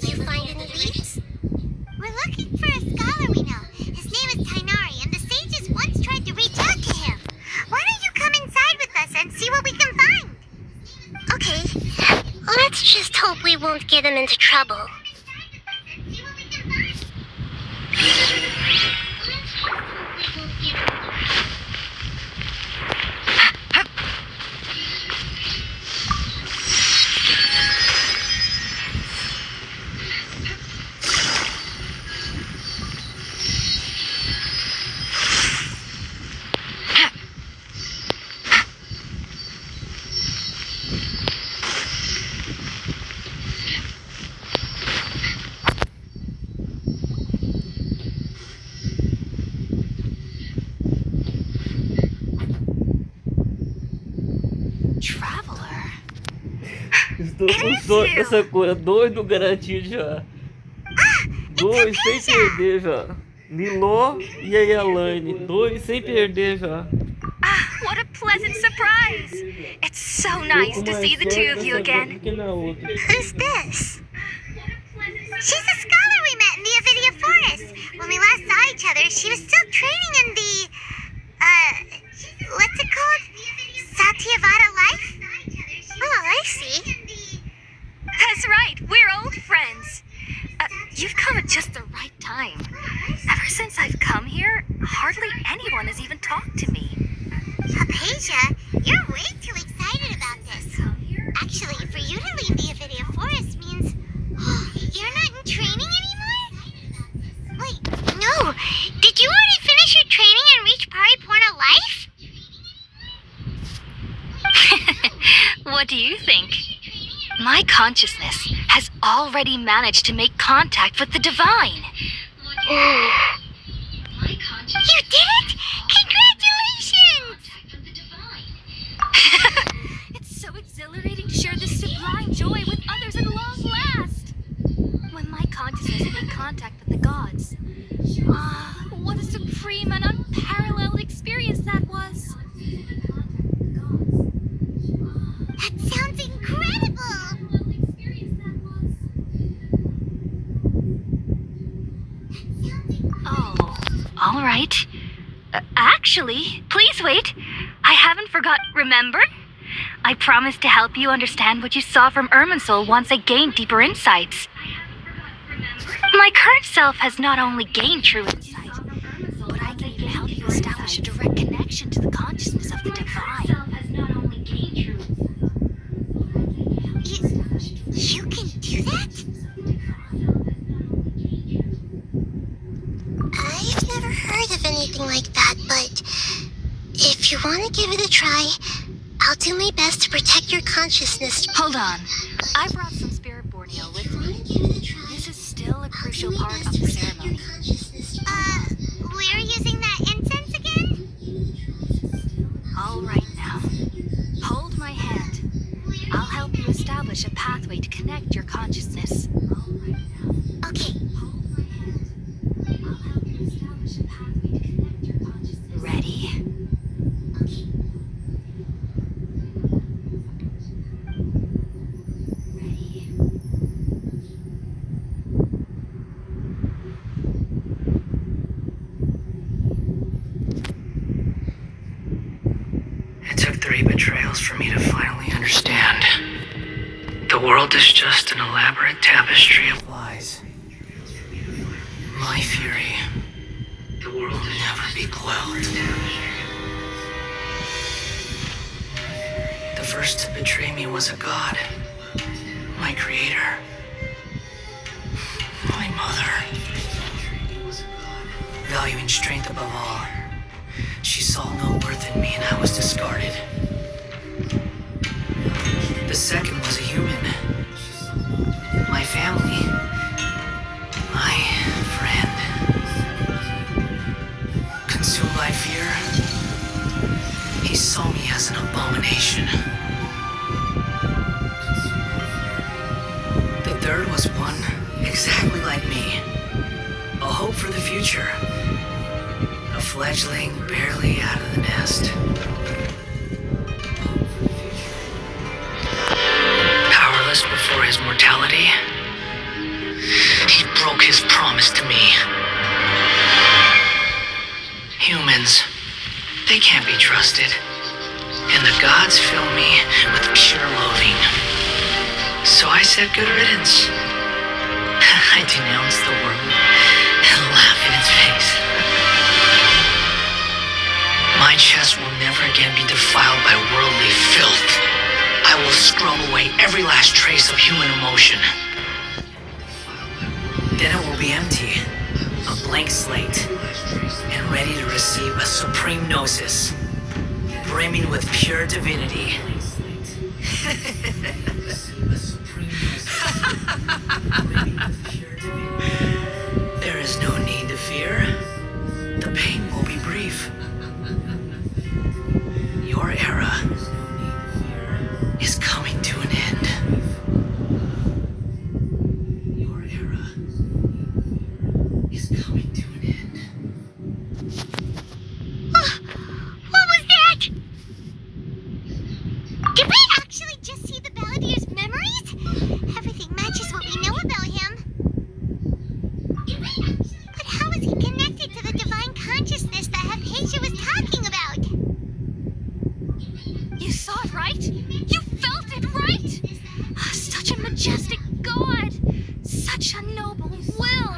you find any leads? We're looking for a scholar we know. His name is Tainari, and the sages once tried to reach out to him. Why don't you come inside with us and see what we can find? Okay, let's just hope we won't get him into trouble. Essa coisa, 2 do garantido já. 2 sem perder já. Niló e a Yalaine. 2 sem perder já. What a pleasant surprise! It's so nice to see the two of you again. Who's this? She's a scholar we met in the Avidia Forest. When we last saw each other, she was still training in the, what's it called? Satyavada life? Oh, I see. That's right, we're old friends. You've come at just the right time. Ever since I've come here, hardly anyone has even talked to me. consciousness has already managed to make contact with the divine. You did it! Congratulations! It's so exhilarating to share this sublime joy with others at long last. When my consciousness made contact with the gods. What a supreme and unparalleled experience that was. That sounds incredible! Oh, all right. Actually, please wait. I haven't forgot, remember? I promised to help you understand what you saw from Irminsul once I gained deeper insights. My current self has not only gained true insight, but I can even help you establish a direct connection to the consciousness of the divine. You can do that? I've never heard of anything like that, but if you want to give it a try, I'll do my best to protect your consciousness. Hold on. I brought some spirit Borneo with me. This is still a crucial part of the ceremony. We're using that incense again? All right now. Hold my hand. I'll help you establish a pathway to connect your consciousness. Okay. Ready? It took 3 betrayals for me to finally understand. The world is just an elaborate tapestry of lies. My fury. The world will never be quelled. The first to betray me was a god. My creator. My mother. Valuing strength above all. She saw no worth in me and I was discarded. The second was a human. My family. My friend. Consumed by fear, he saw me as an abomination. The third was one exactly like me. A hope for the future. A fledgling barely out of the nest. Powerless before his mortality, he broke his promise to me. Humans, they can't be trusted. And the gods fill me with pure loathing. So I said good riddance. I denounced the world and laughed in its face. My chest will never again be defiled by worldly filth. I will scrub away every last trace of human emotion. Then it will be empty, a blank slate, and ready to receive a supreme gnosis, brimming with pure divinity. There is no need to fear. The pain will be brief. Your era is coming to an end. Your era is coming to an end. What was that? Did we actually just see the Balladeer's memories? Everything matches what we know about him. But how is he connected to the divine consciousness that Hypatia was talking about? You saw it, right? You felt it, right? Such a majestic god. Such a noble will.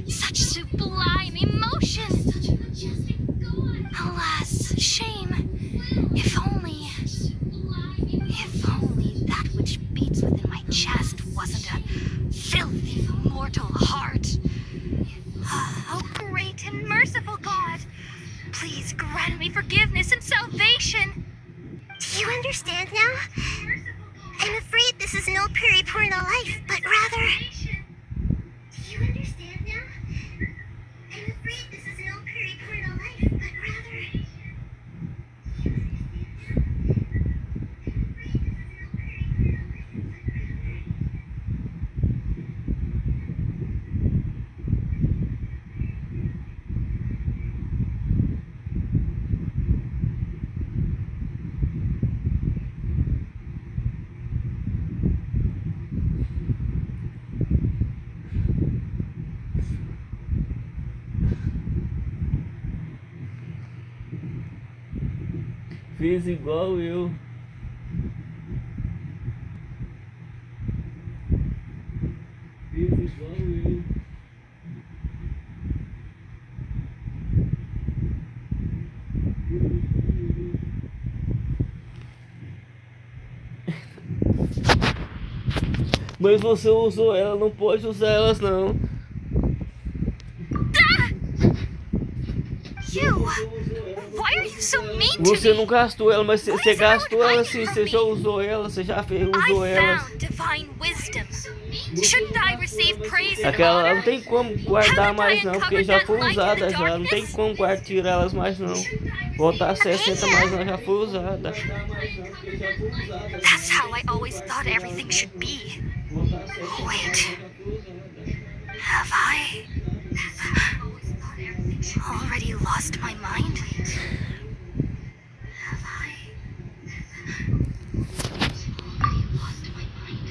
Such sublime emotion. Alas, shame. If only that which beats within my chest wasn't a filthy, mortal heart. Oh, great and merciful God. Please grant me forgiveness and salvation. Do you understand now? I'm afraid this is no peri point of life, but rather... Do you understand now? I'm afraid this is no curry point of life, but rather... Fez igual eu. Fez igual eu. Mas você usou ela, não pode usar elas não. Why are you so mean to Você me? não gastou ela, mas você gastou ela sim, você já usou ela, você já usou I ela. found divine wisdom. Shouldn't I receive praise and Aquela honor? não tem como guardar mais não, porque já foi usada já, não tem como tirar elas mais não. Voltar a 60 mais não, já foi usada. That's how I always thought everything should be. Wait. Have I already lost my mind? Have I already lost my mind?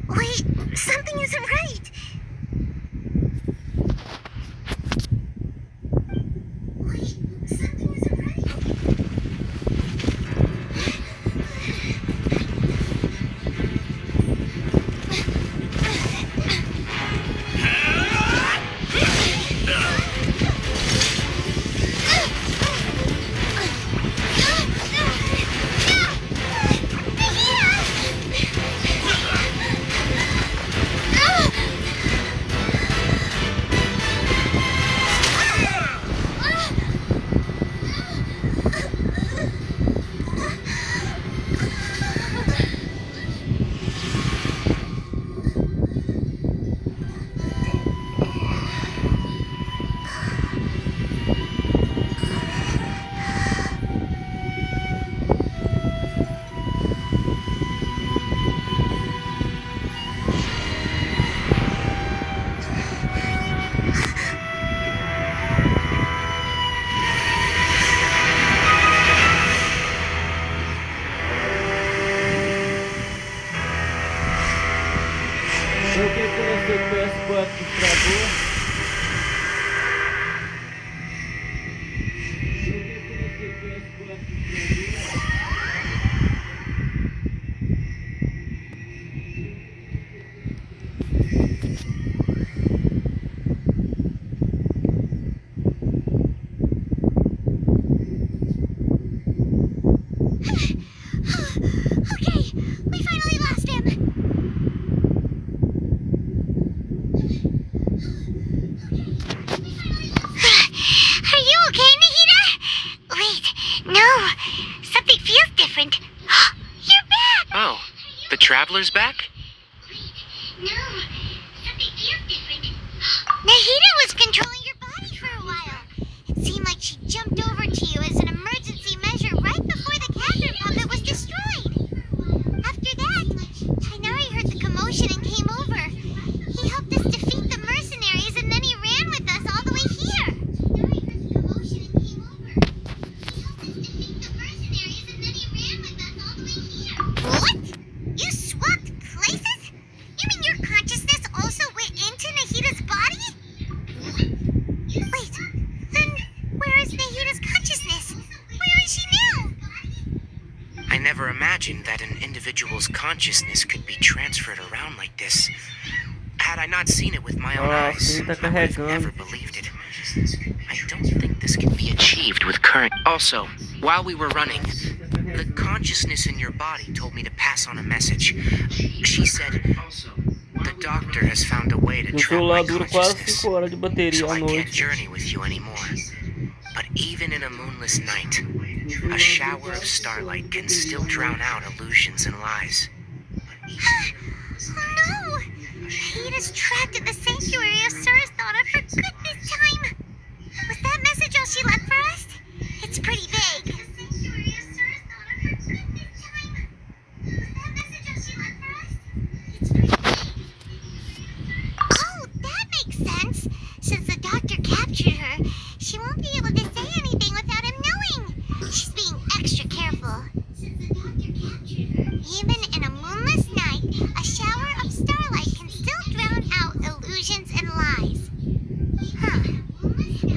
Wait, something isn't right. Wait, something isn't right. Eu que conheci o PS4 que estragou. Okay, we finally lost him. Are you okay, Nahida? Wait, no. Something feels different. You're back! Oh, the Traveler's back? No, something feels different. Nahida was controlling your body for a while. It seemed like she jumped over to you as an emergency measure right before the Catherine puppet was destroyed. After that, Tainari heard the commotion and came over. He helped us defeat the mercenaries and then he ran with us all the way here. Tainari heard the commotion and came over. He helped us defeat the mercenaries and then he ran with us all the way here. What? You swapped places? You mean your consciousness also went into Nahida's body? Wait, then where is Nahida's consciousness? Where is she now? I never imagined that an individual's consciousness could be transferred around like this. Had I not seen it with my own eyes, I would have never believed it. I don't think this can be achieved with current... Also, while we were running, the consciousness in your body told me to pass on a message. She said... Also, while The doctor has found a way to O trap celular my dura quase consciousness, 5 horas de bateria so à I can't noite. journey with you anymore. But even in a moonless night, a shower of starlight can still drown out illusions and lies. Oh no! Hada's trapped in the sanctuary of Surasthana for goodness time! Was that message all she left for us? It's pretty vague. Oh, that makes sense! Since the doctor captured her, she won't be able to say anything without him knowing. She's being extra careful. Even in a moonless night, a shower of starlight can still drown out illusions and lies. Huh.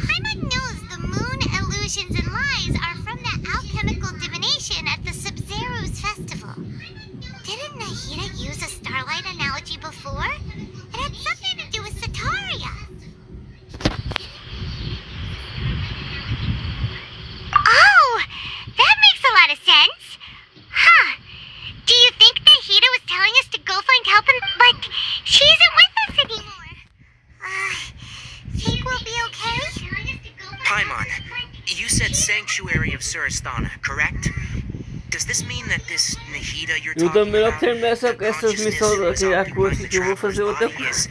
Paimon knows the moon illusions and lies are from the alchemical divination at the Sub-Zero's festival. Didn't Nahida use a starlight analogy before? It had something to do with Sataria. Oh, that makes a lot of sense. Huh. Do you think Nahida was telling us to go find help but she isn't with us anymore? Think we'll be okay? Paimon, you said Sanctuary of Surasthana, correct? Does this mean that this Nahida you're Eu talking também não about, terminar essas consciousness missões who is aqui, a occupying coisa the que eu vou fazer traveler's outra body coisa.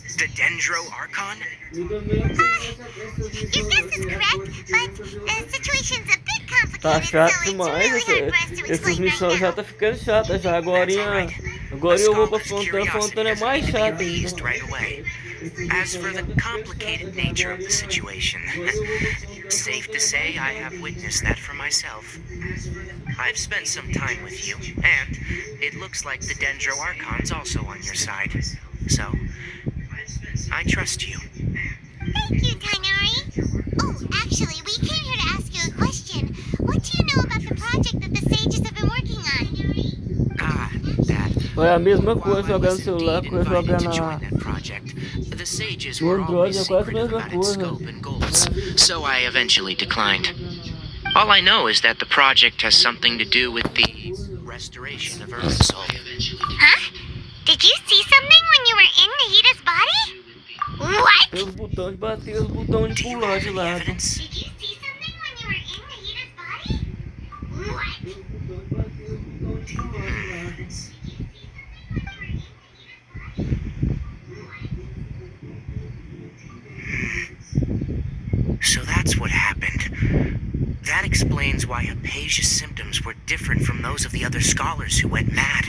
is the Dendro Archon? Eu também não terminar Your guess is correct, but the situation's a bit complicated, Tá chato so it's demais, really hard for us to essas explain right missões já now. tá ficando chata já, agora eu vou pra Fontana, Fontana é mais chata Appeased ainda. right away. As for the complicated nature of the situation, safe to say I have witnessed that for myself. I've spent some time with you, and it looks like the Dendro Archon's also on your side. So, I trust you. Thank you, Tainari. Oh, actually, we came here to ask you a question. What do you know about the project that the sages have been working on? Ah, that. É a mesma coisa While I jogar no was celular, indeed coisa jogar invited to join na... that project, the sages No were Android always é quase a secretive mesma about its coisa. scope and goals, so I eventually declined. All I know is that the project has something to do with the restoration of Irminsul. Huh? Did you see something when you were in Nahida's body? What? Tem os botões de bater, os botões de pular de lado. Evidence? Did you see something when you were in Nahida's body? What? So that's what happened. That explains why Hypatia's symptoms were different from those of the other scholars who went mad.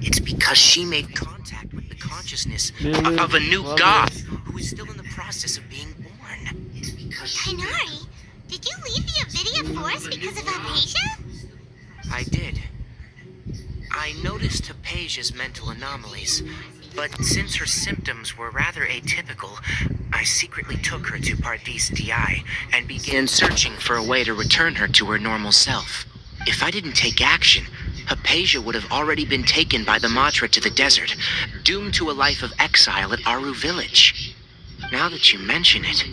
It's because she made contact with the consciousness of a new god who is still in the process of being born. Tainari, did you leave the Avidia Forest because of Hypatia? I did. I noticed Hypatia's mental anomalies, but since her symptoms were rather atypical, I secretly took her to Pardis DI and began searching for a way to return her to her normal self. If I didn't take action, Hypatia would have already been taken by the Matra to the desert, doomed to a life of exile at Aru village. Now that you mention it,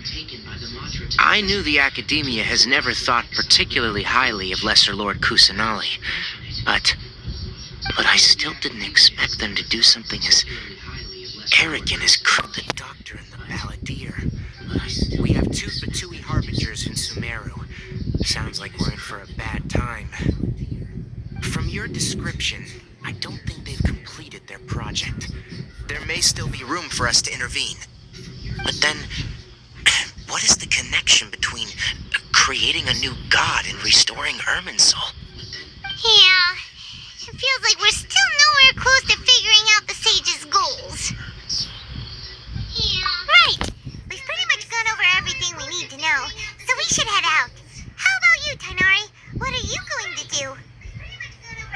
I knew the Academia has never thought particularly highly of Lesser Lord Kusanali, but I still didn't expect them to do something as arrogant as the Doctor and the Balladeer. We have two Fatui Harbingers in Sumeru. Sounds like we're in for a bad time. From your description, I don't think they've completed their project. There may still be room for us to intervene. But then, what is the connection between creating a new god and restoring Irminsul? Yeah, it feels like we're still nowhere close to figuring out the sage's goals. Yeah. Right. We've pretty much gone over everything we need to know, so we should head out. How about you, Tainari? What are you going to do?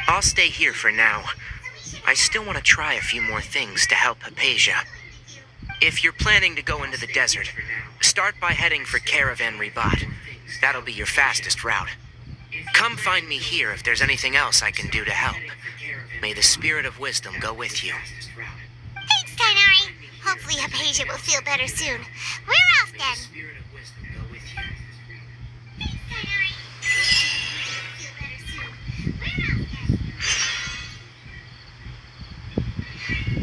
I'll stay here for now. I still want to try a few more things to help Hypatia. If you're planning to go into the desert, start by heading for Caravan Ribat. That'll be your fastest route. Come find me here if there's anything else I can do to help. May the spirit of wisdom go with you. Thanks, Tainari. Hopefully Hypatia will feel better soon. We're off then. Thanks, Tainari. Feel better soon. We're off then.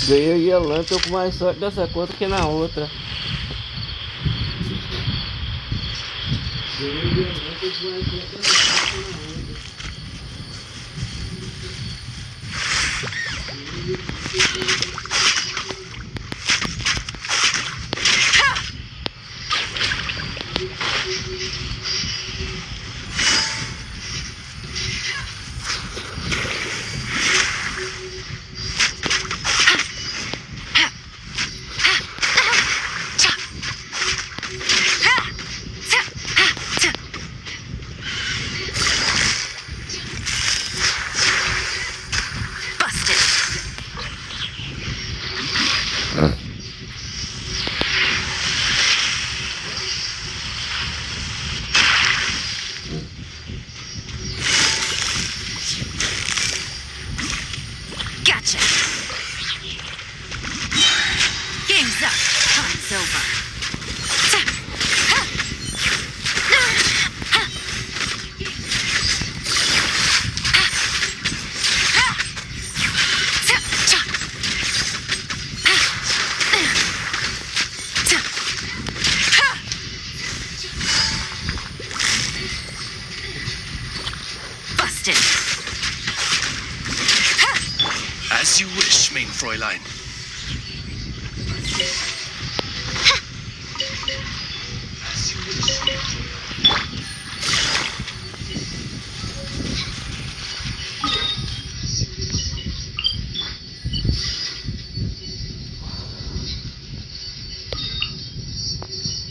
Ganhei a lã, tô com mais sorte dessa conta que na outra. Ganhei a lã, tô com mais sorte dessa conta que na outra. Gotcha. Game's up. Time's over. Busted. As you wish, mein Fräulein.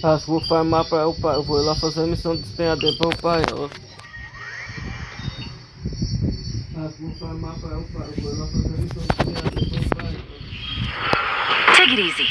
Acho que vou farmar pra upar. Eu vou lá fazer a missão de despenhadeiro pra upar ela. Acho que vou farmar pra upar. Eu vou lá fazer a missão de despenhadeiro pra upar ela. Take it easy.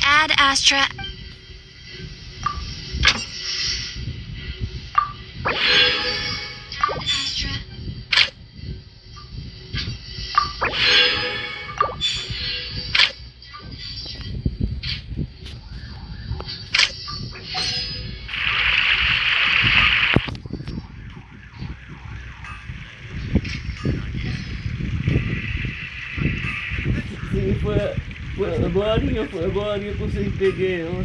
Ad Astra. Sim, foi agora que eu consegui peguei ela.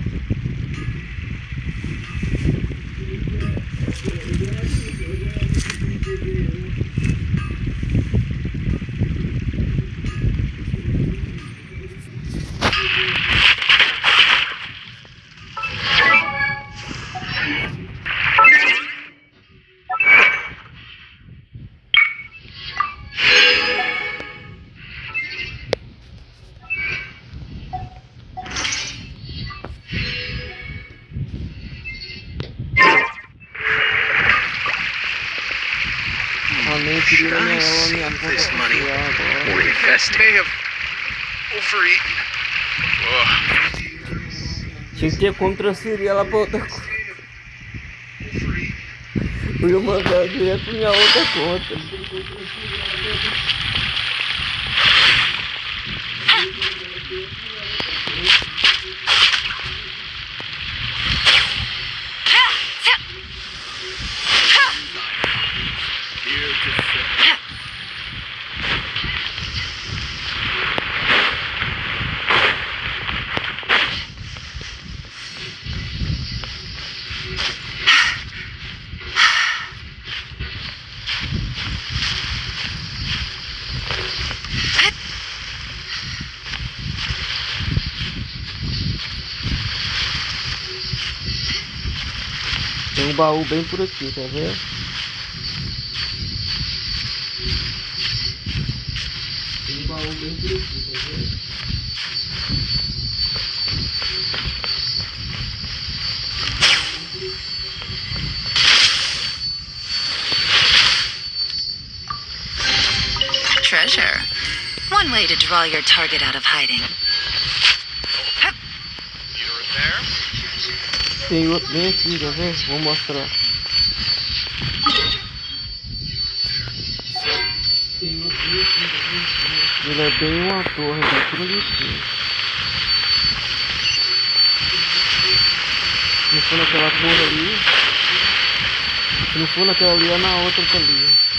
Should I save this money or invest? May have overeaten. Tinha que ter como transferir ela pra outra conta. Eu ia mandar direto pra minha outra conta. Tem um baú bem por aqui, quer ver? Tem um baú bem por aqui, quer ver? Treasure. One way to draw your target out of hiding. Tem outro bem aqui, quer ver? Vou mostrar. Tem outro bem aqui, quer ver? Ele é bem uma torre, bem por ali. Se não for naquela torre ali, se não for naquela ali, é na outra ali.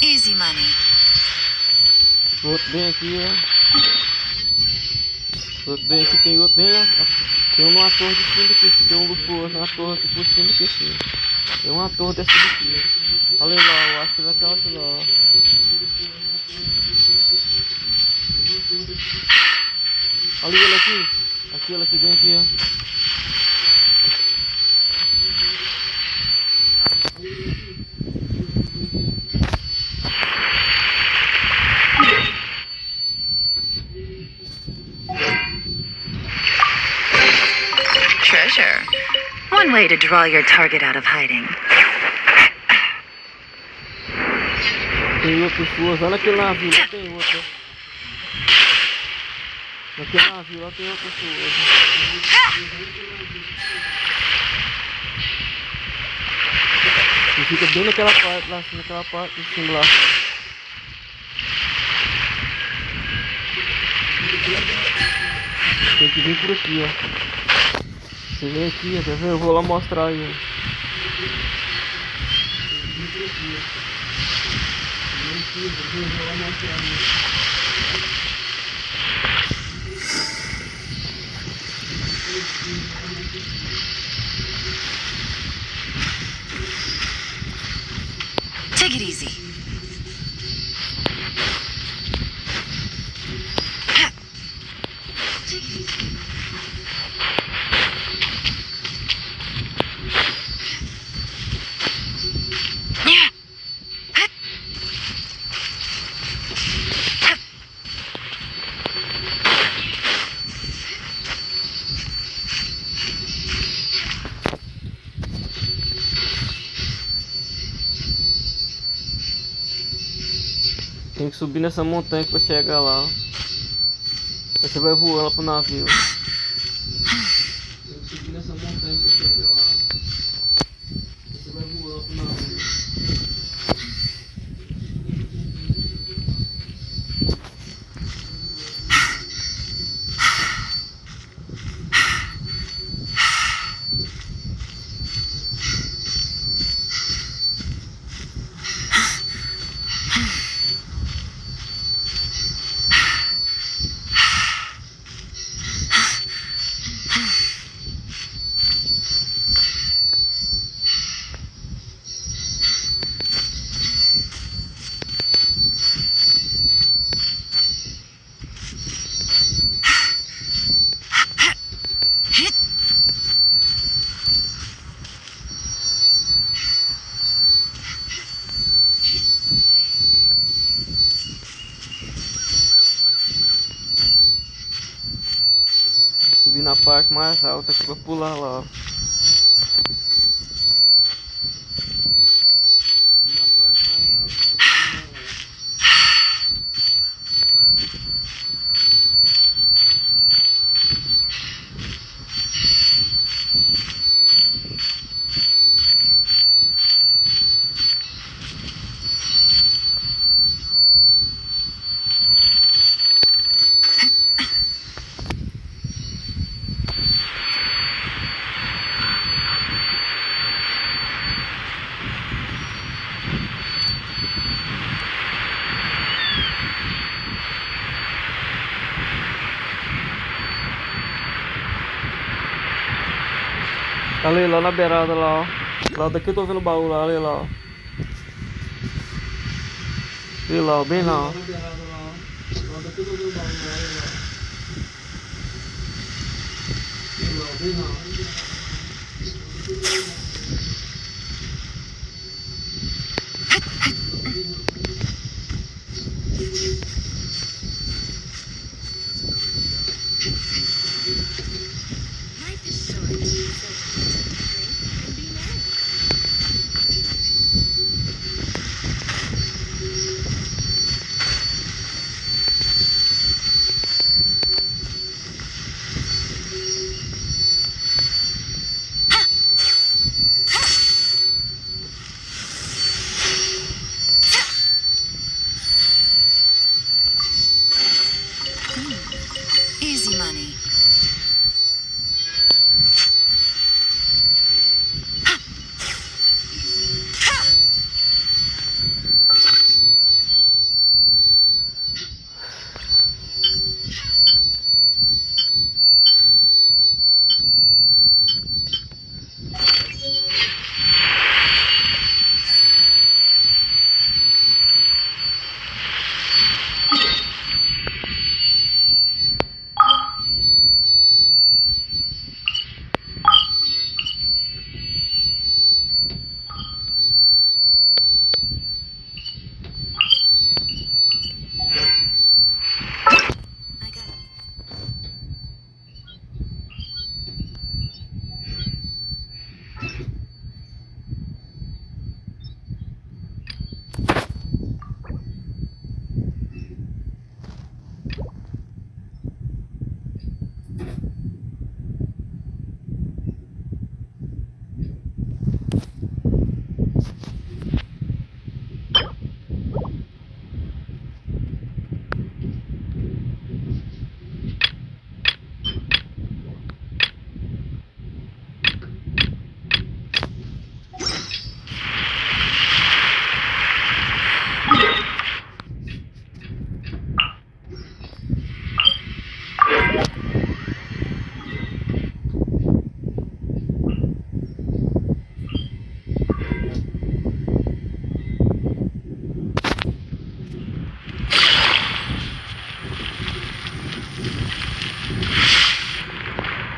Easy money. Outro bem aqui, ó. Outro bem aqui, tem outro bem. Tem um numa torre de cima daqui, tem um luxuoso na torre aqui por cima daqui, sim. Tem uma torre dessa daqui, ó. Olha lá, eu acho que naquela de lá, ó. Olha ele aqui. Aquele aqui, bem aqui, ó. Treasure. One way to draw your target out of hiding. Tem outro suas, olha aquele navio, lá tem outro. Naquele navio, lá tem outro suas. E fica bem naquela parte lá, assim, naquela parte de cima lá. Tem que vir por aqui, ó. Você vem aqui, ó, quer ver? Eu vou lá mostrar aí, ó. Tem que vir por aqui, ó. Vem aqui, eu vou lá mostrar aí. Take it easy. Tem que subir nessa montanha pra chegar lá. Aí você vai voando pro navio. Tem que subir nessa montanha pra chegar lá. Aí você vai voando pro navio. parte mais alta aqui pra pular lá, ó. Ali lá na beirada lá, ó. Lá daqui eu tô vendo o baú lá, ali lá, ó. Ali lá, ó, bem lá, ó. Lá daqui eu tô vendo o baú lá, ali lá. Ali lá, bem lá, ó. Easy money.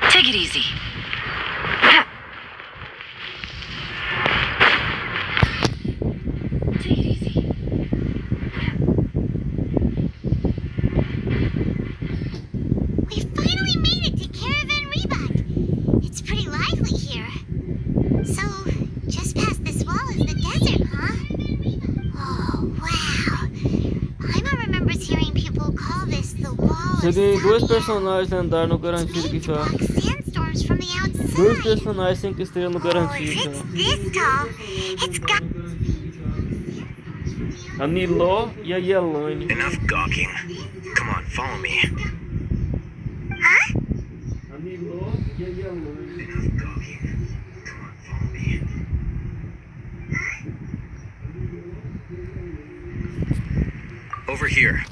Take it easy. Take it easy. We finally made it to Caravan Rebut. It's pretty lively here. So, just past this wall is the desert, huh? Oh, wow. Paimon remembers hearing people call this the Wall of Cheguei dois Sabian. personagens lendários no garantido aqui já. Sandstorms from the outside. Dois personagens 5 estrelas no garantido If já. it's this tall, it's got... A Niló e a Yelane. Enough gawking. Come on, follow me. Huh? A Niló e a Yelane. Enough gawking. Come on, follow me. Over here.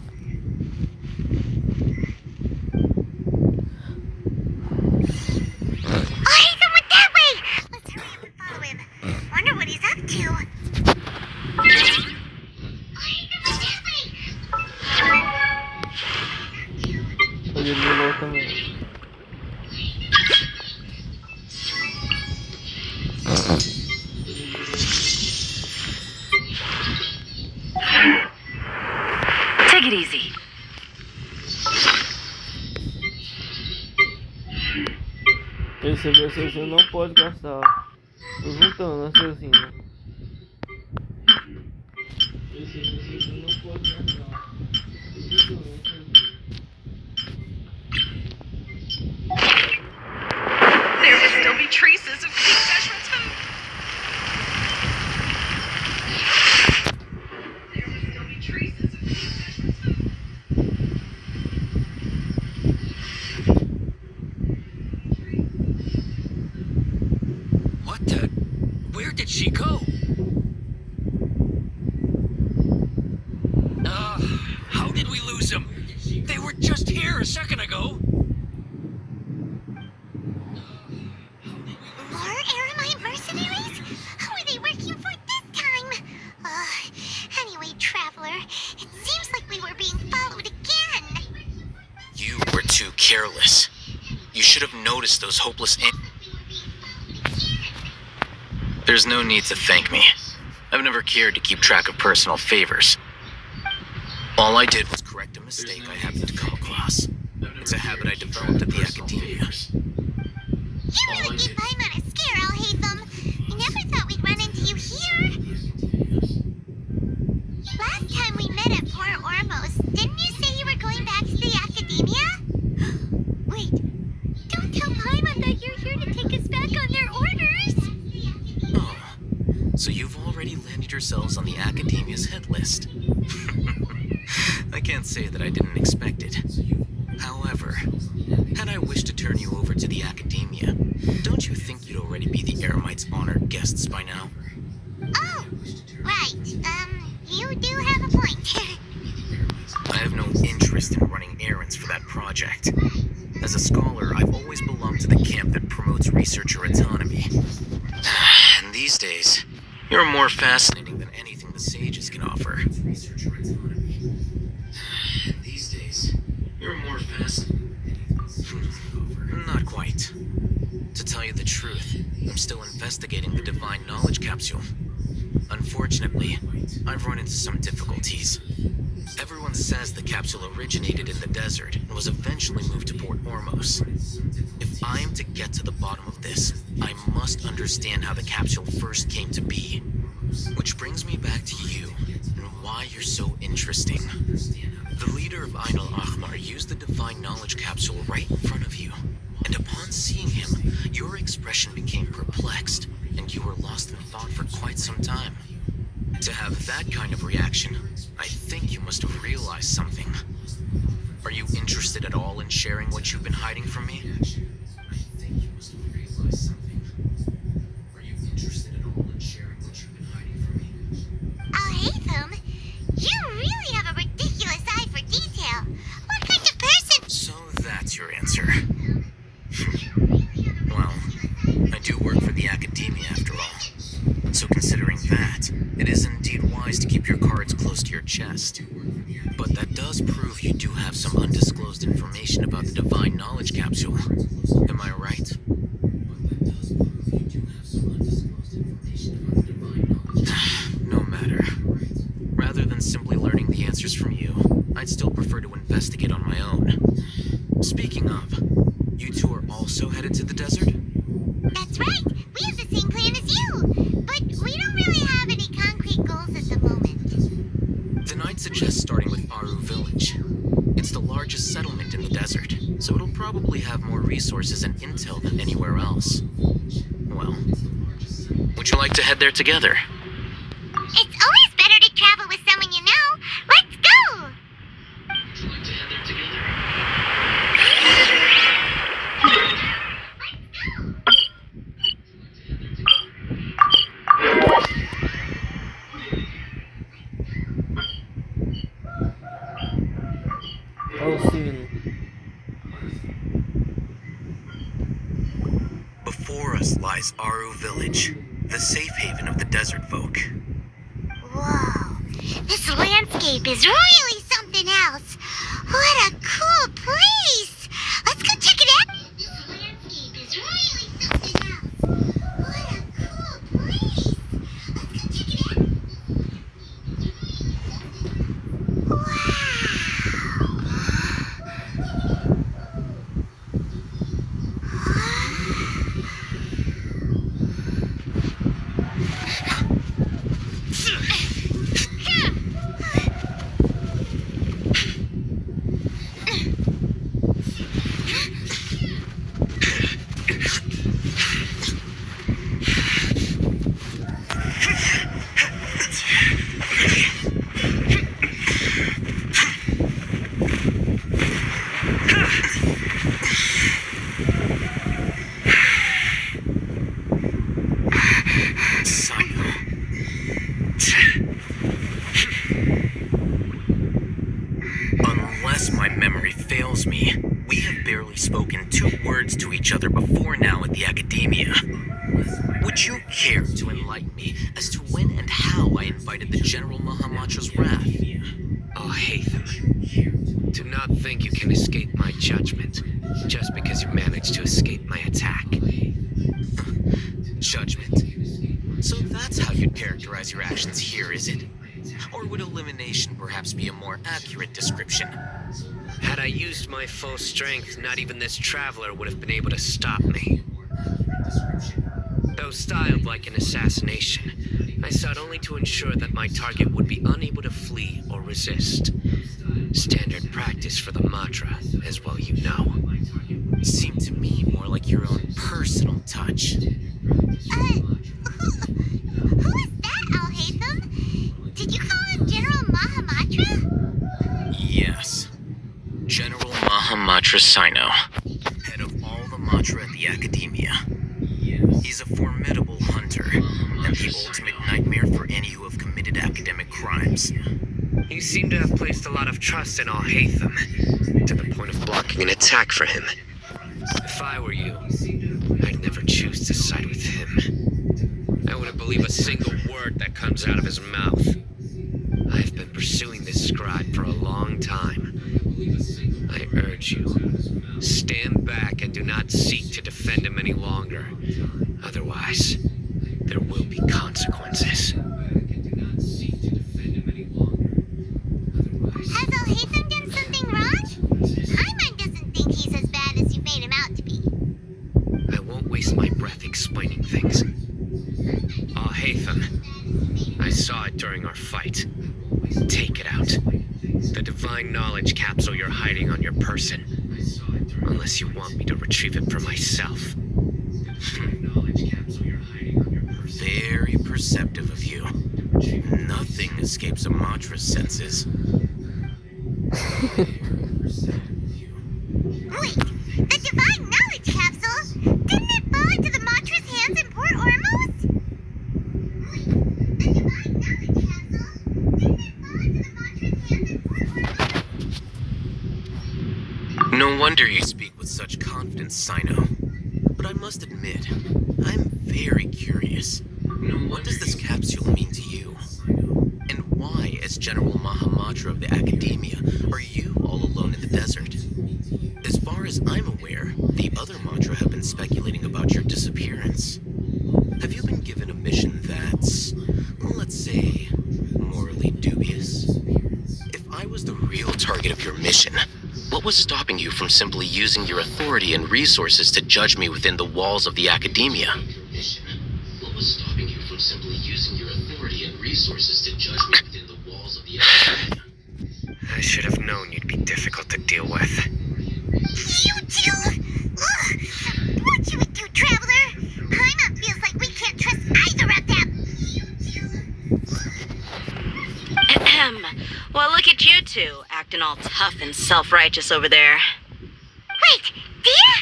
Oh, he's over that way! Let's hurry up and follow him. Wonder what he's up to. Oh, he's over that way! E a Niló também. Take it easy. Receber assassino não pode gastar. Tô juntando assassino. Receber assassino não pode gastar. There will still be traces of King Deshret's food. There will still be traces of King Deshret's food. What the? Where did she go? How did we lose them? They were just here a second ago. More Aramite mercenaries? Who are they working for this time? Anyway, Traveler, it seems like we were being followed again. You were too careless. You should have noticed those hopeless There's no need to thank me. I've never cared to keep track of personal favors. All I did was correct a mistake I happened to come across. It's a habit I developed at the academia. You really keep Paimon on a scare, Alhaitham. I never thought we'd run into you here. Last time we met at Port Ormos, didn't you say you were going back to the academia? Wait, don't tell Paimon that you're here to take us back on their orders. Oh, so you've already landed yourselves on the academia's hit list. I can't say that I didn't expect it. However, had I wished to turn you over to the academia, don't you think you'd already be the Eremites' honored guests by now? Oh, right. You do have a point. I have no interest in running errands for that project. As a scholar, I've always belonged to the camp that promotes researcher autonomy. And these days, you're more fascinating than anything the sages can offer. These days, you're more fascinating. Not quite. To tell you the truth, I'm still investigating the Divine Knowledge Capsule. Unfortunately, I've run into some difficulties. Everyone says the capsule originated in the desert and was eventually moved to Port Ormos. If I am to get to the bottom of this, I must understand how the capsule first came to be. Which brings me back to you, and why you're so interesting. The leader of Ainul Ahmar used the Divine Knowledge Capsule right in front of you, and upon seeing him, your expression became perplexed, and you were lost in thought for quite some time. To have that kind of reaction, I think you must have realized something. Are you interested at all in sharing what you've been hiding from me? I think you must have realized something. Are you interested at all in sharing what you've been hiding from me? Alhaitham, you really have a ridiculous eye for detail. What kind of person? So that's your answer. Well, I do work for the academia after all. So considering that, it is indeed wise to keep your cards close to your chest. But that does prove you do have some undisclosed information about the Divine Knowledge Capsule. Am I right? No matter. Rather than simply learning the answers from you, I'd still prefer to investigate on my own. Speaking of, you two are also headed to the desert? That's right. We have the same plan as you. But we don't really have any concrete goals at the moment. Then I'd suggest starting with Aru Village. It's the largest settlement in the desert, so it'll probably have more resources and intel than anywhere else. Well, would you like to head there together? It's always better to travel with someone you know. Let's go! Would you like to head there together? Auxílio. Before us lies Aru Village, the safe haven of the desert folk. Whoa, this landscape is really something else. What a cool place! Let's go check it out. This landscape is really something else. What a cool place! Let's go check it out. Wow! other before now at the Academia. Would you care to enlighten me as to when and how I invited the General Mahamatra's wrath? Oh, Hatham. Do not think you can escape my judgment just because you managed to escape my attack. Judgment. So that's how you'd characterize your actions here, is it? Or would elimination perhaps be a more accurate description? Had I used my full strength, not even this traveler would have been able to stop me. Though styled like an assassination, I sought only to ensure that my target would be unable to flee or resist. Standard practice for the Matra, as well you know. Seemed to me more like your own personal touch. Who is that, Al-Haytham? Did you call him General Mahamatra? Yes. General Mahamatra Sino, head of all the Matra at the Academia. He's a formidable hunter, and the ultimate nightmare for any who have committed academic crimes. You seem to have placed a lot of trust in Al-Haytham, to the point of blocking an attack for him. If I were you, I'd never choose to side with him. I wouldn't believe a single word that comes out of his mouth. I've been pursuing this scribe for a long time. I urge you, stand back and do not seek to defend him any longer. Otherwise, there will be consequences. Has Al-Haytham done something wrong? Paimon doesn't think he's as bad as you made him out to be. I won't waste my breath explaining things. Haytham, I saw it during our fight. Take it out. The divine knowledge capsule you're hiding on your person. Unless you want me to retrieve it for myself. Very perceptive of you. Nothing escapes a Matra's senses. Wait, the divine knowledge capsule? Didn't it fall into the Matra's hands in Port Ormos? The divine knowledge capsule? Didn't it fall into the Matra's hands in Port Ormos? No wonder you speak with such confidence, Sino. But I must admit, I'm very curious. What does this capsule mean to you? And why, as General Mahamatra of the Academia, are you all alone in the desert? As far as I'm aware, the other Matra have been speculating about your disappearance. Have you been given a mission that's, let's say, morally dubious? If I was the real target of your mission, what was stopping you from simply using your authority and resources to judge me within the walls of the Academia? What was stopping you from simply using your authority and resources to judge me within the walls of the Academia? I should have known you'd be difficult to deal with. You two! Ugh! What you would do, Traveler? Paimon feels like we can't trust either of them! Ahem. Well, look at you two, acting all tough and self-righteous over there. Wait, Dia?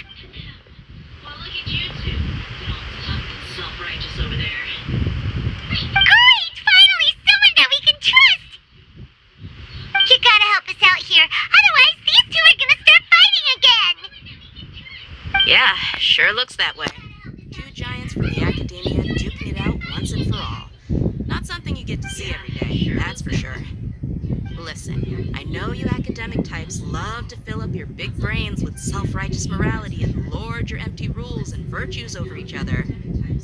Well, look at you two, acting all tough and self-righteous over there. Great! Finally, someone that we can trust! You gotta help us out here, otherwise these two are gonna start fighting again! Yeah, sure looks that way. Two giants from the Academia duking it out once and for all. Not something you get to see every day, that's for sure. Listen, I know you academic types love to fill up your big brains with self-righteous morality and lord your empty rules and virtues over each other.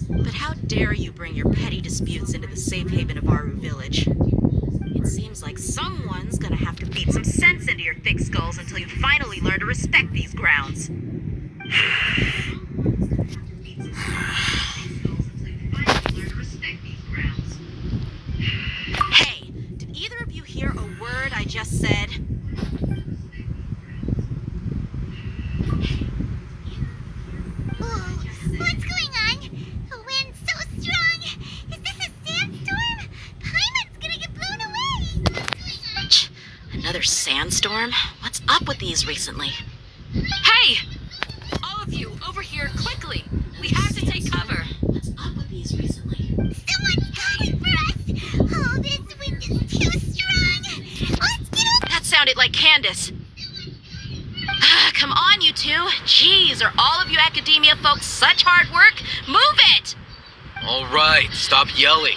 But how dare you bring your petty disputes into the safe haven of Aru Village? It seems like someone's gonna have to beat some sense into your thick skulls until you finally learn to respect these grounds. Hey, did either of you hear a word I just said? Ooh, what's going on? The wind's so strong! Is this a sandstorm? Paimon's gonna get blown away! Another sandstorm? What's up with these recently? Hey! All of you, over here, quickly! We have to take cover! What's up with these recently? Someone's calling for us! Oh, this wind is too strong! Let's get up! That sounded like Candace. come on, you two. Jeez, are all of you academia folks such hard work? Move it! All right, stop yelling.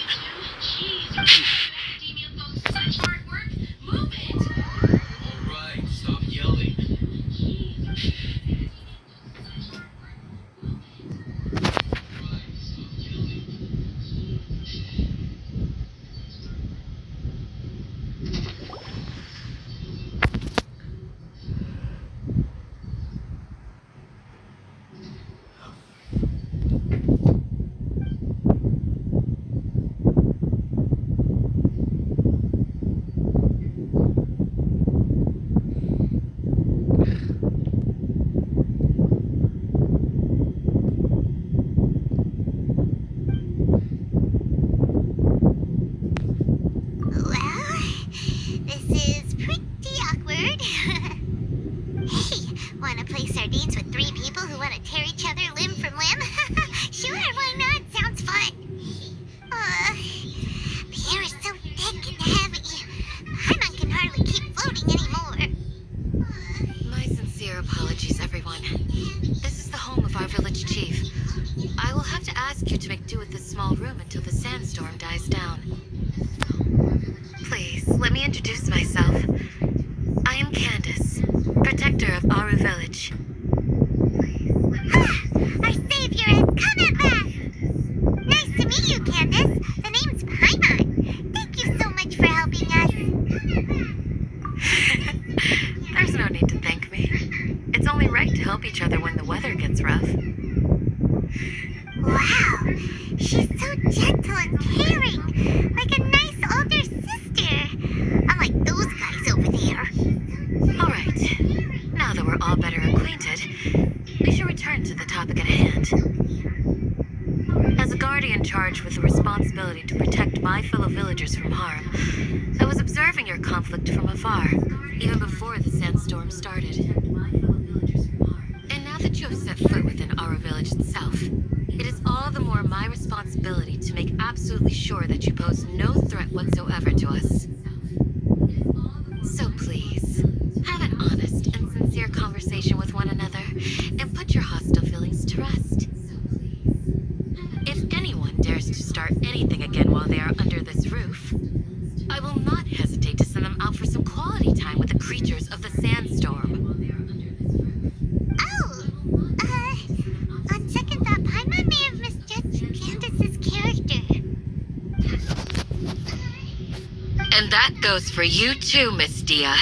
Goes for you too, Miss Dia.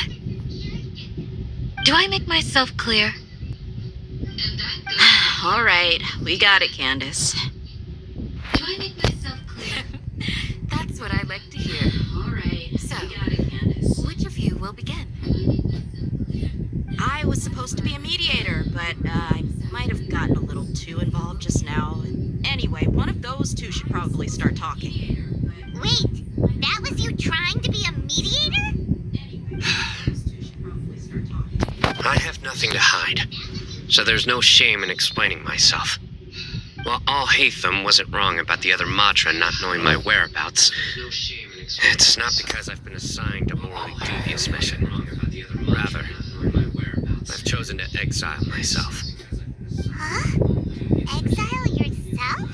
Do I make myself clear? All right, we got it, Candace. Do I make myself clear? That's what I like to hear. All right, so we got it, Candace. Which of you will begin? I was supposed to be a mediator, but I might have gotten a little too involved just now. Anyway, one of those two should probably start talking. Wait, that was you trying to be a mediator? I have nothing to hide, so there's no shame in explaining myself. While Al-Haytham wasn't wrong about the other Matra not knowing my whereabouts, it's not because I've been assigned a morally dubious mission. Rather, I've chosen to exile myself. Huh? Exile yourself?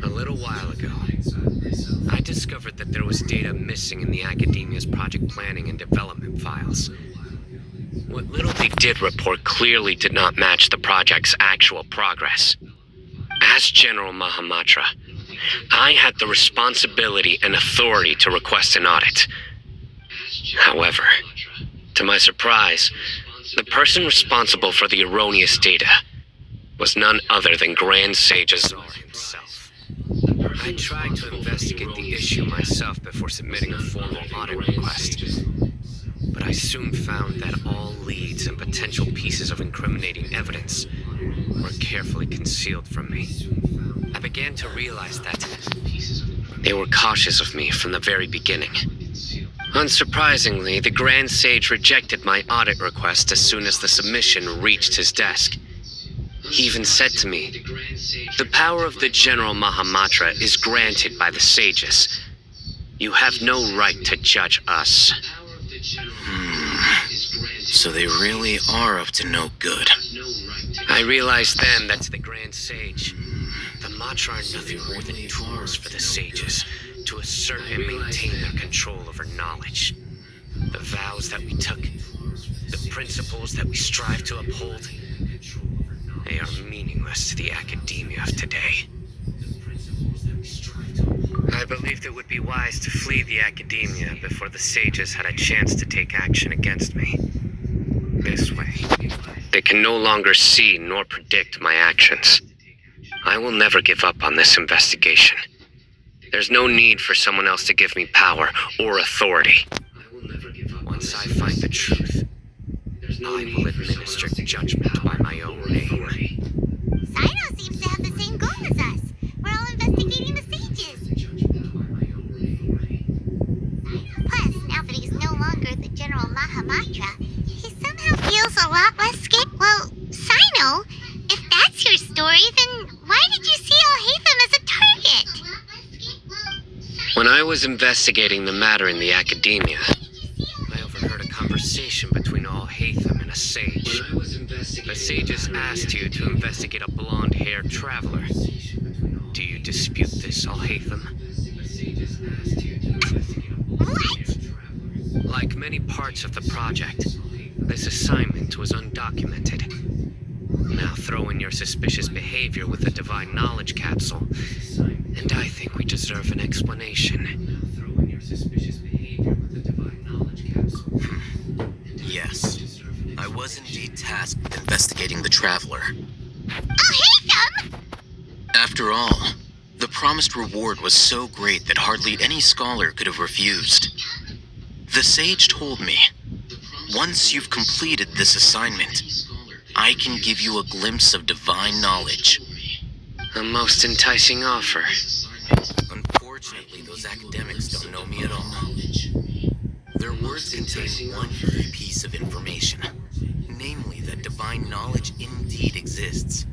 A little while ago, I discovered that there was data missing in the Academia's project planning and development files. What little they did report clearly did not match the project's actual progress. As General Mahamatra, I had the responsibility and authority to request an audit. However, to my surprise, the person responsible for the erroneous data was none other than Grand Sage Azar himself. I tried to investigate the issue myself before submitting a formal audit request, but I soon found that all leads and potential pieces of incriminating evidence were carefully concealed from me. I began to realize that they were cautious of me from the very beginning. Unsurprisingly, the Grand Sage rejected my audit request as soon as the submission reached his desk. He even said to me, "The power of the General Mahamatra is granted by the sages. You have no right to judge us." So they really are up to no good. I realized then that's the Grand Sage. The Matra are nothing more than tools for the sages to assert and maintain their control over knowledge. The vows that we took, the principles that we strive to uphold, they are meaningless to the academia of today. I believed it would be wise to flee the academia before the sages had a chance to take action against me. This way, they can no longer see nor predict my actions. I will never give up on this investigation. There's no need for someone else to give me power or authority. Once I find the truth, I will administer judgment by my own name. Sino seems to have the same goal as us. We're all investigating the sages. Plus, now that he's no longer the General Mahamatra, he somehow feels a lot less scared. Well, Sino, if that's your story, then why did you see Alhaitham as a target? When I was investigating the matter in the academia, I overheard a conversation between Alhaitham and a sage. The sages asked you to investigate a blonde-haired traveler. Do you dispute this, Alhaitham? What? Like many parts of the project, this assignment was undocumented. Now throw in your suspicious behavior with the divine knowledge capsule, and I think we deserve an explanation. Yes, I was indeed tasked with investigating the traveler. Alhaitham! After all, the promised reward was so great that hardly any scholar could have refused. The sage told me, once you've completed this assignment, I can give you a glimpse of divine knowledge. A most enticing offer. Unfortunately, those academics don't know me at all. Their words contain one key piece of information, namely that divine knowledge indeed exists.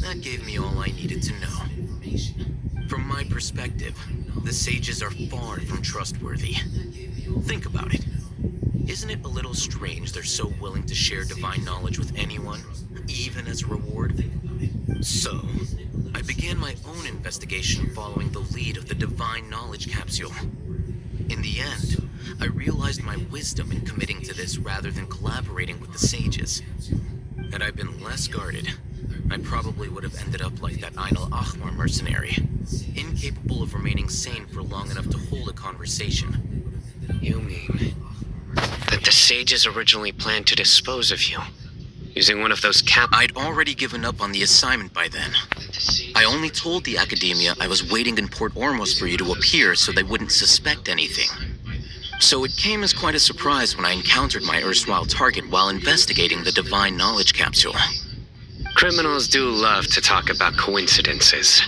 That gave me all I needed to know. From my perspective, the sages are far from trustworthy. Think about it. Isn't it a little strange they're so willing to share divine knowledge with anyone, even as a reward? So, I began my own investigation following the lead of the divine knowledge capsule. In the end, I realized my wisdom in committing to this rather than collaborating with the sages. Had I been less guarded, I probably would have ended up like that Ain al-Ahmar mercenary, incapable of remaining sane for long enough to hold a conversation. You mean that the sages originally planned to dispose of you, using one of those I'd already given up on the assignment by then. I only told the academia I was waiting in Port Ormos for you to appear so they wouldn't suspect anything. So it came as quite a surprise when I encountered my erstwhile target while investigating the divine knowledge capsule. Criminals do love to talk about coincidences.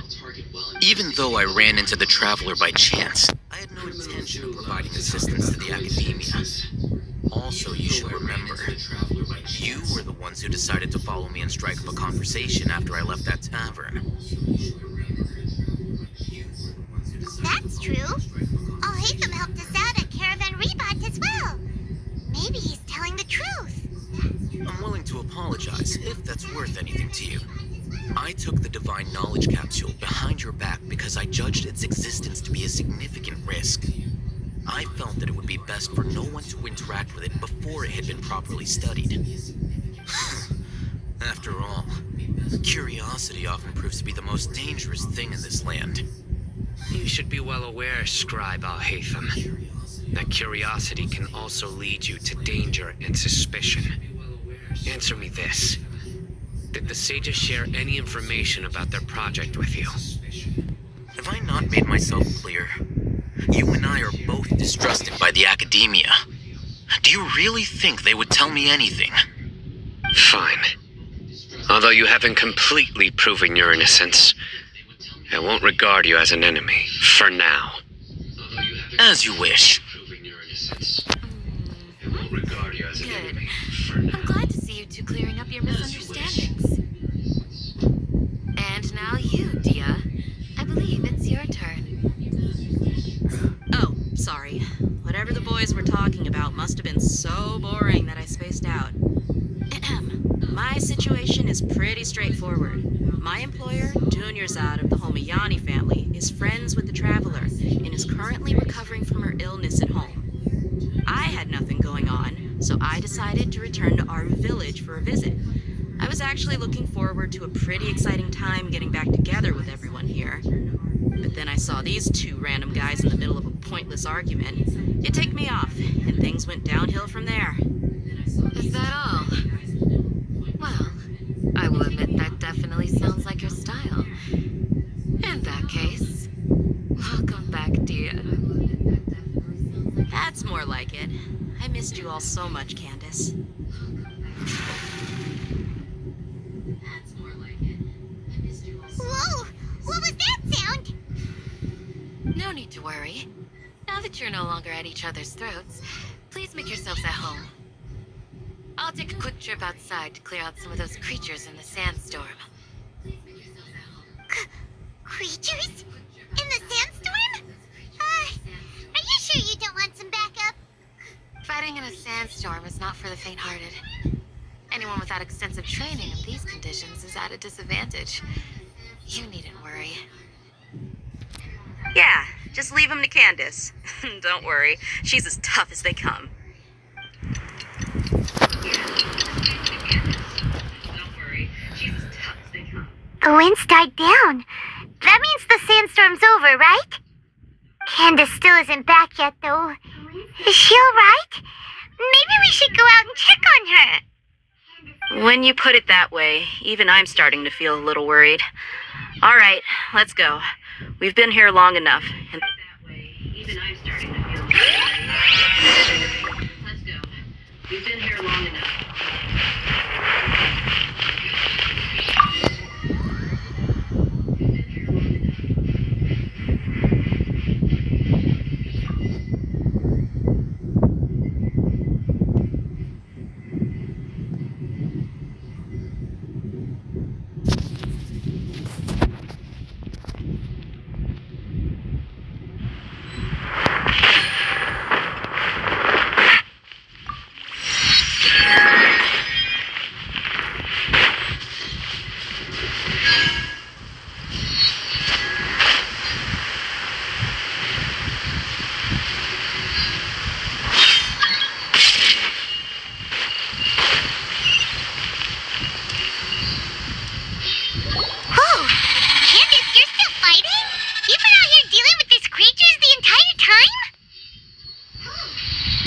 Even though I ran into the traveler by chance, I had no intention of providing assistance to the academia. Also, you should remember, you were the ones who decided to follow me and strike up a conversation after I left that tavern. That's true. Alhaitham helped us out at Caravan Rebat as well. Maybe he's telling the truth. I'm willing to apologize, if that's worth anything to you. I took the divine knowledge capsule behind your back because I judged its existence to be a significant risk. I felt that it would be best for no one to interact with it before it had been properly studied. After all, curiosity often proves to be the most dangerous thing in this land. You should be well aware, Scribe Alhaitham, that curiosity can also lead you to danger and suspicion. Answer me this. Did the sages share any information about their project with you? Have I not made myself clear? You and I are both distrusted by the academia. Do you really think they would tell me anything? Fine. Although you haven't completely proven your innocence, I won't regard you as an enemy, for now. As you wish. Good. I'm glad to see you two clearing up your misunderstandings. And now you, Dia. I believe it's your turn. Oh, sorry. Whatever the boy boys were talking about must have been so boring that I spaced out. My situation is pretty straightforward. My employer, Dunyarzad of the Homayani family, is friends with the Traveler and is currently recovering from her illness at home. I had nothing going on, so I decided to return to our village for a visit. I was actually looking forward to a pretty exciting time getting back together with everyone here. But then I saw these two random guys in the middle of a pointless argument. It ticked me off, and things went downhill from there. Is that all? Well, I will admit that definitely sounds like your style. In that case, welcome back, dear. That's more like it. I missed you all so much, Candace. Whoa! What was that sound? No need to worry. Now that you're no longer at each other's throats, please make yourselves at home. I'll take a quick trip outside to clear out some of those creatures in the sandstorm. Creatures? In the sandstorm? Are you sure you don't want some backup? Fighting in a sandstorm is not for the faint-hearted. Anyone without extensive training in these conditions is at a disadvantage. You needn't worry. Yeah, just leave him to Candace. Don't worry, she's as tough as they come. The winds died down. That means the sandstorm's over, right? Candace still isn't back yet, though. Is she alright? Maybe we should go out and check on her. When you put it that way, even I'm starting to feel a little worried. All right, let's go. We've been here long enough. And even I'm starting to feel worried. Let's go. We've been here long enough.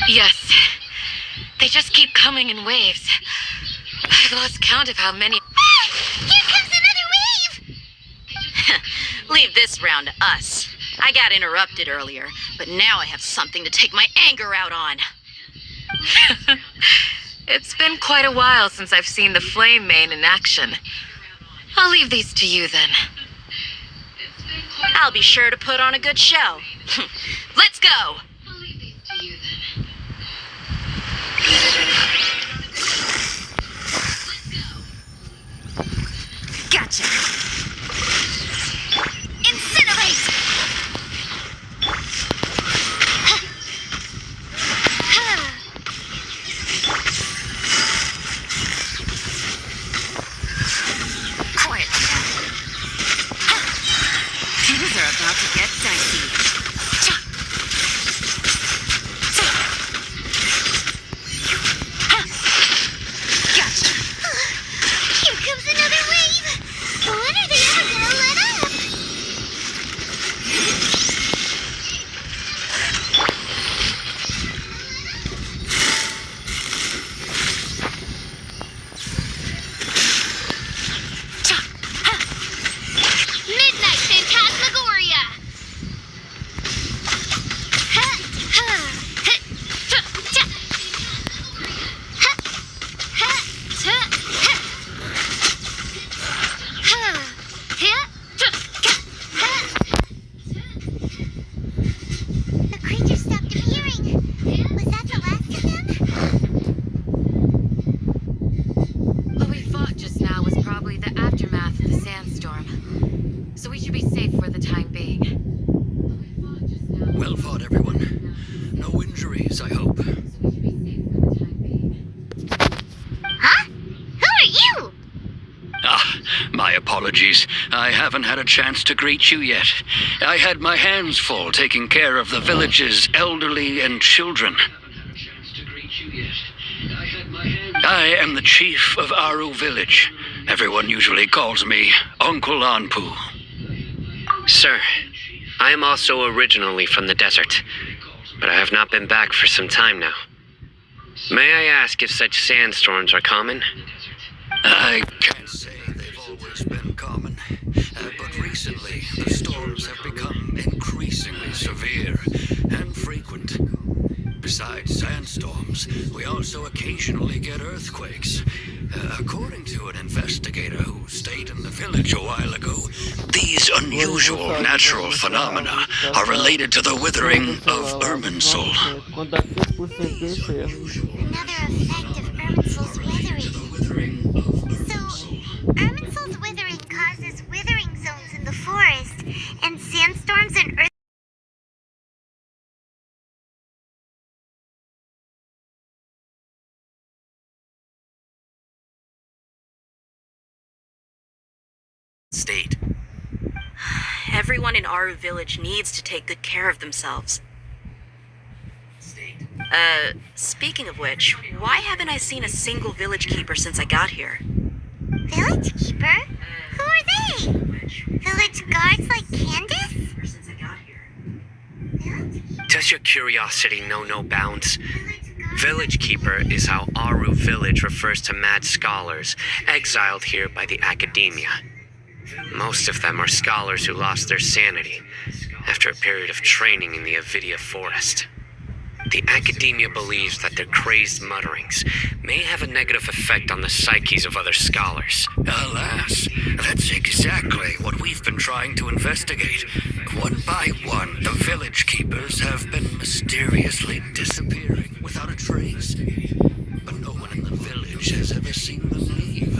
Yes. They just keep coming in waves. I've lost count of how many. Here comes another wave! Leave this round to us. I got interrupted earlier, but now I have something to take my anger out on. It's been quite a while since I've seen the Flame Mane in action. I'll leave these to you then. I'll be sure to put on a good show. Let's go! Gotcha! Incinerate! Quiet. Things are about to get dicey. Gotcha! Here comes another wave! When are they ever gonna let up? Midnight Phantasmagoria! The creature stopped appearing. Was that the last of them? What we fought just now was probably the aftermath of the sandstorm. So we should be safe for the time being. Well fought, everyone. No injuries injuries, I hope. Huh? Who are you? Ah, my apologies. I haven't had a chance to greet you yet. I had my hands full taking care of the village's elderly and children. I am the chief of Aru Village. Everyone usually calls me Uncle Anpu. Sir, I am also originally from the desert, but I have not been back for some time now. May I ask if such sandstorms are common? I can't say they've always been common, but recently the storms have become increasingly severe and frequent. Besides sandstorms, we also occasionally get earthquakes. According to an investigator who stayed in the village a while ago, these unusual natural phenomena are related to the withering of Irminsul. Another effect of Irminsul's withering. So, Irminsul's withering causes withering zones in the forest, and sandstorms and earth. State. Everyone in Aru Village needs to take good care of themselves. Speaking of which, why haven't I seen a single village keeper since I got here? Village keeper? Who are they? Village guards like Candace? Does your curiosity know no bounds? Village Keeper is how Aru Village refers to mad scholars, exiled here by the academia. Most of them are scholars who lost their sanity after a period of training in the Avidia forest. The academia believes that their crazed mutterings may have a negative effect on the psyches of other scholars. Alas, that's exactly what we've been trying to investigate. One by one, the village keepers have been mysteriously disappearing without a trace. But no one in the village has ever seen them leave.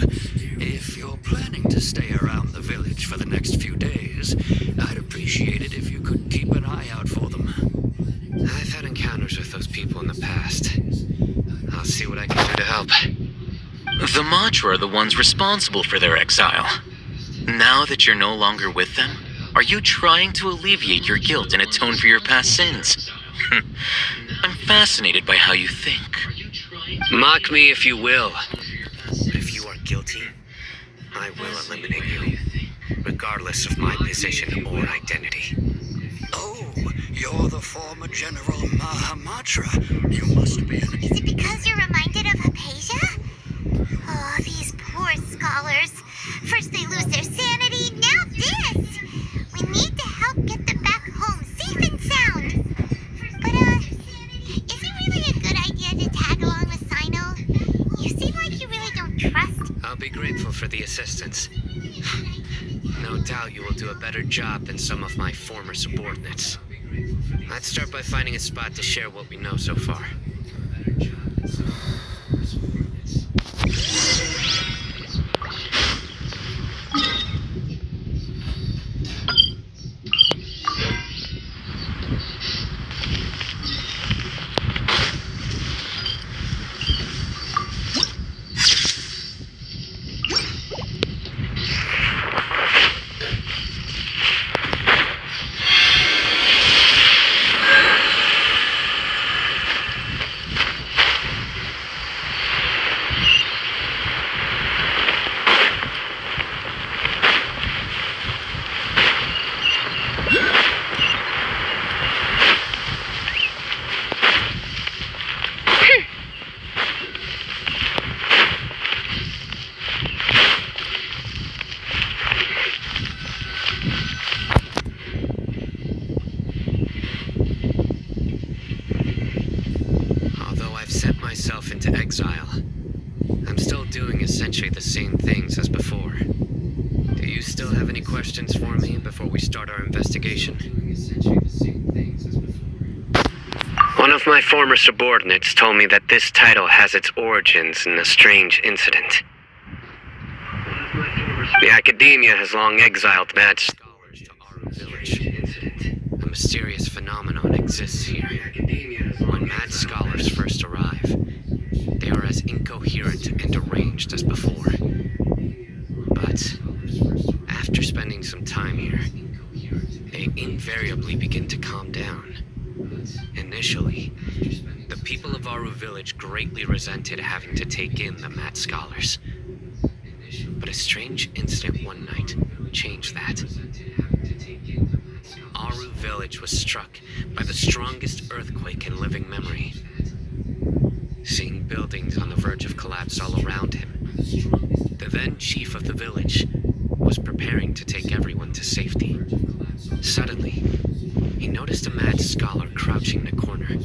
If you're planning to stay around the village for the next few days, I'd appreciate it if you could keep an eye out for them. I've had encounters with those people in the past. I'll see what I can do to help. The Matra are the ones responsible for their exile. Now that you're no longer with them, are you trying to alleviate your guilt and atone for your past sins? I'm fascinated by how you think. Mock me if you will. But if you are guilty, I will eliminate you, regardless of my position or identity. Oh, you're the former General Mahamatra. You must be an... Is it because you're reminded of Hypatia? Oh, these poor scholars. First they lose their sanity, now this! We need to help get them back home, safe and sound. But, is it really a good idea to tag along with Sino? You seem like you really don't trust. I'll be grateful for the assistance. No doubt you will do a better job than some of my former subordinates. I'd start by finding a spot to share what we know so far. Into exile. I'm still doing essentially the same things as before. Do you still have any questions for me before we start our investigation? One of my former subordinates told me that this title has its origins in a strange incident. The academia has long exiled mad scholars to Aru Village. A mysterious phenomenon exists here. When mad scholars first arrive, they are as incoherent and deranged as before. But after spending some time here, they invariably begin to calm down. Initially, the people of Aru village greatly resented having to take in the mad scholars. But a strange incident one night changed that. Aru village was struck by the strongest earthquake in living memory. Seeing buildings on the verge of collapse all around him, the then chief of the village was preparing to take everyone to safety. Suddenly, he noticed a mad scholar crouching in a corner,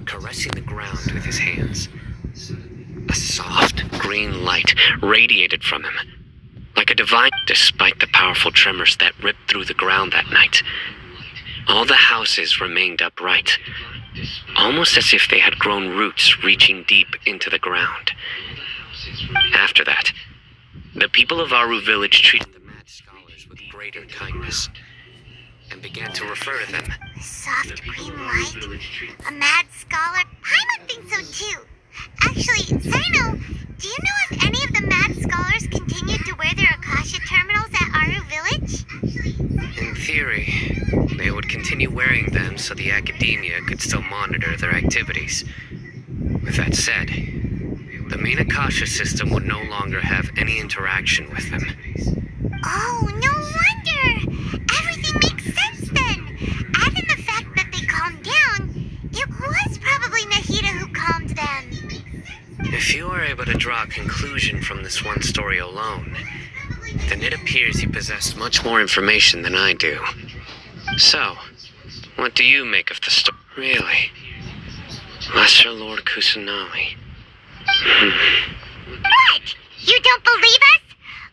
caressing the ground with his hands. A soft, green light radiated from him, like a divine. Despite the powerful tremors that ripped through the ground that night, all the houses remained upright, almost as if they had grown roots reaching deep into the ground. After that, the people of Aru village treated the mad scholars with greater kindness and began to refer to them. Soft green light? A mad scholar? Paimon thinks so too. Actually, Sino, do you know if any of the mad scholars continued to wear their Akasha terminals at Aru village? In theory, they would continue wearing them so the academia could still monitor their activities. With that said, the main Akasha system would no longer have any interaction with them. Oh, no wonder! Everything makes sense then! Add in the fact that they calmed down, it was probably Nahida who calmed them. If you are able to draw a conclusion from this one story alone, then it appears you possess much more information than I do. So, what do you make of the story? Really? Lesser Lord Kusanagi. What? You don't believe us?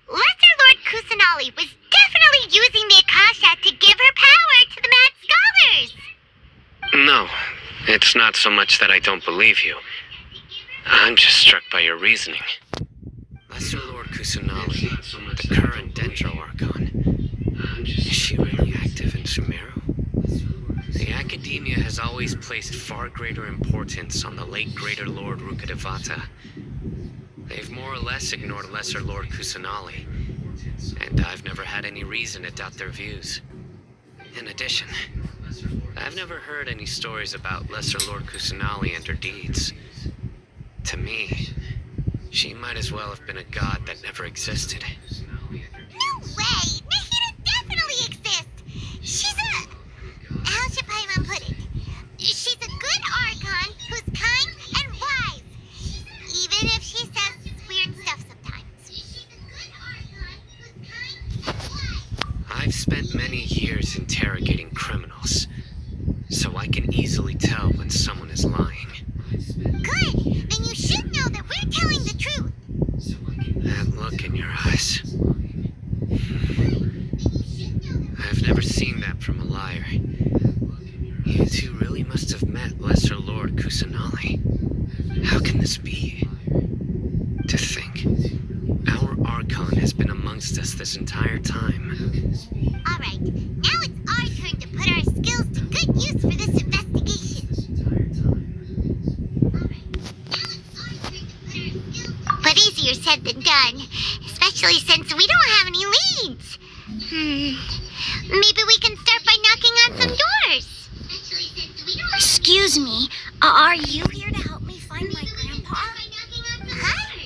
Lesser Lord Kusanagi was definitely using the Akasha to give her power to the mad scholars! No, it's not so much that I don't believe you. I'm just struck by your reasoning. Lesser Lord Kusanagi, the current Dendro Archon, is she really active in Sumeru? The academia has always placed far greater importance on the late Greater Lord Rukadevata. They've more or less ignored Lesser Lord Kusanagi, and I've never had any reason to doubt their views. In addition, I've never heard any stories about Lesser Lord Kusanagi and her deeds. To me, she might as well have been a god that never existed. No way! Nahida definitely exists! She's how should Paimon put it? She's a good Archon who's kind and wise. Even if she says weird stuff sometimes. I've spent many years interrogating criminals, so I can easily tell when someone is lying. Good! Then you should know that we're telling the truth. That look in your eyes. I've never seen that from a liar. You two really must have met Lesser Lord Kusanagi. How can this be? To think, our Archon has been amongst us this entire time. Alright, now it's our turn to put our skills to good use for this investigation. But easier said than done, especially since we don't have any leads. Maybe we can start by knocking on some doors. Excuse me, are you here to help me find my grandpa? Huh?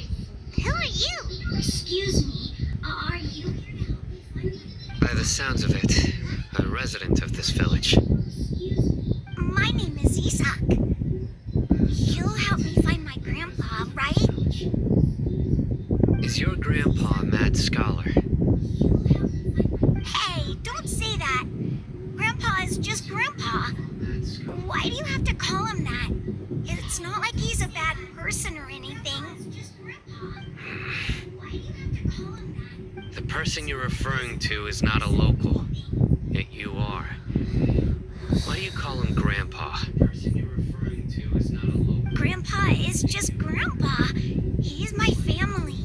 Who are you? Excuse me, are you here to help me find my By the sounds of it, a resident of this village. My name is Isak. You'll help me find my grandpa, right? Is your grandpa a mad scholar? Hey, don't say that. Grandpa is just Grandpa. Why do you have to call him that? It's not like he's a bad person or anything. The person you're referring to is not a local, yet you are. Why do you call him Grandpa? Grandpa is just Grandpa. He's my family.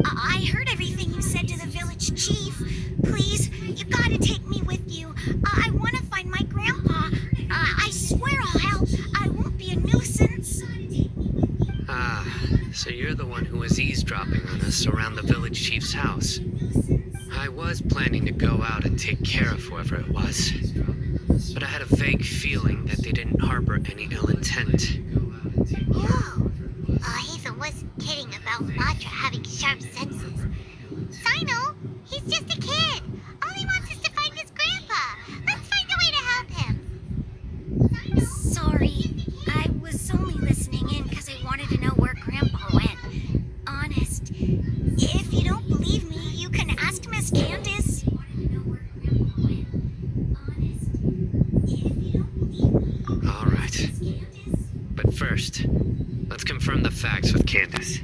I heard everything you said to the village chief. Please, you gotta take me with you. I want to find my grandpa. you're the one who was eavesdropping on us around the village chief's house. I was planning to go out and take care of whoever it was, but I had a vague feeling that they didn't harbor any ill intent. Whoa. Hazel wasn't kidding about Matra having sharp senses. Sino, he's just a kid. All he wants is to find his grandpa. Let's find a way to help him. Sorry, I was only listening in because I wanted to know where Grandpa went. Honest. If you don't believe me, you can ask Miss Candace. All right. But first, let's confirm the facts with Candace.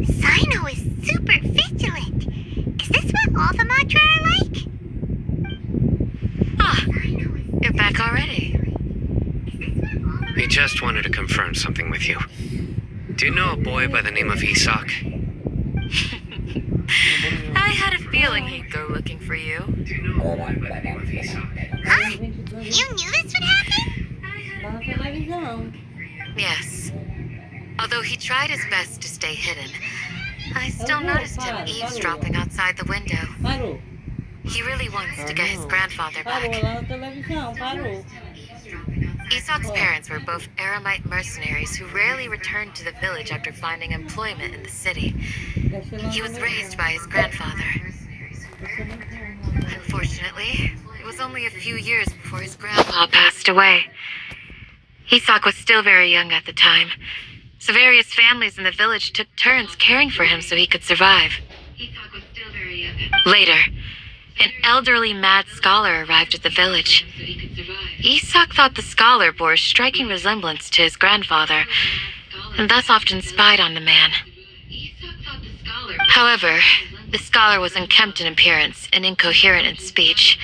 Sino is super vigilant. Is this what all the Matra are like? Ah, you're back already. We just wanted to confirm something with you. Do you know a boy by the name of Isak? I had a feeling he'd go looking for you. Huh? You knew this would happen? Yes. Although he tried his best to stay hidden, I still noticed him eavesdropping outside the window. He really wants to get his grandfather back. Isak's parents were both Aramite mercenaries who rarely returned to the village after finding employment in the city. He was raised by his grandfather. Unfortunately, it was only a few years before his grandpa passed away. Isak was still very young at the time, so various families in the village took turns caring for him so he could survive. Later, an elderly mad scholar arrived at the village. Isak thought the scholar bore a striking resemblance to his grandfather, and thus often spied on the man. However, the scholar was unkempt in appearance and incoherent in speech.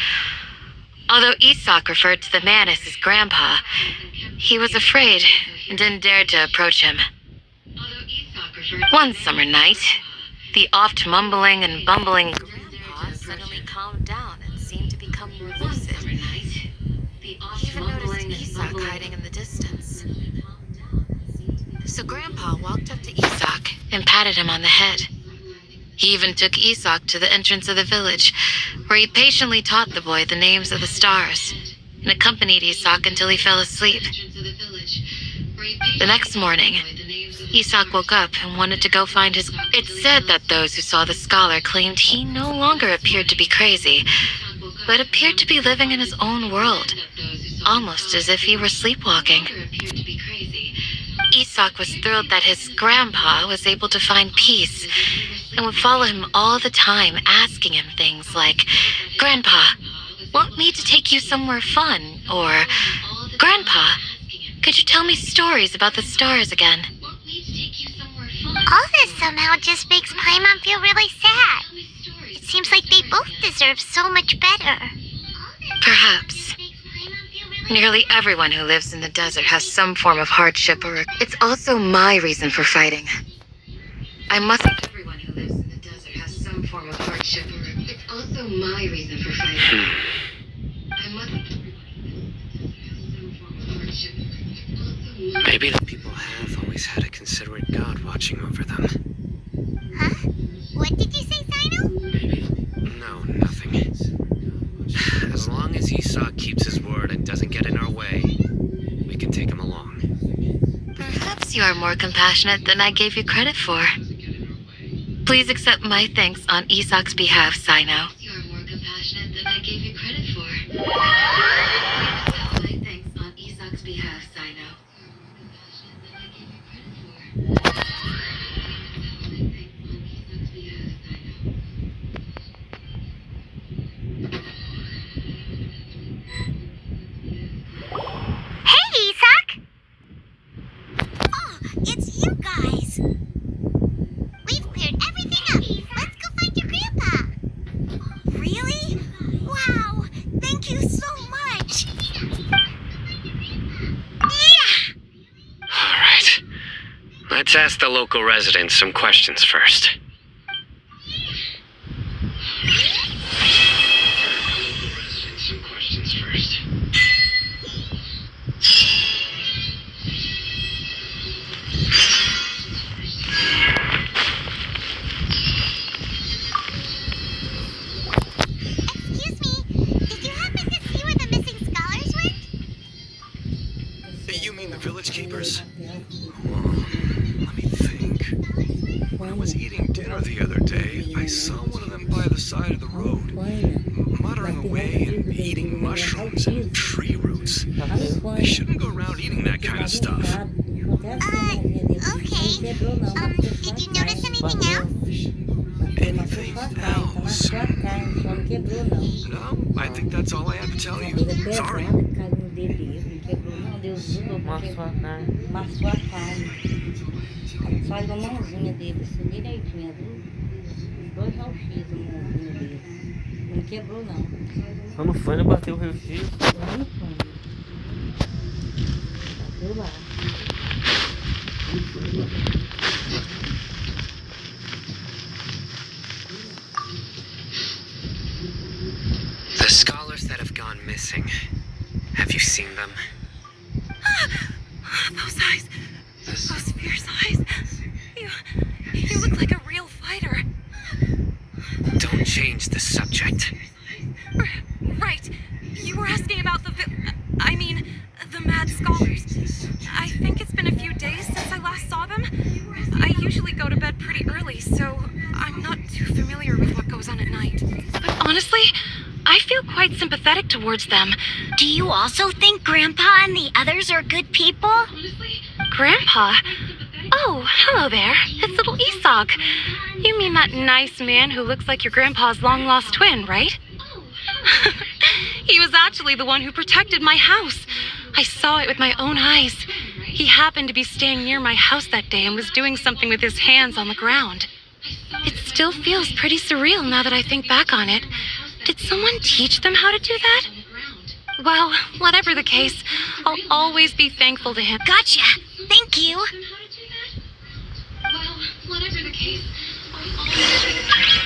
Although Isak referred to the man as his grandpa, he was afraid and didn't dare to approach him. One summer night, the oft mumbling and bumbling grandpa suddenly calmed down and seemed to become more lucid. He even noticed Isak hiding in the distance. So Grandpa walked up to Isak and patted him on the head. He even took Isak to the entrance of the village, where he patiently taught the boy the names of the stars, and accompanied Isak until he fell asleep. The next morning, Isak woke up and wanted to go find his... It's said that those who saw the scholar claimed he no longer appeared to be crazy, but appeared to be living in his own world, almost as if he were sleepwalking. Isak was thrilled that his grandpa was able to find peace, and would follow him all the time, asking him things like, "Grandpa, want me to take you somewhere fun?" Or, "Grandpa, could you tell me stories about the stars again?" All this somehow just makes Paimon feel really sad. It seems like they both deserve so much better. Perhaps. Nearly everyone who lives in the desert has some form of hardship or... It's also my reason for fighting. I must... Everyone who lives in the desert has some form of hardship or... It's also my reason for fighting. I must... Maybe the people have always had a considerate God watching over them. Huh? What did you say, Sino? No, nothing. As long as Isak keeps his word and doesn't get in our way, we can take him along. Perhaps you are more compassionate than I gave you credit for. Please accept my thanks on Isak's behalf, Sino. You are more compassionate than I gave you credit for. Please accept my thanks on Isak's behalf, Sino. Hey, Isak! Oh, it's you guys. Let's ask the local residents some questions first. Excuse me, did you happen to see where the missing scholars went? You mean the village keepers? Let me think. When I was eating dinner the other day, I saw one of them by the side of the road, muttering away and eating mushrooms and tree roots. They shouldn't go around eating that kind of stuff. Okay. Did you notice anything else? Anything else? No, I think that's all I have to tell you. Sorry. Maçou a carne. Só a mãozinha dele, isso direitinho, viu? 2 raio-x a mãozinha dele. Não quebrou, não. Lá no fone bateu o raio-x. Lá no fone. Bateu lá. The scholars that have gone missing. Have you seen them? Those eyes. Those fierce eyes. You look like a real fighter. Don't change the subject. Right. You were asking about the mad scholars. I think it's been a few days since I last saw them. I usually go to bed pretty early, so I'm not too familiar with what goes on at night. But honestly, I feel quite sympathetic towards them. Do you also think Grandpa and the others are good people? Grandpa? Oh, hello there. It's little Isak. You mean that nice man who looks like your grandpa's long-lost twin, right? He was actually the one who protected my house. I saw it with my own eyes. He happened to be staying near my house that day and was doing something with his hands on the ground. It still feels pretty surreal now that I think back on it. Did someone teach them how to do that? Well, whatever the case, I'll always be thankful to him. Gotcha. Thank you. Well, whatever the case, I'll always be thankful.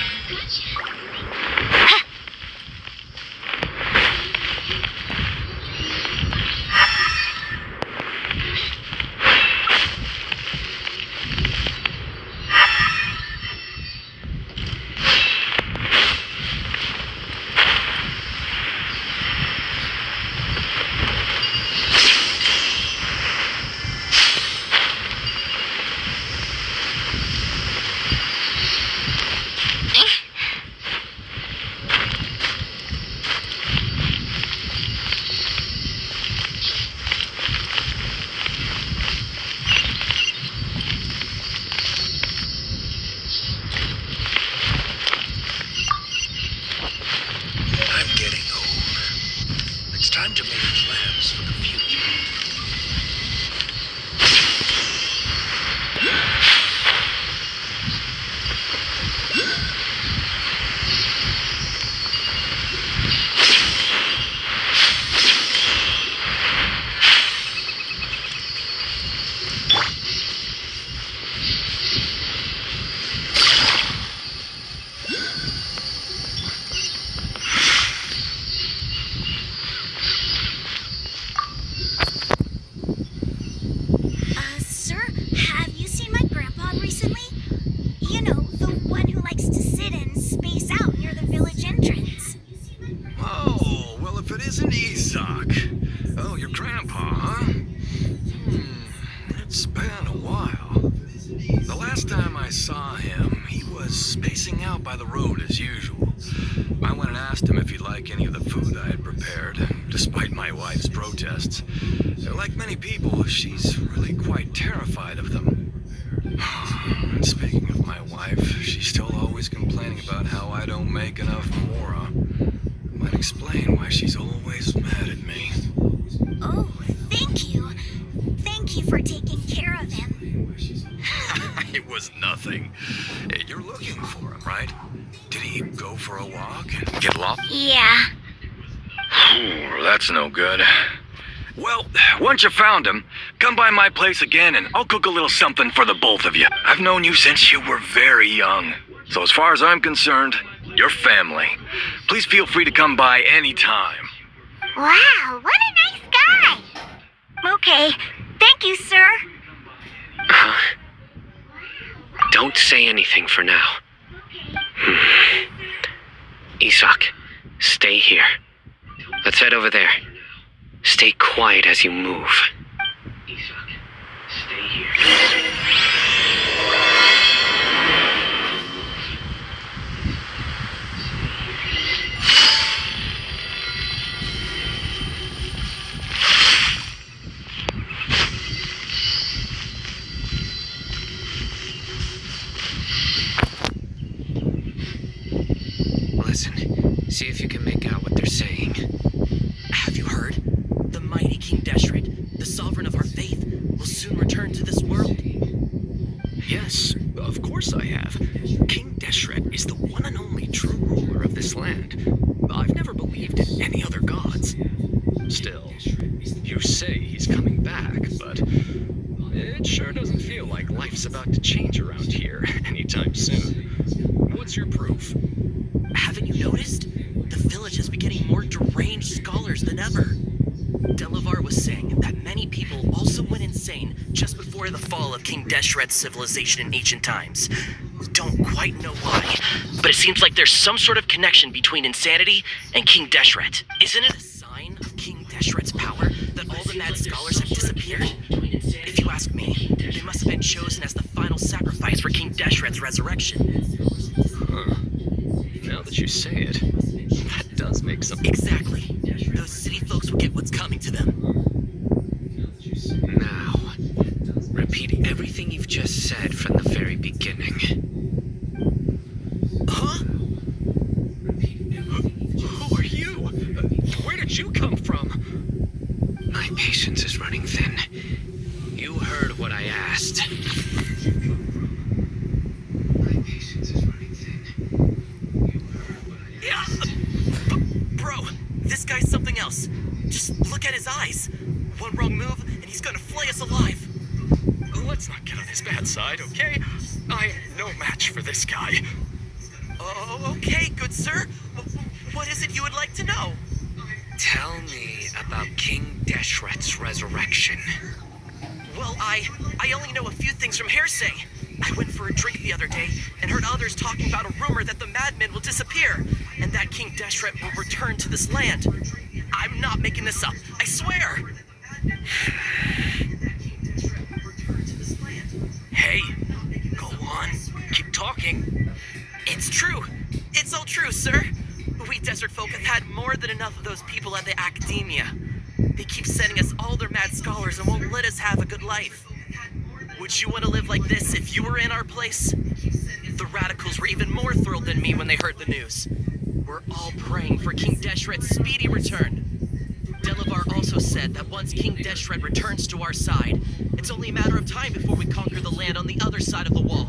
She's really quite terrified of them. Speaking of my wife, she's still always complaining about how I don't make enough mora. Might explain why she's always mad at me. Oh, thank you. Thank you for taking care of him. It was nothing. Hey, you're looking for him, right? Did he go for a walk and get lost? Yeah. Ooh, that's no good. Well, once you found him, come by my place again and I'll cook a little something for the both of you. I've known you since you were very young. So as far as I'm concerned, you're family. Please feel free to come by anytime. Wow, what a nice guy. Okay, thank you, sir. Don't say anything for now. Isak, stay here. Let's head over there. Stay quiet as you move. Isak, stay here. Listen, see if you can make out what they're saying. Have you heard? The mighty King Deshret, the sovereign of our faith, will soon return to this world. Yes, of course I have. King Deshret is the one and only true ruler of this land. I've never believed in any other gods. Still, you say he's coming back, but it sure doesn't feel like life's about to change around here anytime soon. What's your proof? Haven't you noticed? The village has been getting more deranged scholars than ever. Delavar was saying that many people also went insane just before the fall of King Deshret's civilization in ancient times. Don't quite know why, but it seems like there's some sort of connection between insanity and King Deshret. Isn't it a sign of King Deshret's power that all the mad scholars have disappeared? If you ask me, they must have been chosen as the final sacrifice for King Deshret's resurrection. Huh. Now that you say it, that does make some... Exactly. Those city folks will get what's coming to them. Now, repeat everything you've just said from the very beginning. Huh? Who are you? Where did you come from? My patience is running thin. You heard what I asked. My patience is running thin. Yeah. Bro, this guy's something else. Just look at his eyes. One wrong move, and he's gonna flay us alive. Let's not get on his bad side, okay? I'm no match for this guy. Oh, okay, good sir. What is it you would like to know? Tell me about King Deshret's resurrection. Well, I only know a few things from hearsay. I went for a drink the other day and heard others talking about a rumor that the madmen will disappear and that King Deshret will return to this land. I'm not making this up, I swear. Hey, go on. Keep talking. It's true. It's all true, sir. We desert folk have had more than enough of those people at the academia. They keep sending us all their mad scholars and won't let us have a good life. Would you want to live like this if you were in our place? The radicals were even more thrilled than me when they heard the news. We're all praying for King Deshret's speedy return. Delavar also said that once King Deshret returns to our side, it's only a matter of time before we conquer the land on the other side of the wall.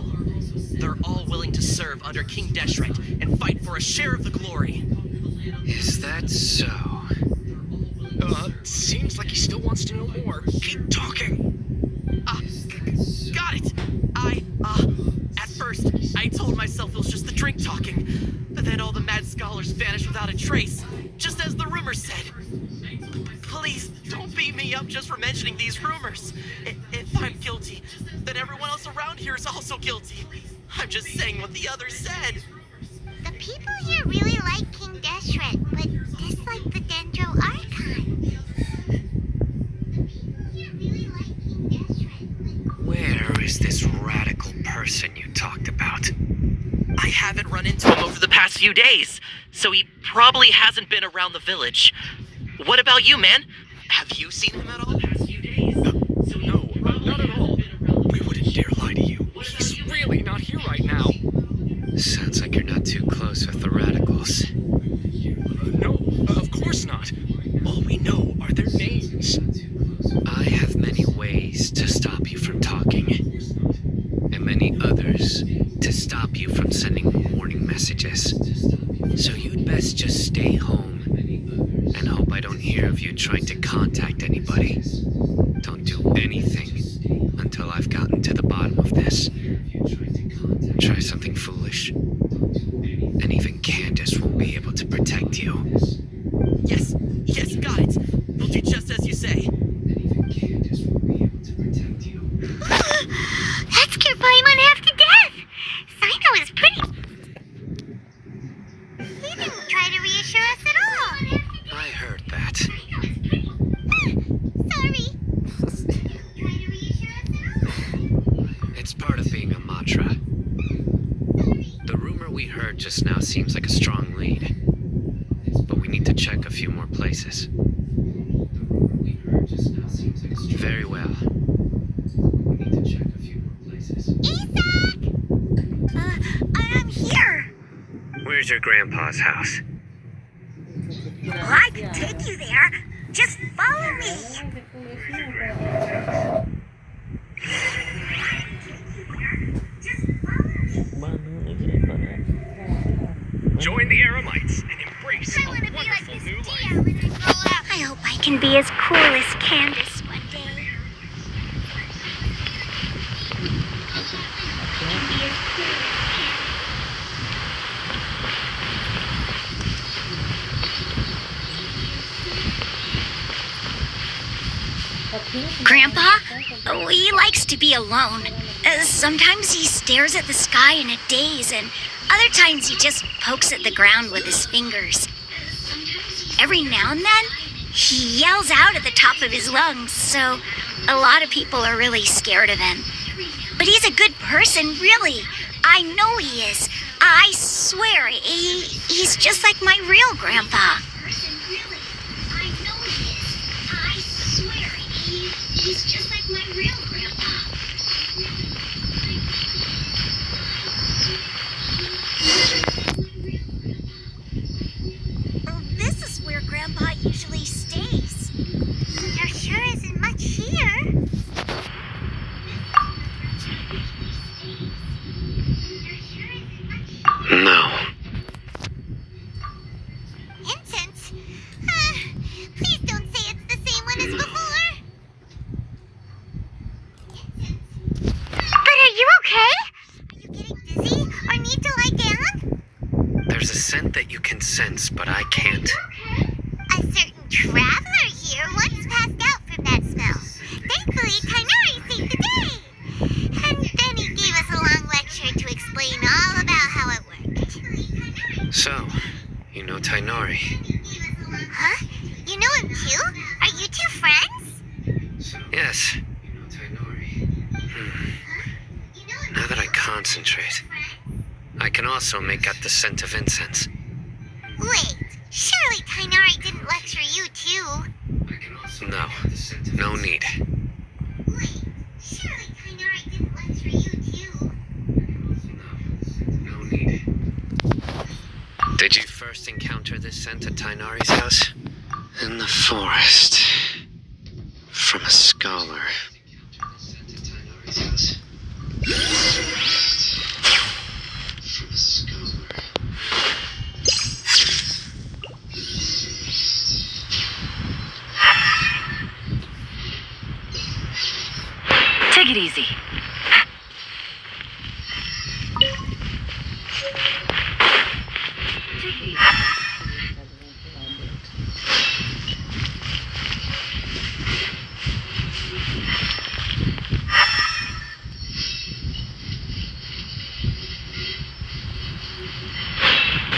They're all willing to serve under King Deshret and fight for a share of the glory. Is that so? Seems like he still wants to know more. Keep talking. Got it. At first, I told myself it was just the drink talking, but then all the mad scholars vanished without a trace, just as the rumor said. Please, don't beat me up just for mentioning these rumors. If I'm guilty, then everyone else around here is also guilty. I'm just saying what the others said. The people here really like King Deshret, but dislike the Dendro Archon. Where is this radical person you talked about? I haven't run into him over the past few days, so he probably hasn't been around the village. What about you, man? Have you seen him at all? No, not at all. We wouldn't dare lie to you. He's really not here right now. Sounds like you're not too close with the radicals. No, of course not. All we know are their names. I have many ways to stop you from talking, and many others to stop you from sending warning messages. So you'd best just stay home and hope I don't hear of you trying to contact protect anybody. Don't do anything until I've gotten to the bottom of this. Try something foolish, and even Candace won't be able to protect you. Yes, got it. We'll do just as you say. That scared Paimon half to death. Sino is pretty. He didn't try to reassure us at all. I heard that. Sorry. It's part of being a Matra. The rumor we heard just now seems like a strong lead. But we need to check a few more places. Very well. I'm here. Where's your grandpa's house? Well, I can take you there. Just follow me. Join the Eremites and embrace a wonderful new life. I hope I can be as cool as Candace one day. Grandpa? Oh, he likes to be alone. Sometimes he stares at the sky in a daze, and other times he just pokes at the ground with his fingers. Every now and then, he yells out at the top of his lungs, so a lot of people are really scared of him. But he's a good person, really. I know he is. I swear, he's just like my real grandpa. He's just like my real grandpa. Oh, this is where Grandpa usually stays. There sure isn't much here. No. Incense? Please don't say it's the same one as before. But are you okay? Are you getting dizzy or need to lie down? There's a scent that you can sense, but I can't. A certain traveler here once passed out from that smell. Thankfully, Tainari saved the day. And then he gave us a long lecture to explain all about how it worked. So, you know Tainari. Huh? You know him too? Are you two friends? Yes. Now that I concentrate, I can also make out the scent of incense. Wait, surely Tainari didn't lecture you too? No need. Wait, surely Tainari didn't lecture you too? No need. Did you first encounter this scent at Tainari's house? In the forest. From a scholar. Take it easy.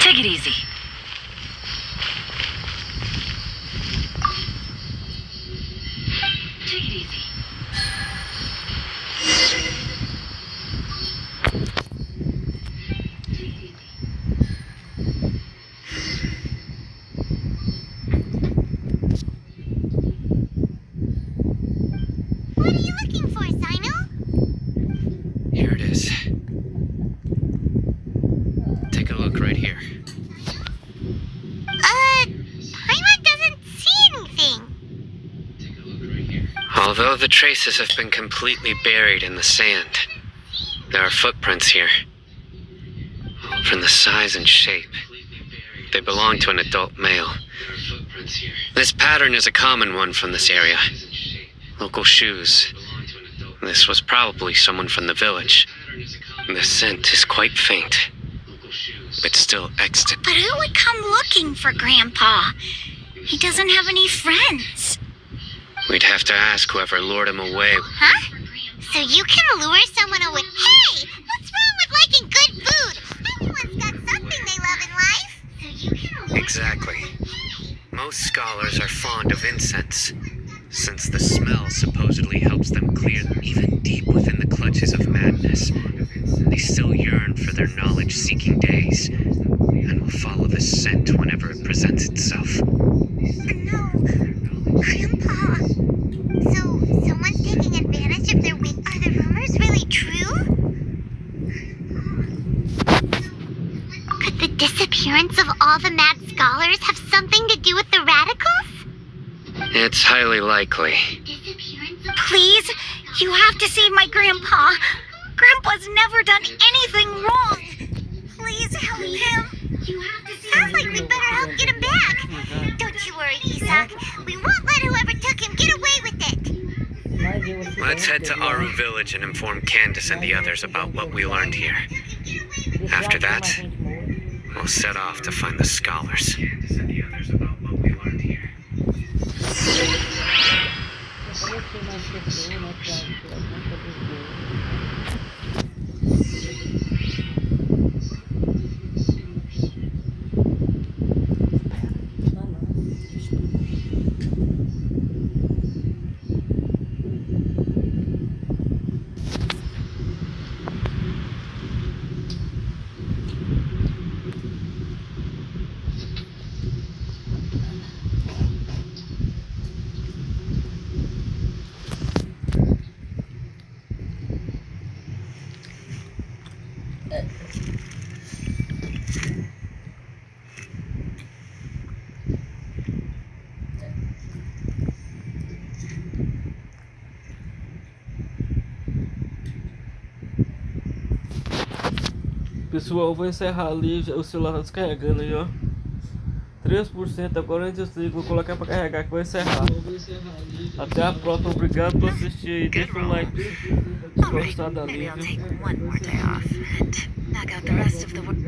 Take it easy. Take it easy. What are you looking for, Sino? Here it is. Take a look right here. Paimon doesn't see anything. Although the traces have been completely buried in the sand, there are footprints here. From the size and shape, they belong to an adult male. This pattern is a common one from this area. Local shoes. This was probably someone from the village. The scent is quite faint, but still extant. But who would come looking for Grandpa? He doesn't have any friends. We'd have to ask whoever lured him away. Huh? So you can lure someone away? Hey! What's wrong with liking good food? Everyone's got something they love in life. So you can lure Exactly. Most scholars are fond of incense, since the smell supposedly helps them clear even deep within the clutches of madness. They still yearn for their knowledge-seeking days, and will follow the scent whenever it presents itself. No. Grandpa. So, someone's taking advantage of their weak. Are the rumors really true? Could the disappearance of all the mad scholars have something to do with the radicals? It's highly likely. Please, you have to save my Grandpa. Grandpa's never done anything wrong. Please help him. Sounds like we better help get him back. Don't you worry, Isak. We won't let whoever took him get away with it. Let's head to Aru Village and inform Candace and the others about what we learned here. After that, we'll set off to find the scholars. Pessoal, vou encerrar ali, o celular tá descarregando aí, ó. 3%, agora antes eu vou colocar pra carregar que vou encerrar. Até a próxima, obrigado por assistir aí, deixa um like se gostar da live. Knock out the rest of the work.